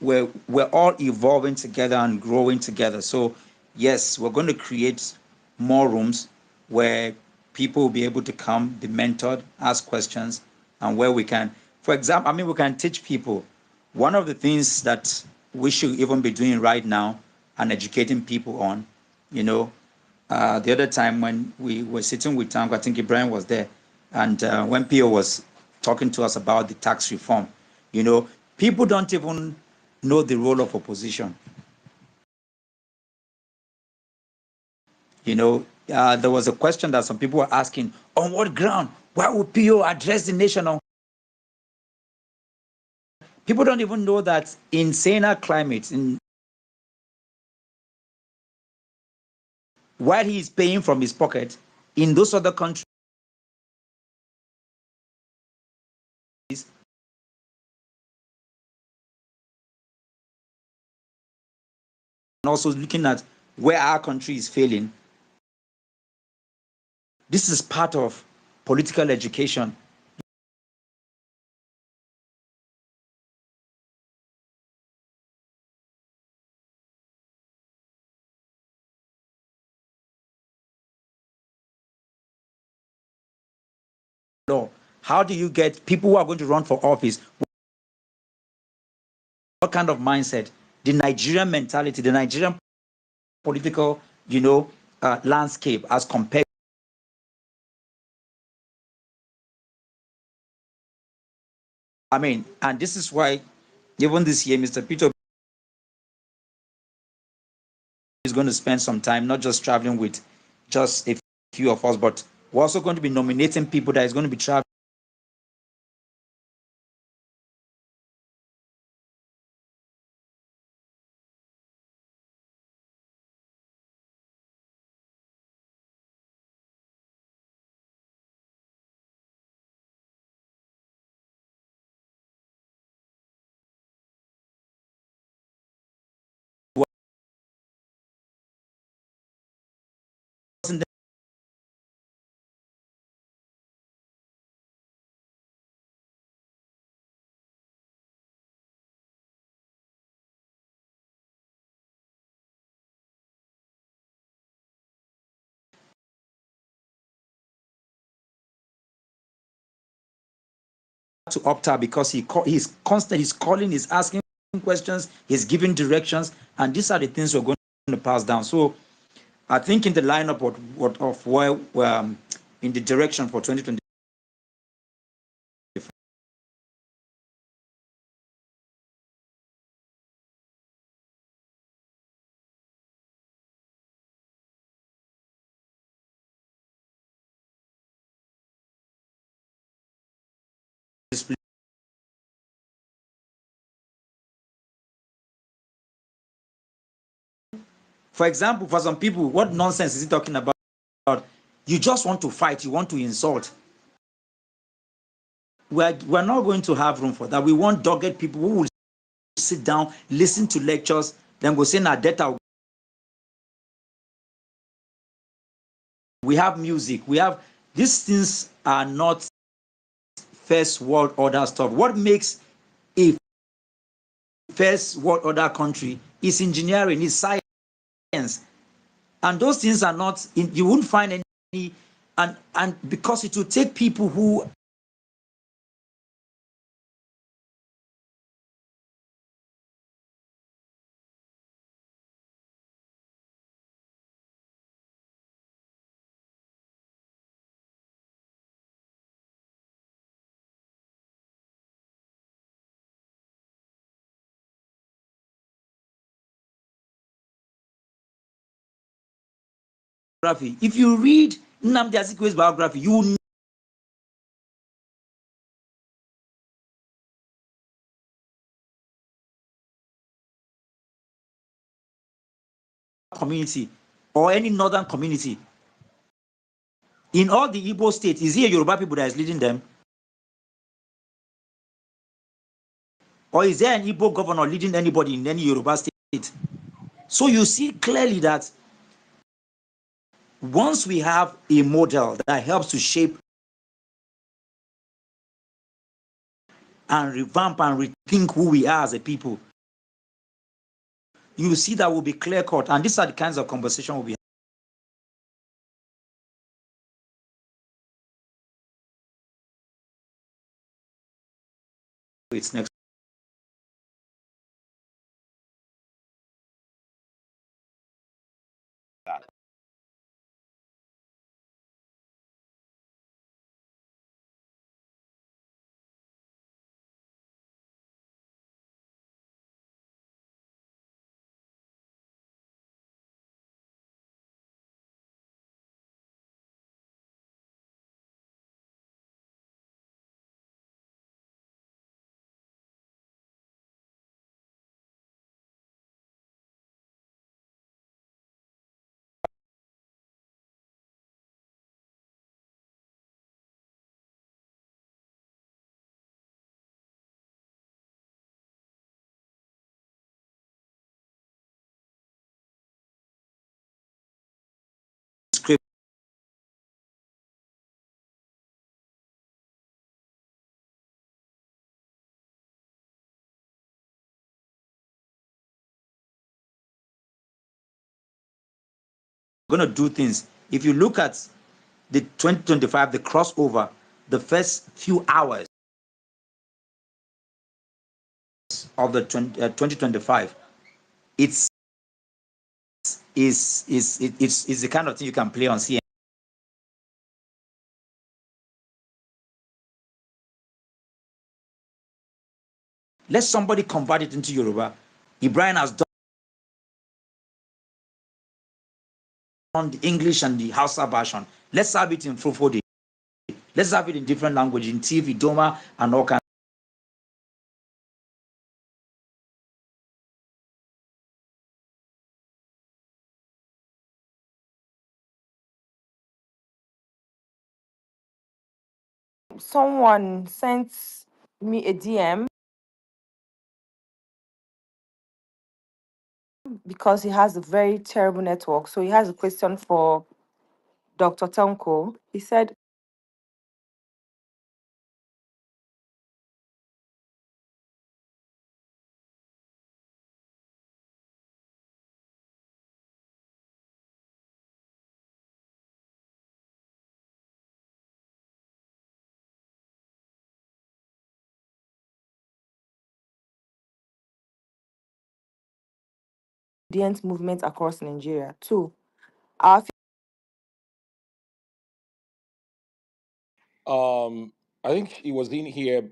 we're all evolving together and growing together. So yes, we're going to create more rooms where people will be able to come, be mentored, ask questions, and where we can, for example, we can teach people. One of the things that we should even be doing right now and educating people on, the other time when we were sitting with Tango, I think Ibrahim was there, and when Pio was talking to us about the tax reform, people don't even know the role of opposition. There was a question that some people were asking, on what ground? Why would Pio address the nation on? People don't even know that in saner climates, while he is paying from his pocket, in those other countries, and also looking at where our country is failing. This is part of political education. How do you get people who are going to run for office? What kind of mindset? The Nigerian mentality, the Nigerian political, landscape as compared. And this is why even this year, Mr. Peter is going to spend some time not just traveling with just a few of us, but we're also going to be nominating people that is going to be traveling to opt out because he's constant, he's calling, he's asking questions, he's giving directions, and these are the things we're going to pass down. So I think in the lineup of where in the direction for 2020, for example, for some people, what nonsense is he talking about? You just want to fight, you want to insult. We're not going to have room for that. We want dogged people who will sit down, listen to lectures, then go say, "Nah, data." We have music. We have these things are not first world order stuff. What makes a first world order country is engineering, is science, and those things are not. You won't find any, and because it will take people who biography. If you read Nnamdi Azikiwe's biography, you will community or any northern community. In all the Igbo states, is he a Yoruba people that is leading them? Or is there an Igbo governor leading anybody in any Yoruba state? So you see clearly that once we have a model that helps to shape and revamp and rethink who we are as a people, you will see that will be clear cut. And these are the kinds of conversation we'll be having. It's next. Script. Going to do things. If you look at the 2025, the crossover, the first few hours of the 2025, it's it's the kind of thing you can play on CNN. Let somebody convert it into Yoruba. Ibrahim has done the English and the Hausa version. Let's have it in Fulfode. Let's have it in different language, in TV, Doma, and all kinds. Someone sent me a DM because he has a very terrible network. So he has a question for Dr. Tonko. He said, obedient movement across Nigeria. Two, our I think he was in here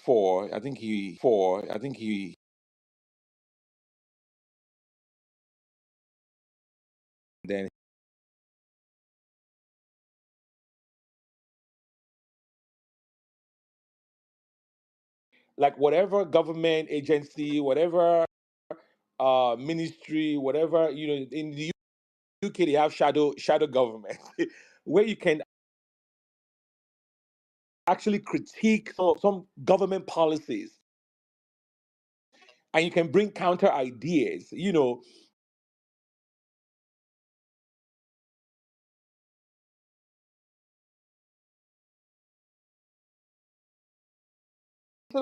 before. I think he then like whatever government agency, whatever ministry, whatever, in the UK they have shadow government where you can actually critique some government policies and you can bring counter ideas, instead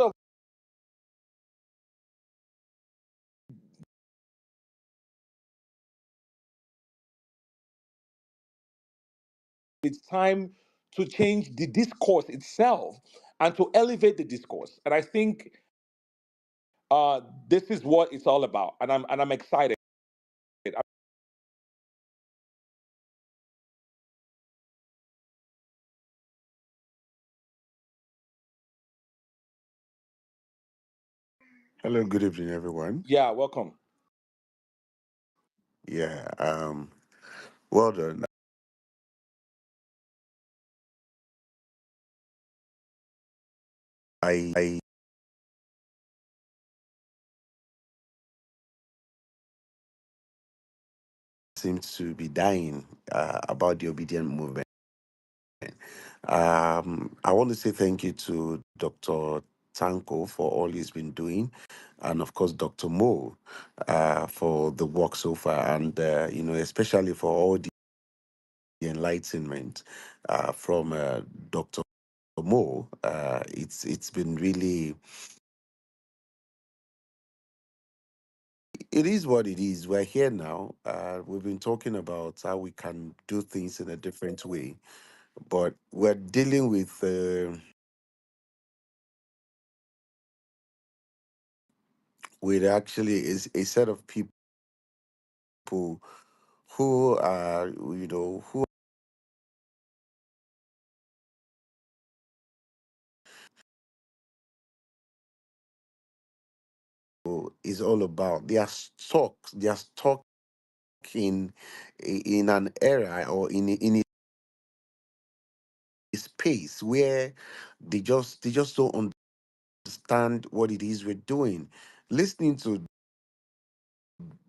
of it's time to change the discourse itself and to elevate the discourse. And I think this is what it's all about, and I'm excited. Hello, good evening, everyone. Yeah, welcome. Yeah, well done. I seems to be dying about the obedient movement. I want to say thank you to Dr. Tanko for all he's been doing, and of course Dr. Mo for the work so far, and especially for all the enlightenment from Dr. Mo. It's been really. It is what it is. We're here now. We've been talking about how we can do things in a different way, but we're dealing with actually is a set of people who are who is all about. They are stuck in an era or in a space where they just don't understand what it is we're doing. Listening to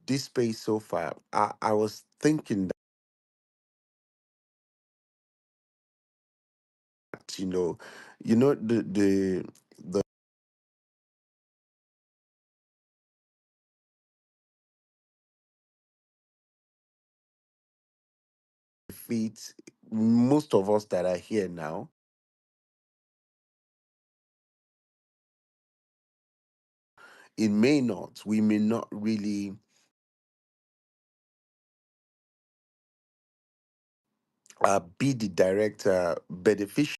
this space so far, I was thinking that the feet, most of us that are here now, we may not really be the direct beneficiary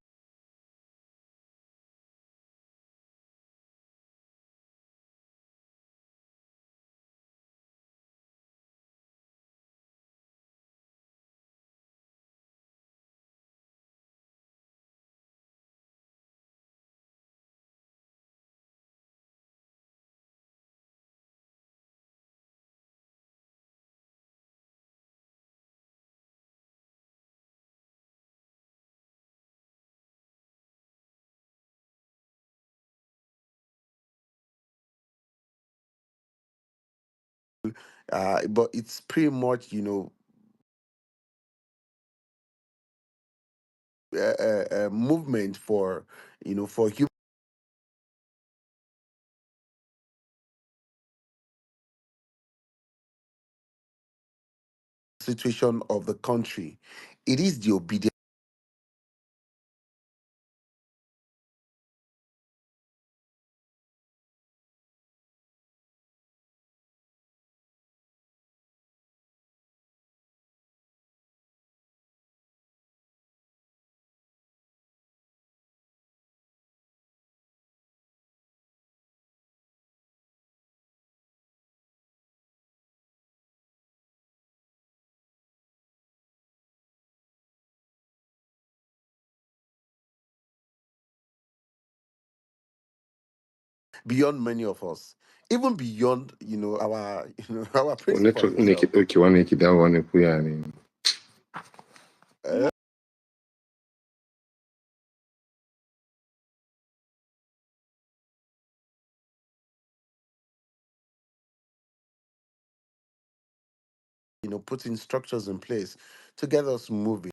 but it's pretty much a movement for for human situation of the country. It is the obedient beyond many of us, even beyond our our principal Network ne ke himself. ɗauke wani ki dawo wani kuya ne. Uh, putting structures in place to get us moving.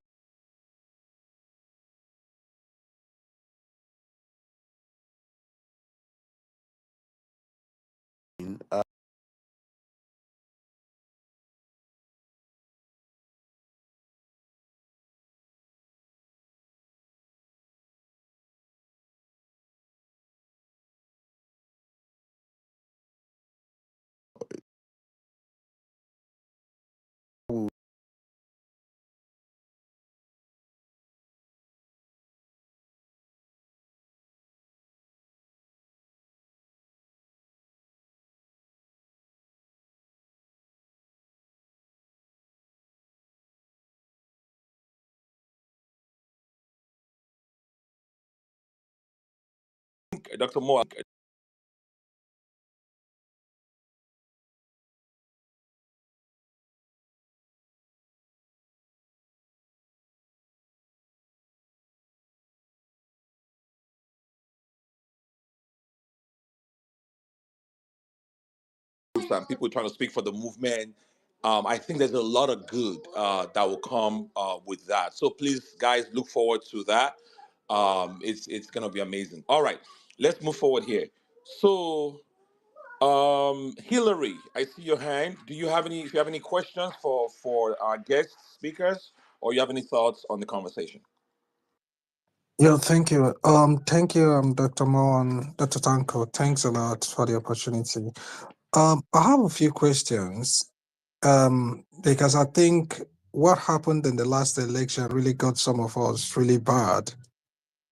Uh, Dr. Moore, and people trying to speak for the movement. I think there's a lot of good that will come with that. So please, guys, look forward to that. It's gonna be amazing. All right, let's move forward here. So, Hillary, I see your hand. Do you have any? If you have any questions for our guest speakers, or you have any thoughts on the conversation? Yeah, thank you. Thank you, Dr. Mo and Dr. Tanko. Thanks a lot for the opportunity. I have a few questions. Because I think what happened in the last election really got some of us really bad.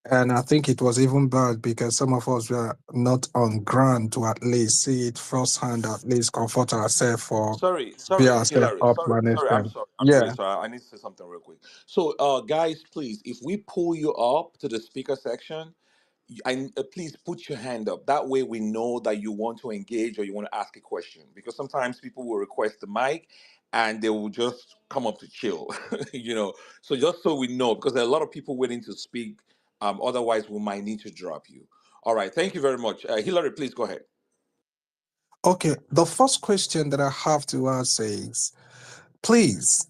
And I think it was even bad because some of us were not on ground to at least see it firsthand, at least comfort ourselves for be Sorry, ourselves Hillary. up to Sorry, an sorry. I'm extent. sorry. I'm really Yeah. sorry. I need to say something real quick. So, guys, please, if we pull you up to the speaker section, please put your hand up. That way, we know that you want to engage or you want to ask a question. Because sometimes people will request the mic, and they will just come up to chill. So just so we know, because there are a lot of people waiting to speak. Otherwise, we might need to drop you. All right. Thank you very much, Hillary. Please go ahead. Okay. The first question that I have to ask is, please,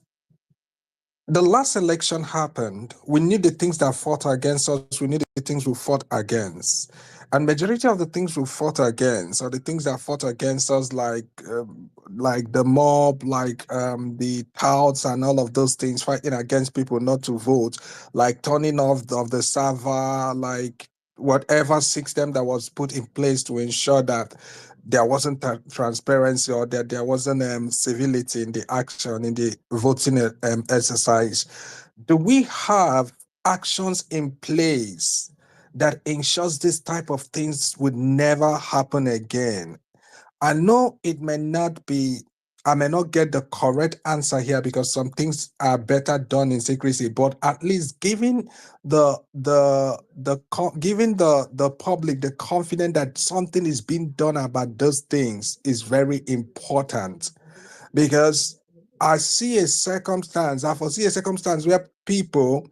the last election happened. We knew the things that fought against us. We knew the things we fought against. And majority of the things we fought against are the things that fought against us, like the mob, the touts and all of those things, fighting against people not to vote, like turning off of the server, like whatever system that was put in place to ensure that there wasn't transparency or that there wasn't civility in the action in the voting exercise. Do we have actions in place that ensures this type of things would never happen again? I know it may not be, I may not get the correct answer here because some things are better done in secrecy, but at least giving giving the public the confidence that something is being done about those things is very important, because I foresee a circumstance where people,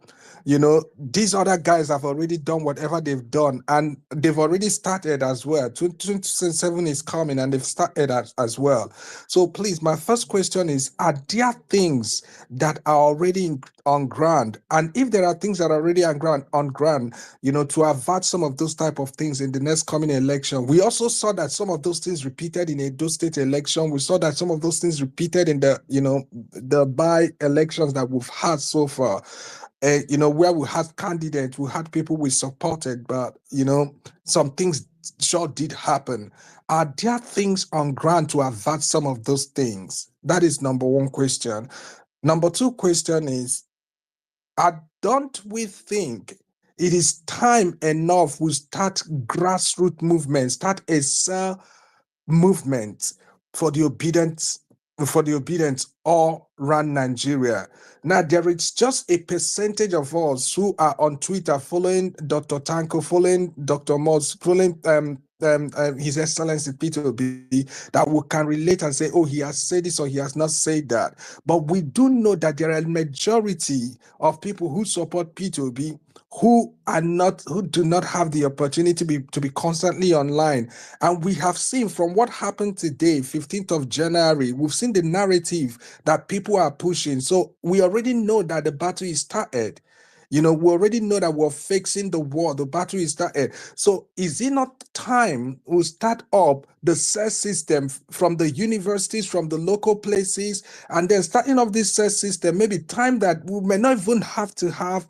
these other guys have already done whatever they've done and they've already started as well. 2027 is coming and they've started as well. So please, my first question is, are there things that are already on ground? And if there are things that are already on ground, to avert some of those type of things in the next coming election. We also saw that some of those things repeated in a Edo State election. We saw that some of those things repeated in the by-elections that we've had so far. Where we had candidates, we had people we supported, but some things sure did happen. Are there things on ground to avert some of those things? That is number one question. Number two question is, don't we think it is time enough we start grassroots movement, start a cell movement for the obedient all around Nigeria? Now, there is just a percentage of us who are on Twitter following Dr. Tanko, following Dr. Moss, following His Excellency P2B, that we can relate and say, oh, he has said this or he has not said that. But we do know that there are a majority of people who support P2B who do not have the opportunity to be constantly online. And we have seen from what happened today, 15th of January, we've seen the narrative that people are pushing. So we already know that the battle is started. We already know that we're fixing the war. The battle is started. So is it not time we start up the CES system from the universities, from the local places, and then starting up this CES system, maybe time that we may not even have to have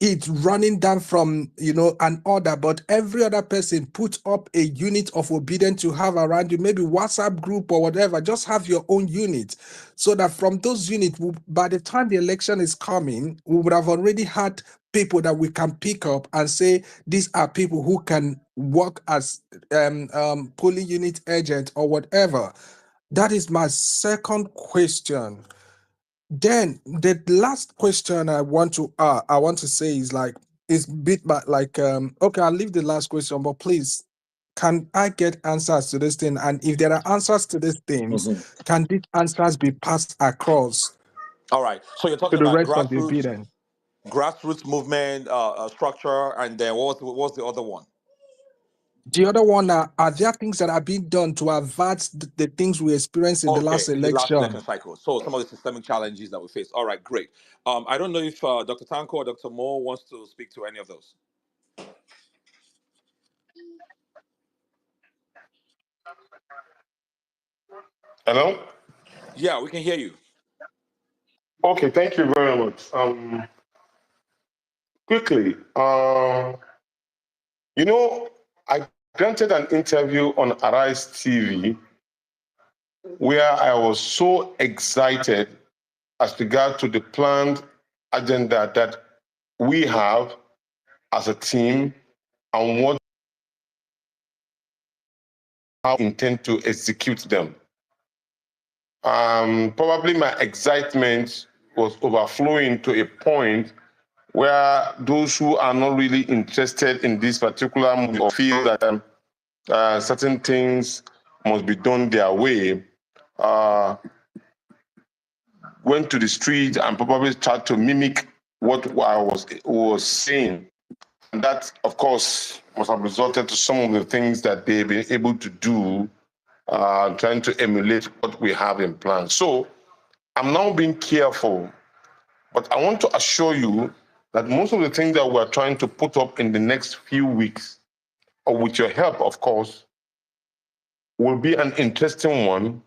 it running down from an order, but every other person put up a unit of obedience to have around you, maybe WhatsApp group or whatever. Just have your own unit, so that from those units, by the time the election is coming, we would have already had people that we can pick up and say these are people who can work as polling unit agent or whatever. That is my second question. Then the last question I want to say is is bit by okay, I'll leave the last question, but please, can I get answers to this thing? And if there are answers to these things, Mhm. can these answers be passed across All right. So you're to talking the about rest of the obedient? grassroots movement structure, and then what was the other one? The other one are there things that are being done to avert the things we experienced in the last Okay, in the last election election? cycle. So some of the systemic challenges that we face. All right, great. I don't know if Dr. Tanko or Dr. Moore wants to speak to any of those. Hello? Yeah, we can hear you. Okay, thank you very much. Quickly, I granted an interview on Arise TV where I was so excited as regard to the planned agenda that we have as a team and what how we intend to execute them. Probably my excitement was overflowing to a point where those who are not really interested in this particular movie or feel that certain things must be done their way, went to the street and probably tried to mimic what I was saying. And that, of course, must have resulted to some of the things that they've been able to do, trying to emulate what we have in plan. So I'm now being careful, but I want to assure you that most of the things that we're trying to put up in the next few weeks, or with your help, of course, will be an interesting one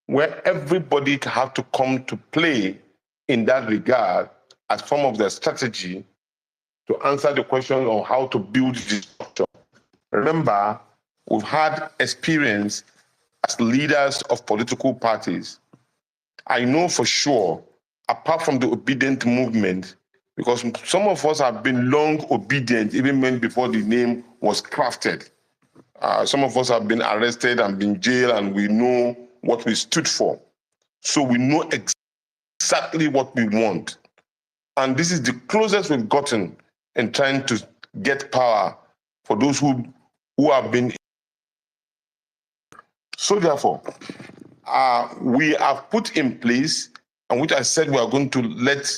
where everybody have to come to play in that regard as form of their strategy to answer the question on how to build this structure. Remember, we've had experience as leaders of political parties. I know for sure, apart from the obedient movement, because some of us have been long obedient, even when before the name was crafted. Some of us have been arrested and been jailed, and we know what we stood for. So we know exactly what we want. And this is the closest we've gotten in trying to get power for those who have been. So therefore, we have put in place, and which I said we are going to let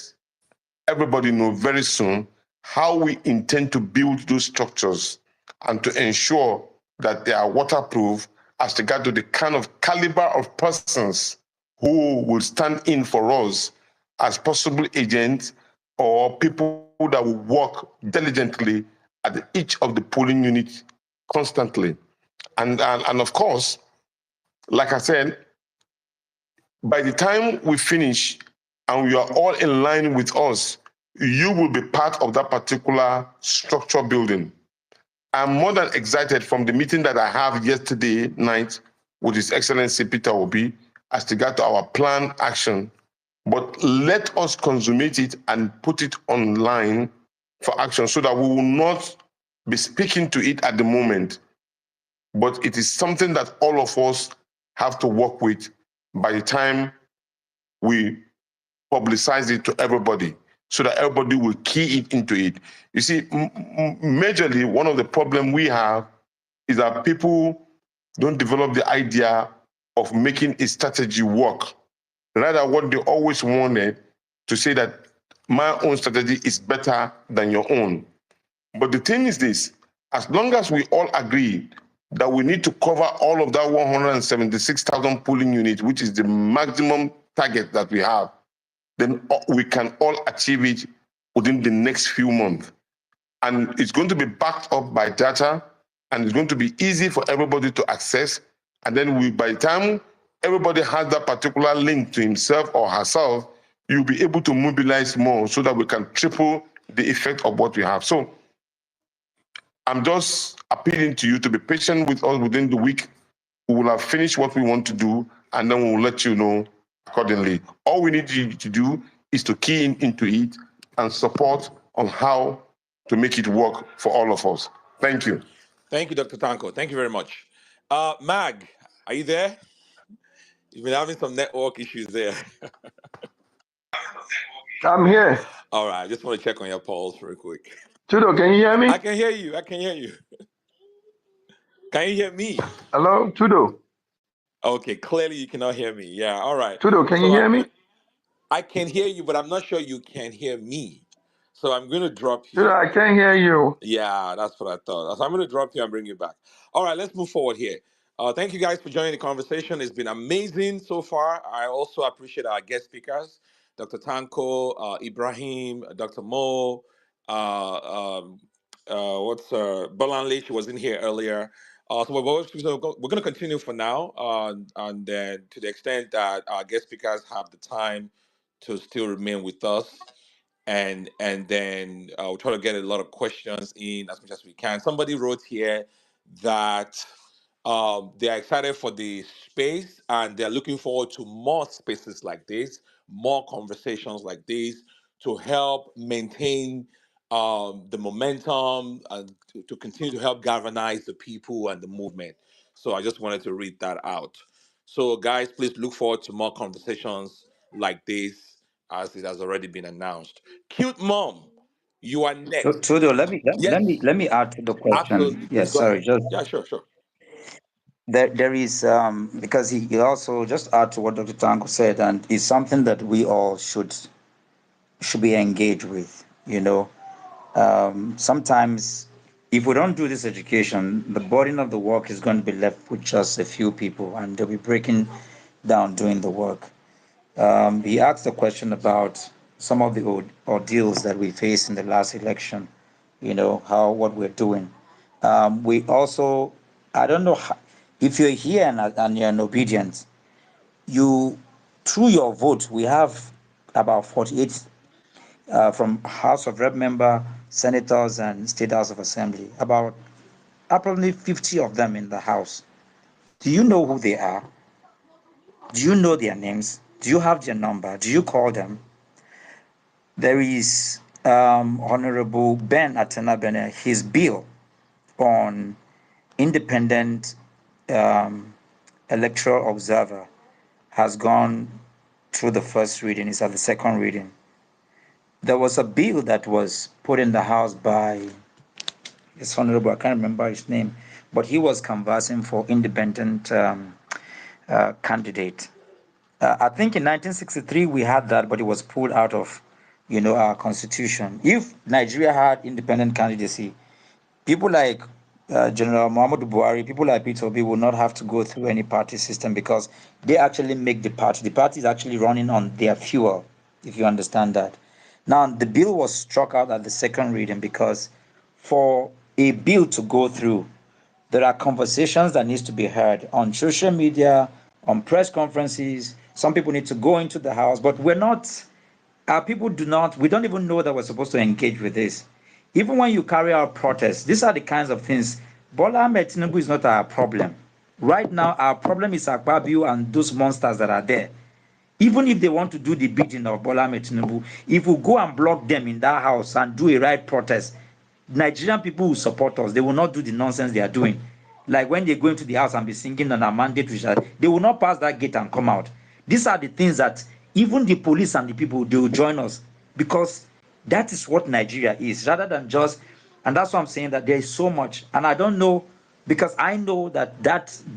everybody know very soon, how we intend to build those structures and to ensure that they are waterproof as regard to the kind of caliber of persons who will stand in for us as possible agents or people that will work diligently at each of the polling units constantly. And of course, like I said, by the time we finish and you are all in line with us, you will be part of that particular structure building. I'm more than excited from the meeting that I have yesterday night with His Excellency Peter Obi as regard to our planned action. But let us consummate it and put it online for action so that we will not be speaking to it at the moment. But it is something that all of us have to work with by the time we publicize it to everybody so that everybody will key it into it. You see, majorly, one of the problems we have is that people don't develop the idea of making a strategy work. Rather, what they always wanted to say that my own strategy is better than your own. But the thing is this, as long as we all agree that we need to cover all of that 176,000 polling units, which is the maximum target that we have, then we can all achieve it within the next few months. And it's going to be backed up by data, and it's going to be easy for everybody to access. And then by the time everybody has that particular link to himself or herself, you'll be able to mobilize more so that we can triple the effect of what we have. So I'm just appealing to you to be patient with us within the week. We will have finished what we want to do, and then we'll let you know accordingly. All we need you to do is to key into it and support on how to make it work for all of us. Thank you. Thank you, Dr. Tanko. Thank you very much. Mag, are you there? You've been having some network issues there. I'm here. All right, just want to check on your pulse real quick. Tudo, can you hear me? I can hear you. I can hear you. Can you hear me? Hello, Tudo. Okay, clearly you cannot hear me. Yeah, all right. Tudo, can you So hear me? I can hear you, but I'm not sure you can hear me. So I'm going to drop Dude, you. I can't hear you. Yeah, that's what I thought. So I'm going to drop you and bring you back. All right, let's move forward here. Thank you guys for joining the conversation. It's been amazing so far. I also appreciate our guest speakers, Dr. Tanko, Ibrahim, Dr. Mo, what's Bolanle, she was in here earlier. We're going to continue for now, and then to the extent that our guest speakers have the time to still remain with us, and then we'll try to get a lot of questions in as much as we can. Somebody wrote here that they're excited for the space and they're looking forward to more spaces like this, more conversations like this to help maintain the momentum and to continue to help galvanize the people and the movement. So I just wanted to read that out. So, guys, please look forward to more conversations like this as it has already been announced. Cute mom, you are next. Trudeau, Yes, let me add to the question. absolutely. Please Yes, go sorry, ahead. just Yeah, sure, sure. there is because he also just add to what Dr. Tango said, and it's something that we all should be engaged with. Sometimes if we don't do this education, the burden of the work is going to be left with just a few people, and they'll be breaking down doing the work. He asked a question about some of the ordeals that we faced in the last election. How what we're doing. We also, I don't know if you're here and you're an obedient. You through your vote, we have about 48 from House of Rep member, senators, and State House of Assembly. About approximately 50 of them in the House. Do you know who they are? Do you know their names? Do you have their number? Do you call them? There is Honorable Ben Atenabene, his bill on independent um, electoral observer has gone through the first reading. It's at the second reading. There was a bill that was put in the House by this honorable, I can't remember his name, but he was canvassing for independent candidate. I think in 1963 we had that, but it was pulled out of, our constitution. If Nigeria had independent candidacy, people like General Muhammadu Buhari, people like Peter Obi will not have to go through any party system because they actually make the party. The party is actually running on their fuel, if you understand that. Now, the bill was struck out at the second reading because for a bill to go through, there are conversations that needs to be heard on social media, on press conferences. Some people need to go into the house, but our people we don't even know that we're supposed to engage with this. Even when you carry out protests, these are the kinds of things. Bola Ahmed Tinubu is not our problem. Right now, our problem is Akpabio and those monsters that are there. Even if they want to do the bidding of Bola Ahmed Tinubu, if we go and block them in that house and do a right protest, Nigerian people will support us. They will not do the nonsense they are doing. Like when they go into the house and be singing on a mandate, they will not pass that gate and come out. These are the things that even the police and the people, they will join us because that is what Nigeria is, rather than just, and that's why I'm saying that there is so much. And I don't know, because I know that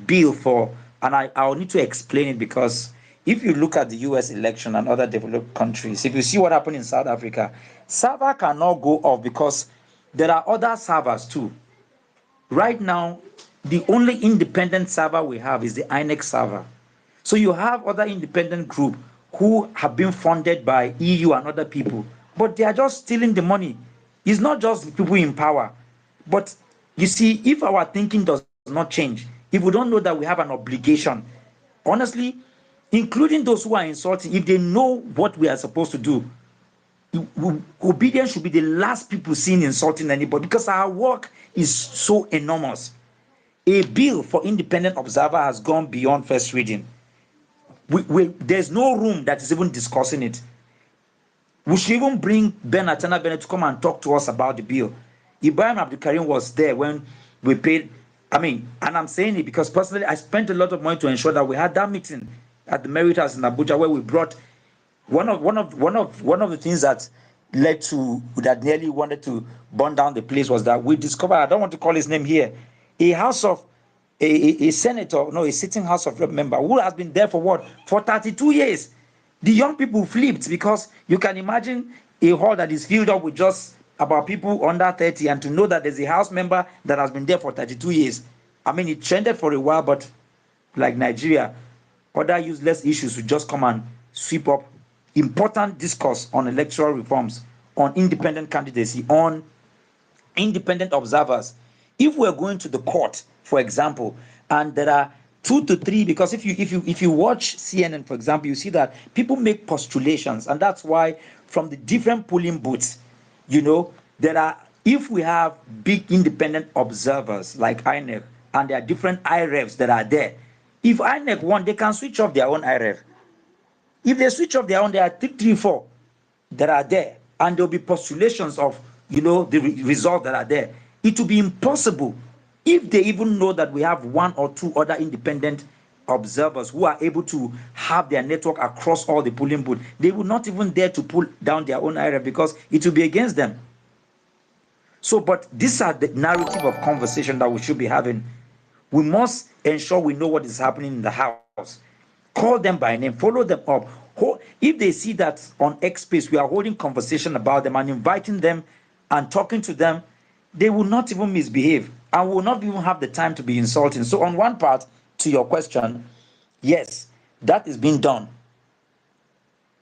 bill and I'll need to explain it because if you look at the US election and other developed countries, if you see what happened in South Africa, server cannot go off because there are other servers too. Right now, the only independent server we have is the INEC server. So you have other independent group who have been funded by EU and other people, but they are just stealing the money. It's not just the people in power. But you see, if our thinking does not change, if we don't know that we have an obligation, honestly, including those who are insulting, if they know what we are supposed to do, obedience should be the last people seen insulting anybody because our work is so enormous. A bill for independent observer has gone beyond first reading. There's no room that is even discussing it. We should even bring Ben Atana Bennett to come and talk to us about the bill. Ibrahim Abdul Karim was there when we paid. And I'm saying it because personally, I spent a lot of money to ensure that we had that meeting at the Merit House in Abuja where we brought one of the things that led to that nearly wanted to burn down the place was that we discovered, I don't want to call his name here, a house of a senator, no, a sitting House of Rep member who has been there for 32 years. The young people flipped because you can imagine a hall that is filled up with just about people under 30, and to know that there's a house member that has been there for 32 years. I mean, it trended for a while, but like Nigeria, other useless issues will just come and sweep up important discourse on electoral reforms, on independent candidacy, on independent observers. If we're going to the court, for example, and there are 2 to 3, because if you watch CNN, for example, you see that people make postulations, and that's why from the different polling booths, there are, if we have big independent observers like INEC, and there are different IREVs that are there, if INEC want, they can switch off their own IREV. If they switch off their own, there are 3, 3, 4 that are there, and there'll be postulations of the results that are there. It will be impossible if they even know that we have 1 or 2 other independent observers who are able to have their network across all the polling booths. They will not even dare to pull down their own area because it will be against them. So, but these are the narrative of conversation that we should be having. We must ensure we know what is happening in the house. Call them by name, follow them up. If they see that on X space we are holding conversation about them and inviting them and talking to them, they will not even misbehave and will not even have the time to be insulting. So, on one part, to your question, yes, that is being done.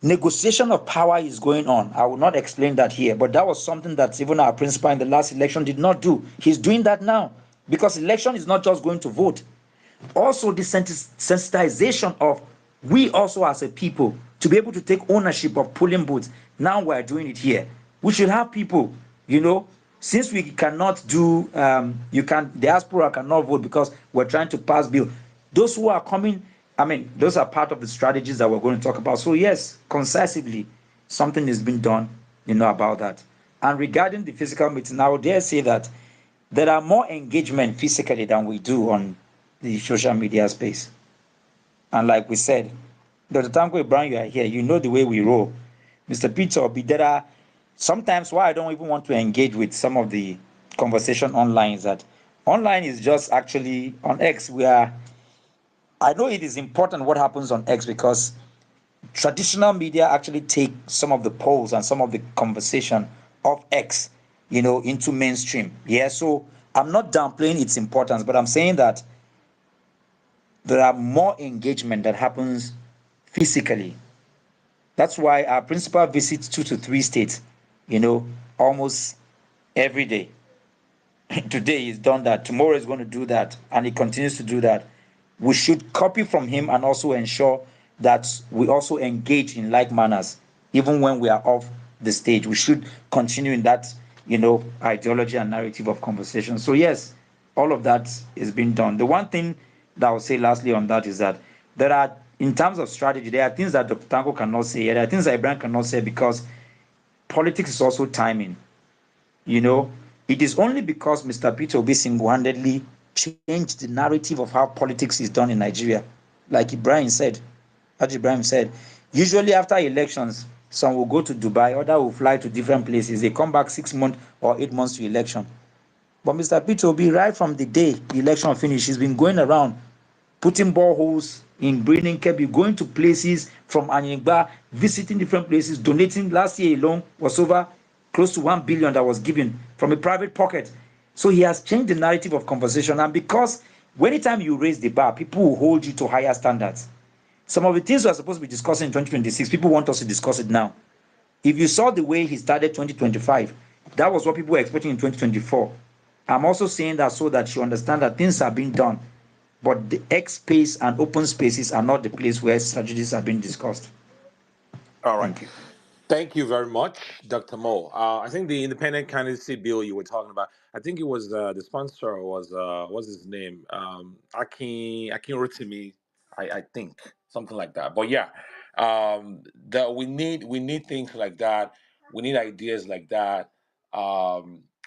Negotiation of power is going on. I will not explain that here, but that was something that even our principal in the last election did not do. He's doing that now because election is not just going to vote. Also, the sensitization of we also as a people to be able to take ownership of polling booths. Now we're doing it here. We should have people, since we cannot do, diaspora cannot vote because we're trying to pass bill. Those who are coming, those are part of the strategies that we're going to talk about. So yes, concisely, something is being done, about that. And regarding the physical meeting, I would dare say that there are more engagement physically than we do on the social media space. And like we said, Dr. Tanko Brown, you are here. You know the way we roll. Mr. Peter Obi, there are sometimes why I don't even want to engage with some of the conversation online is that online is just actually on X. I know it is important what happens on X because traditional media actually take some of the polls and some of the conversation of X, into mainstream. Yeah, so I'm not downplaying its importance, but I'm saying that there are more engagement that happens physically. That's why our principal visits 2 to 3 states, almost every day. Today he's done that, tomorrow he's going to do that, and he continues to do that. We should copy from him and also ensure that we also engage in like manners, even when we are off the stage. We should continue in that, ideology and narrative of conversation. So yes, all of that is being done. The one thing that I will say lastly on that is that there are, in terms of strategy, there are things that Dr. Tanko cannot say, there are things that Ibrahim cannot say because politics is also timing. It is only because Mr. Peter Obi single-handedly changed the narrative of how politics is done in Nigeria. Like Ibrahim said, usually after elections, some will go to Dubai, others will fly to different places. They come back 6 months or 8 months to election. But Mr. Peter Obi, right from the day the election finished, he's been going around putting boreholes in Brenin Kebbi, going to places from Anyigba, visiting different places, donating. Last year alone was over close to 1 billion that was given from a private pocket. So he has changed the narrative of conversation. And because anytime you raise the bar, people will hold you to higher standards. Some of the things we are supposed to be discussing in 2026, people want us to discuss it now. If you saw the way he started 2025, that was what people were expecting in 2024. I'm also saying that so that you understand that things are being done, but the X space and open spaces are not the place where strategies are being discussed. All right. Thank you. Thank you very much, Dr. Mo. I think the independent candidacy bill you were talking about, I think it was the sponsor was what's his name? Akin Rotimi, I think something like that. But yeah, that we need things like that. We need ideas like that.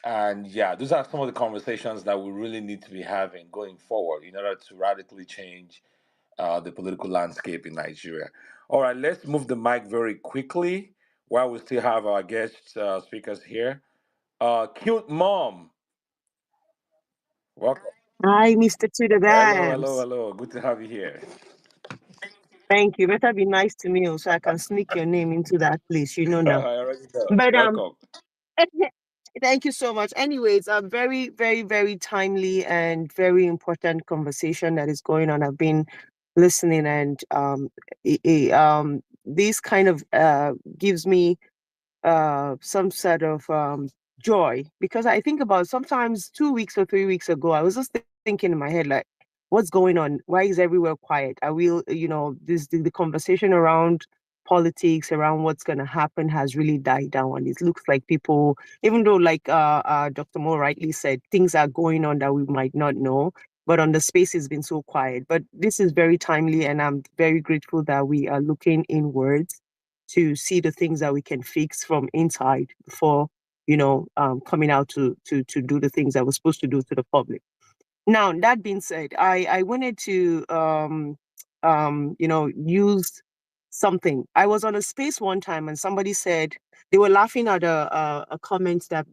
And yeah, those are some of the conversations that we really need to be having going forward in order to radically change the political landscape in Nigeria. All right, let's move the mic very quickly while we still have our guest speakers here. Cute mom, welcome. Hi, Mr. Hello, hello, Tudor. hello. Good to have you here. Thank you. Better be nice to me, so I can sneak your name into that place. You know I now. already know. But Welcome. thank you so much. Anyways, a very, very, very timely and very important conversation that is going on. I've been listening, and this kind of gives me some sort of joy, because I think about sometimes 2 weeks or 3 weeks ago, I was just thinking in my head, like, what's going on? Why is everywhere quiet? I will, the conversation around politics, around what's going to happen, has really died down. It looks like people, even though, like Dr. Moore rightly said, things are going on that we might not know, but on the space it's been so quiet. But this is very timely, and I'm very grateful that we are looking inwards to see the things that we can fix from inside before, coming out to do the things that we're supposed to do to the public. Now, that being said, I wanted to use something. I was on a space one time, and somebody said they were laughing at a comment that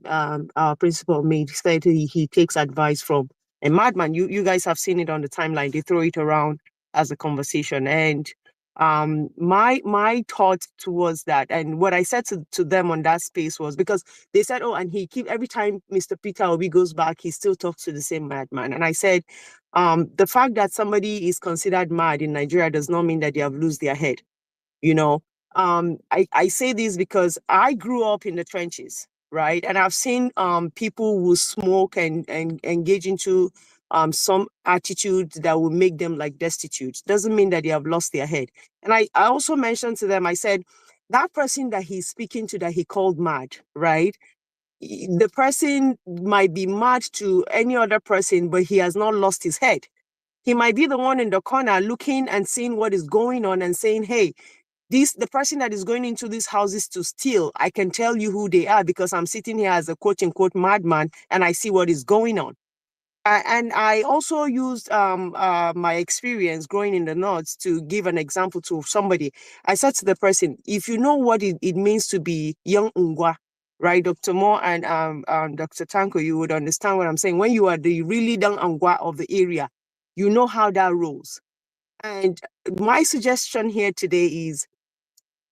our principal made. He said he takes advice from a madman. You guys have seen it on the timeline. They throw it around as a conversation, and my thought towards that, and what I said to them on that space was, because they said, oh, and every time Mr. Peter Obi goes back, he still talks to the same madman. And I said, the fact that somebody is considered mad in Nigeria does not mean that they have lost their head. I say this because I grew up in the trenches, right? And I've seen people who smoke and engage into some attitude that will make them like destitute. Doesn't mean that they have lost their head. And I also mentioned to them, I said, that person that he's speaking to, that he called mad, right? The person might be mad to any other person, but he has not lost his head. He might be the one in the corner looking and seeing what is going on and saying, hey, the person that is going into these houses to steal, I can tell you who they are because I'm sitting here as a quote unquote madman and I see what is going on. And I also used my experience growing in the North to give an example to somebody. I said to the person, if you know what it means to be young Ungwa, right, Dr. Moore and Dr. Tanko, you would understand what I'm saying. When you are the really young Ungwa of the area, you know how that rolls. And my suggestion here today is,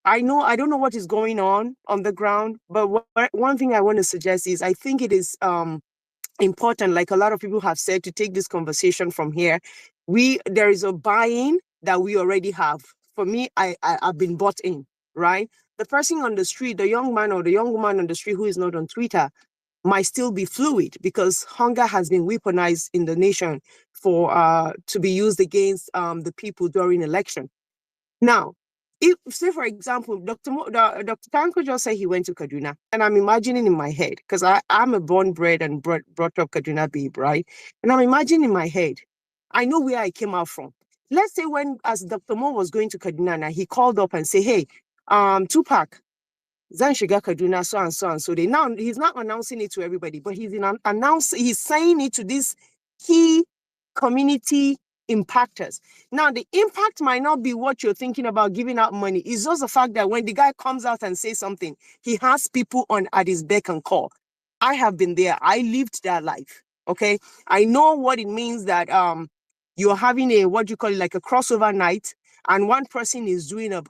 I don't know what is going on the ground, but one thing I want to suggest is, I think it is important, like a lot of people have said, to take this conversation from here. There is a buy-in that we already have. For me, I've been bought in, right? The person on the street, the young man or the young woman on the street who is not on Twitter, might still be fluid, because hunger has been weaponized in the nation to be used against the people during election. Now, if, say for example, Dr. Tanko just said he went to Kaduna, and I'm imagining in my head, because I'm a born, bred, and brought up Kaduna babe, right? And I'm imagining in my head, I know where I came out from. Let's say as Dr. Mo was going to Kaduna, now he called up and say, hey, Tupac, zan shiga Kaduna, so and so and so. He's not announcing it to everybody, but he's saying it to this key community impactors. Now, the impact might not be what you're thinking about giving out money. It's just the fact that when the guy comes out and says something, he has people at his beck and call. I have been there. I lived that life. Okay. I know what it means that you're having like a crossover night, and one person is doing a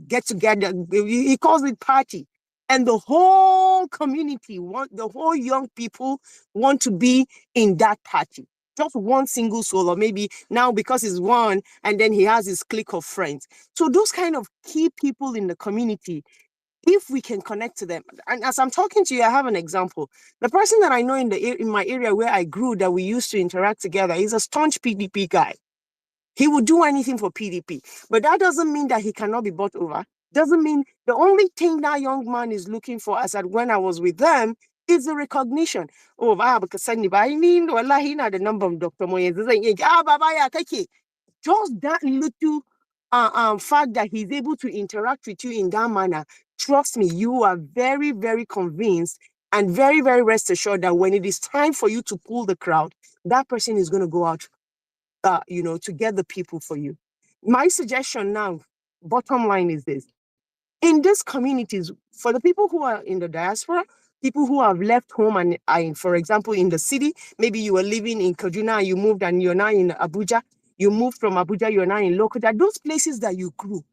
get together. He calls it party. And the whole community, the whole young people want to be in that party. Just one single soul, or maybe now because he's one, and then he has his clique of friends. So those kind of key people in the community, if we can connect to them, and as I'm talking to you, I have an example. The person that I know in my area where I grew, that we used to interact together, is a staunch PDP guy. He would do anything for PDP, but that doesn't mean that he cannot be bought over. Doesn't mean the only thing that young man is looking for, as at when I was with them, is the recognition. Oh, because the number of Dr. Moyes. Just that little fact that he's able to interact with you in that manner, trust me, you are very, very convinced and very, very rest assured that when it is time for you to pull the crowd, that person is going to go out to get the people for you. My suggestion now, bottom line is this. In these communities, for the people who are in the diaspora, people who have left home and, for example, in the city, maybe you were living in Kaduna, you moved and you're now in Abuja, You moved from Abuja, you're now in Lokoja. Those places that you grew,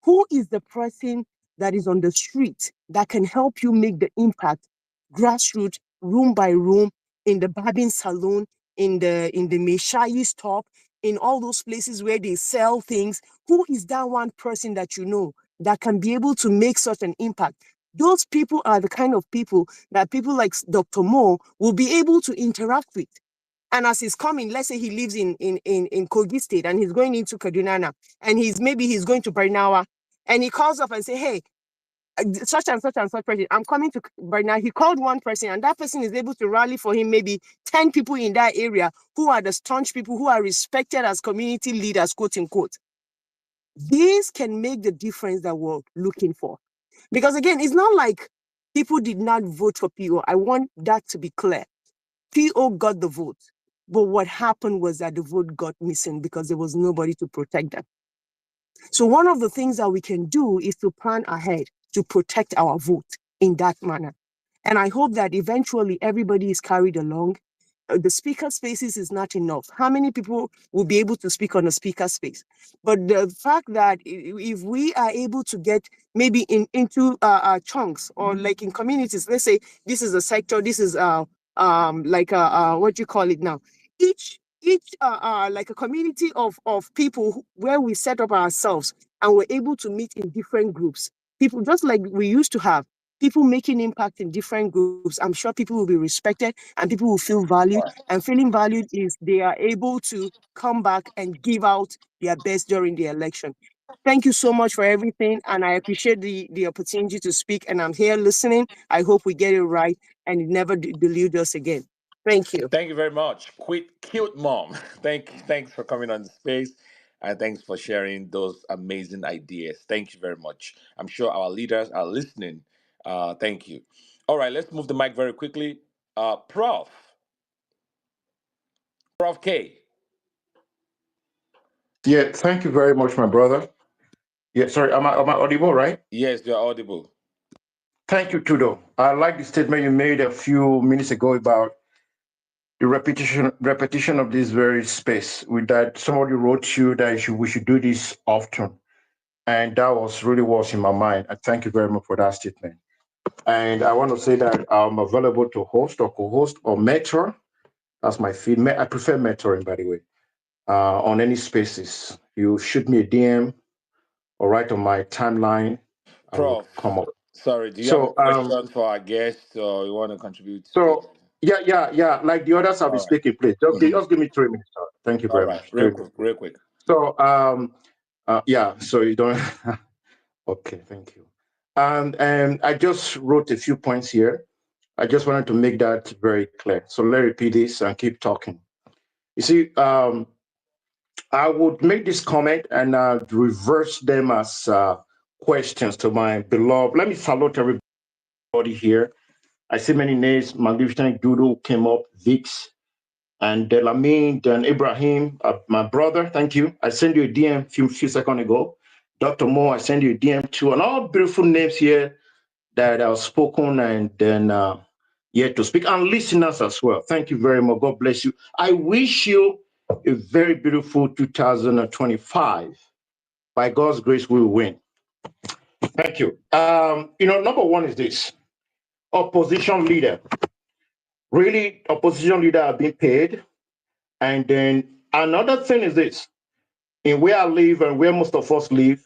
who is the person that is on the street that can help you make the impact, grassroots, room by room, in the barbing salon, in the Meshayi stop, in all those places where they sell things? Who is that one person that you know that can be able to make such an impact? Those people are the kind of people that people like Dr. Mo will be able to interact with. And as he's coming, let's say he lives in Kogi State and he's going into Kaduna now, and he's going to Barnawa, and he calls up and say, hey, such and such and such person, I'm coming to Barnawa. He called one person, and that person is able to rally for him maybe 10 people in that area who are the staunch people who are respected as community leaders, quote unquote. These can make the difference that we're looking for. Because again, it's not like people did not vote for PO. I want that to be clear. PO got the vote. But what happened was that the vote got missing because there was nobody to protect them. So one of the things that we can do is to plan ahead to protect our vote in that manner. And I hope that eventually everybody is carried along. The speaker spaces is not enough. How many people will be able to speak on a speaker space? But the fact that if we are able to get maybe into chunks or like in communities, let's say this is a sector, this is what do you call it now? Each like a community of people where we set up ourselves and we're able to meet in different groups. People just like we used to have. People making impact in different groups. I'm sure people will be respected and people will feel valued. And feeling valued is they are able to come back and give out their best during the election. Thank you so much for everything. And I appreciate the opportunity to speak. And I'm here listening. I hope we get it right and it never delude us again. Thank you. Thank you very much. Cute mom. Thanks for coming on the space, and thanks for sharing those amazing ideas. Thank you very much. I'm sure our leaders are listening. Thank you. All right, let's move the mic very quickly. Prof. K. Yeah, thank you very much, my brother. Yeah, sorry, am I audible, right? Yes, you're audible. Thank you, Tudo. I like the statement you made a few minutes ago about the repetition of this very space. With that, somebody wrote you that we should do this often, and that really was in my mind. I thank you very much for that statement. And I want to say that I'm available to host or co-host or mentor. That's my feed. I prefer mentoring, by the way. On any spaces, you shoot me a DM or write on my timeline. I would Prof. come up. Sorry, do you have a So, question for our guest or you want to contribute? yeah. Like the others have been All right. speaking, please just give me 3 minutes. Sir. Thank you All very right. much. Real quick. So, yeah. So you don't. Okay, thank you. And I just wrote a few points here. I just wanted to make that very clear. So let's repeat this and keep talking. You see, I would make this comment and reverse them as questions to my beloved. Let me salute everybody here. I see many names. Magnificent Doodle came up, Vix, and Delamin, and Ibrahim, my brother. Thank you. I sent you a DM few seconds ago. Dr. Moore, I sent you a DM too, and all beautiful names here that are spoken and then yet to speak, and listeners as well. Thank you very much. God bless you. I wish you a very beautiful 2025. By God's grace, we will win. Thank you. Number one is this: opposition leader. Really, opposition leader are being paid. And then another thing is this: in where I live and where most of us live,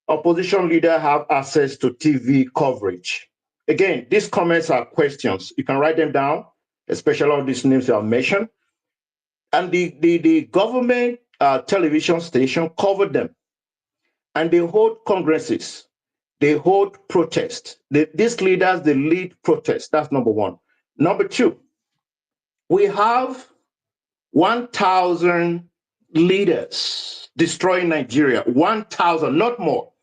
opposition leader have access to TV coverage. Again, these comments are questions. You can write them down, especially all these names that I mentioned. And the government television station covered them. And they hold congresses. They hold protests. These leaders, they lead protests. That's number one. Number two, we have 1,000 leaders destroying Nigeria. 1,000, not more.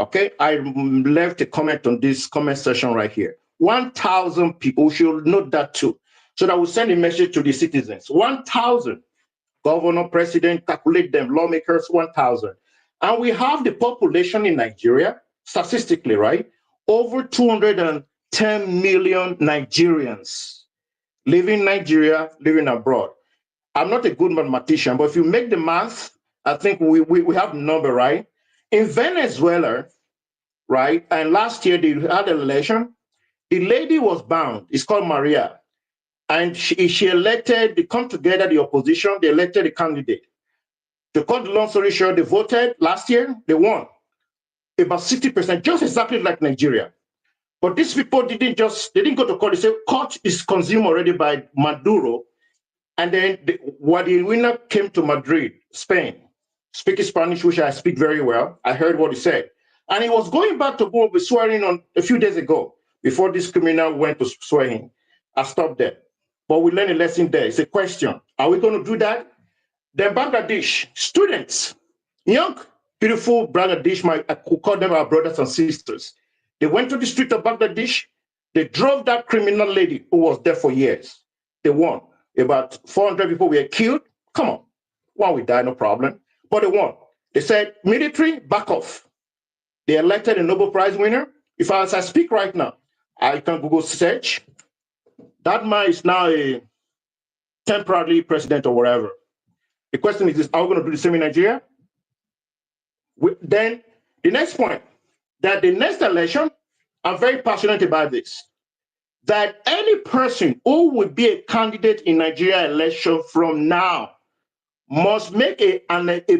Okay, I left a comment on this comment section right here. 1,000 people, should note that too, so that we send a message to the citizens. 1,000, governor, president, calculate them, lawmakers, 1,000. And we have the population in Nigeria, statistically, right? Over 210 million Nigerians living in Nigeria, living abroad. I'm not a good mathematician, but if you make the math, I think we have the number, right? In Venezuela, right, and last year they had an election, the lady was bound. It's called Maria. And she elected, they come together, the opposition, they elected a candidate. To cut the long story short, they voted last year, they won. About 60%, just exactly like Nigeria. But these people they didn't go to court. They said court is consumed already by Maduro. And then the winner came to Madrid, Spain, speaking Spanish, which I speak very well. I heard what he said. And he was going back to go be swearing on a few days ago before this criminal went to swear him. I stopped there. But we learned a lesson there. It's a question. Are we going to do that? Then Bangladesh, students, young, beautiful Bangladesh, I could call them our brothers and sisters. They went to the street of Bangladesh. They drove that criminal lady who was there for years. They won. About 400 people were killed. Come on. One will die, no problem. But they won. They said, military, back off. They elected a Nobel Prize winner. As I speak right now, I can Google search. That man is now a temporary president or whatever. The question is, are we going to do the same in Nigeria? Then the next point, that the next election, I'm very passionate about this, that any person who would be a candidate in Nigeria election from now must make a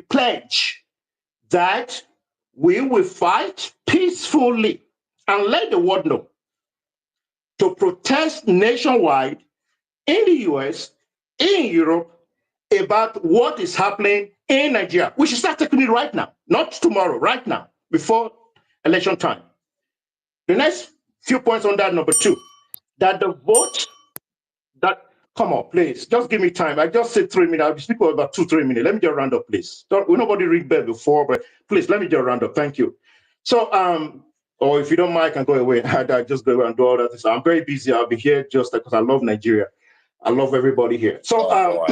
pledge that we will fight peacefully and let the world know to protest nationwide in the US, in Europe, about what is happening in Nigeria. We should start taking it right now, not tomorrow, right now, before election time. The next few points on that, number two, that the vote, that, come on, please, just give me time. I just said 3 minutes. I'll be speaking for about 2-3 minutes. Let me just round up, please. Nobody ring bell before, but please, let me just round up. Thank you. So, or if you don't mind, I can go away. I just go away and do all that. So I'm very busy. I'll be here just because I love Nigeria. I love everybody here. So,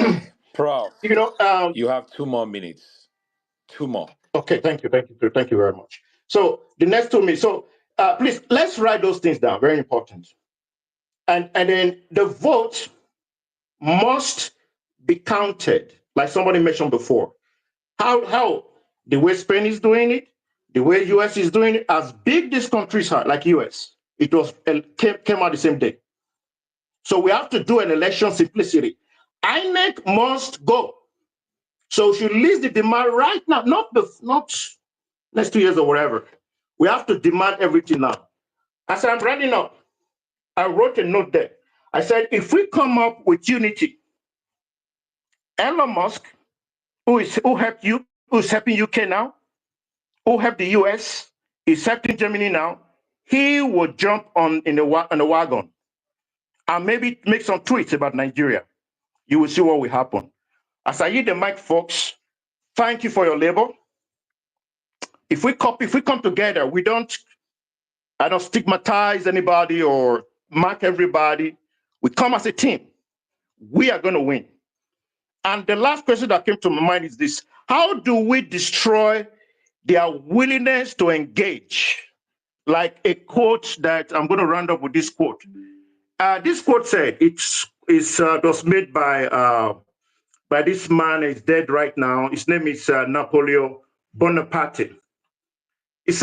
Prof, you know, you have 2 more minutes. 2 more. Okay, thank you very much. So the next 2 minutes. So please, let's write those things down. Very important. And then the vote must be counted, like somebody mentioned before. How the way Spain is doing it, the way US is doing it, as big these countries are, like US, it was came out the same day. So we have to do an election simplicity. INEC must go. So if you list the demand right now, not next 2 years or whatever, we have to demand everything now. As I'm running up, I wrote a note there. I said, if we come up with unity, Elon Musk, who's helping UK now, who helped the US, is helping Germany now, he will jump on the wagon and maybe make some tweets about Nigeria. You will see what will happen. As I yield the mic, folks, thank you for your labor. If we come together, I don't stigmatize anybody or mark everybody. We come as a team. We are going to win. And the last question that came to my mind is this: how do we destroy their willingness to engage? Like a quote that I'm going to round up with this quote. This quote said, it was made by this man, is dead right now. His name is Napoleon Bonaparte. It's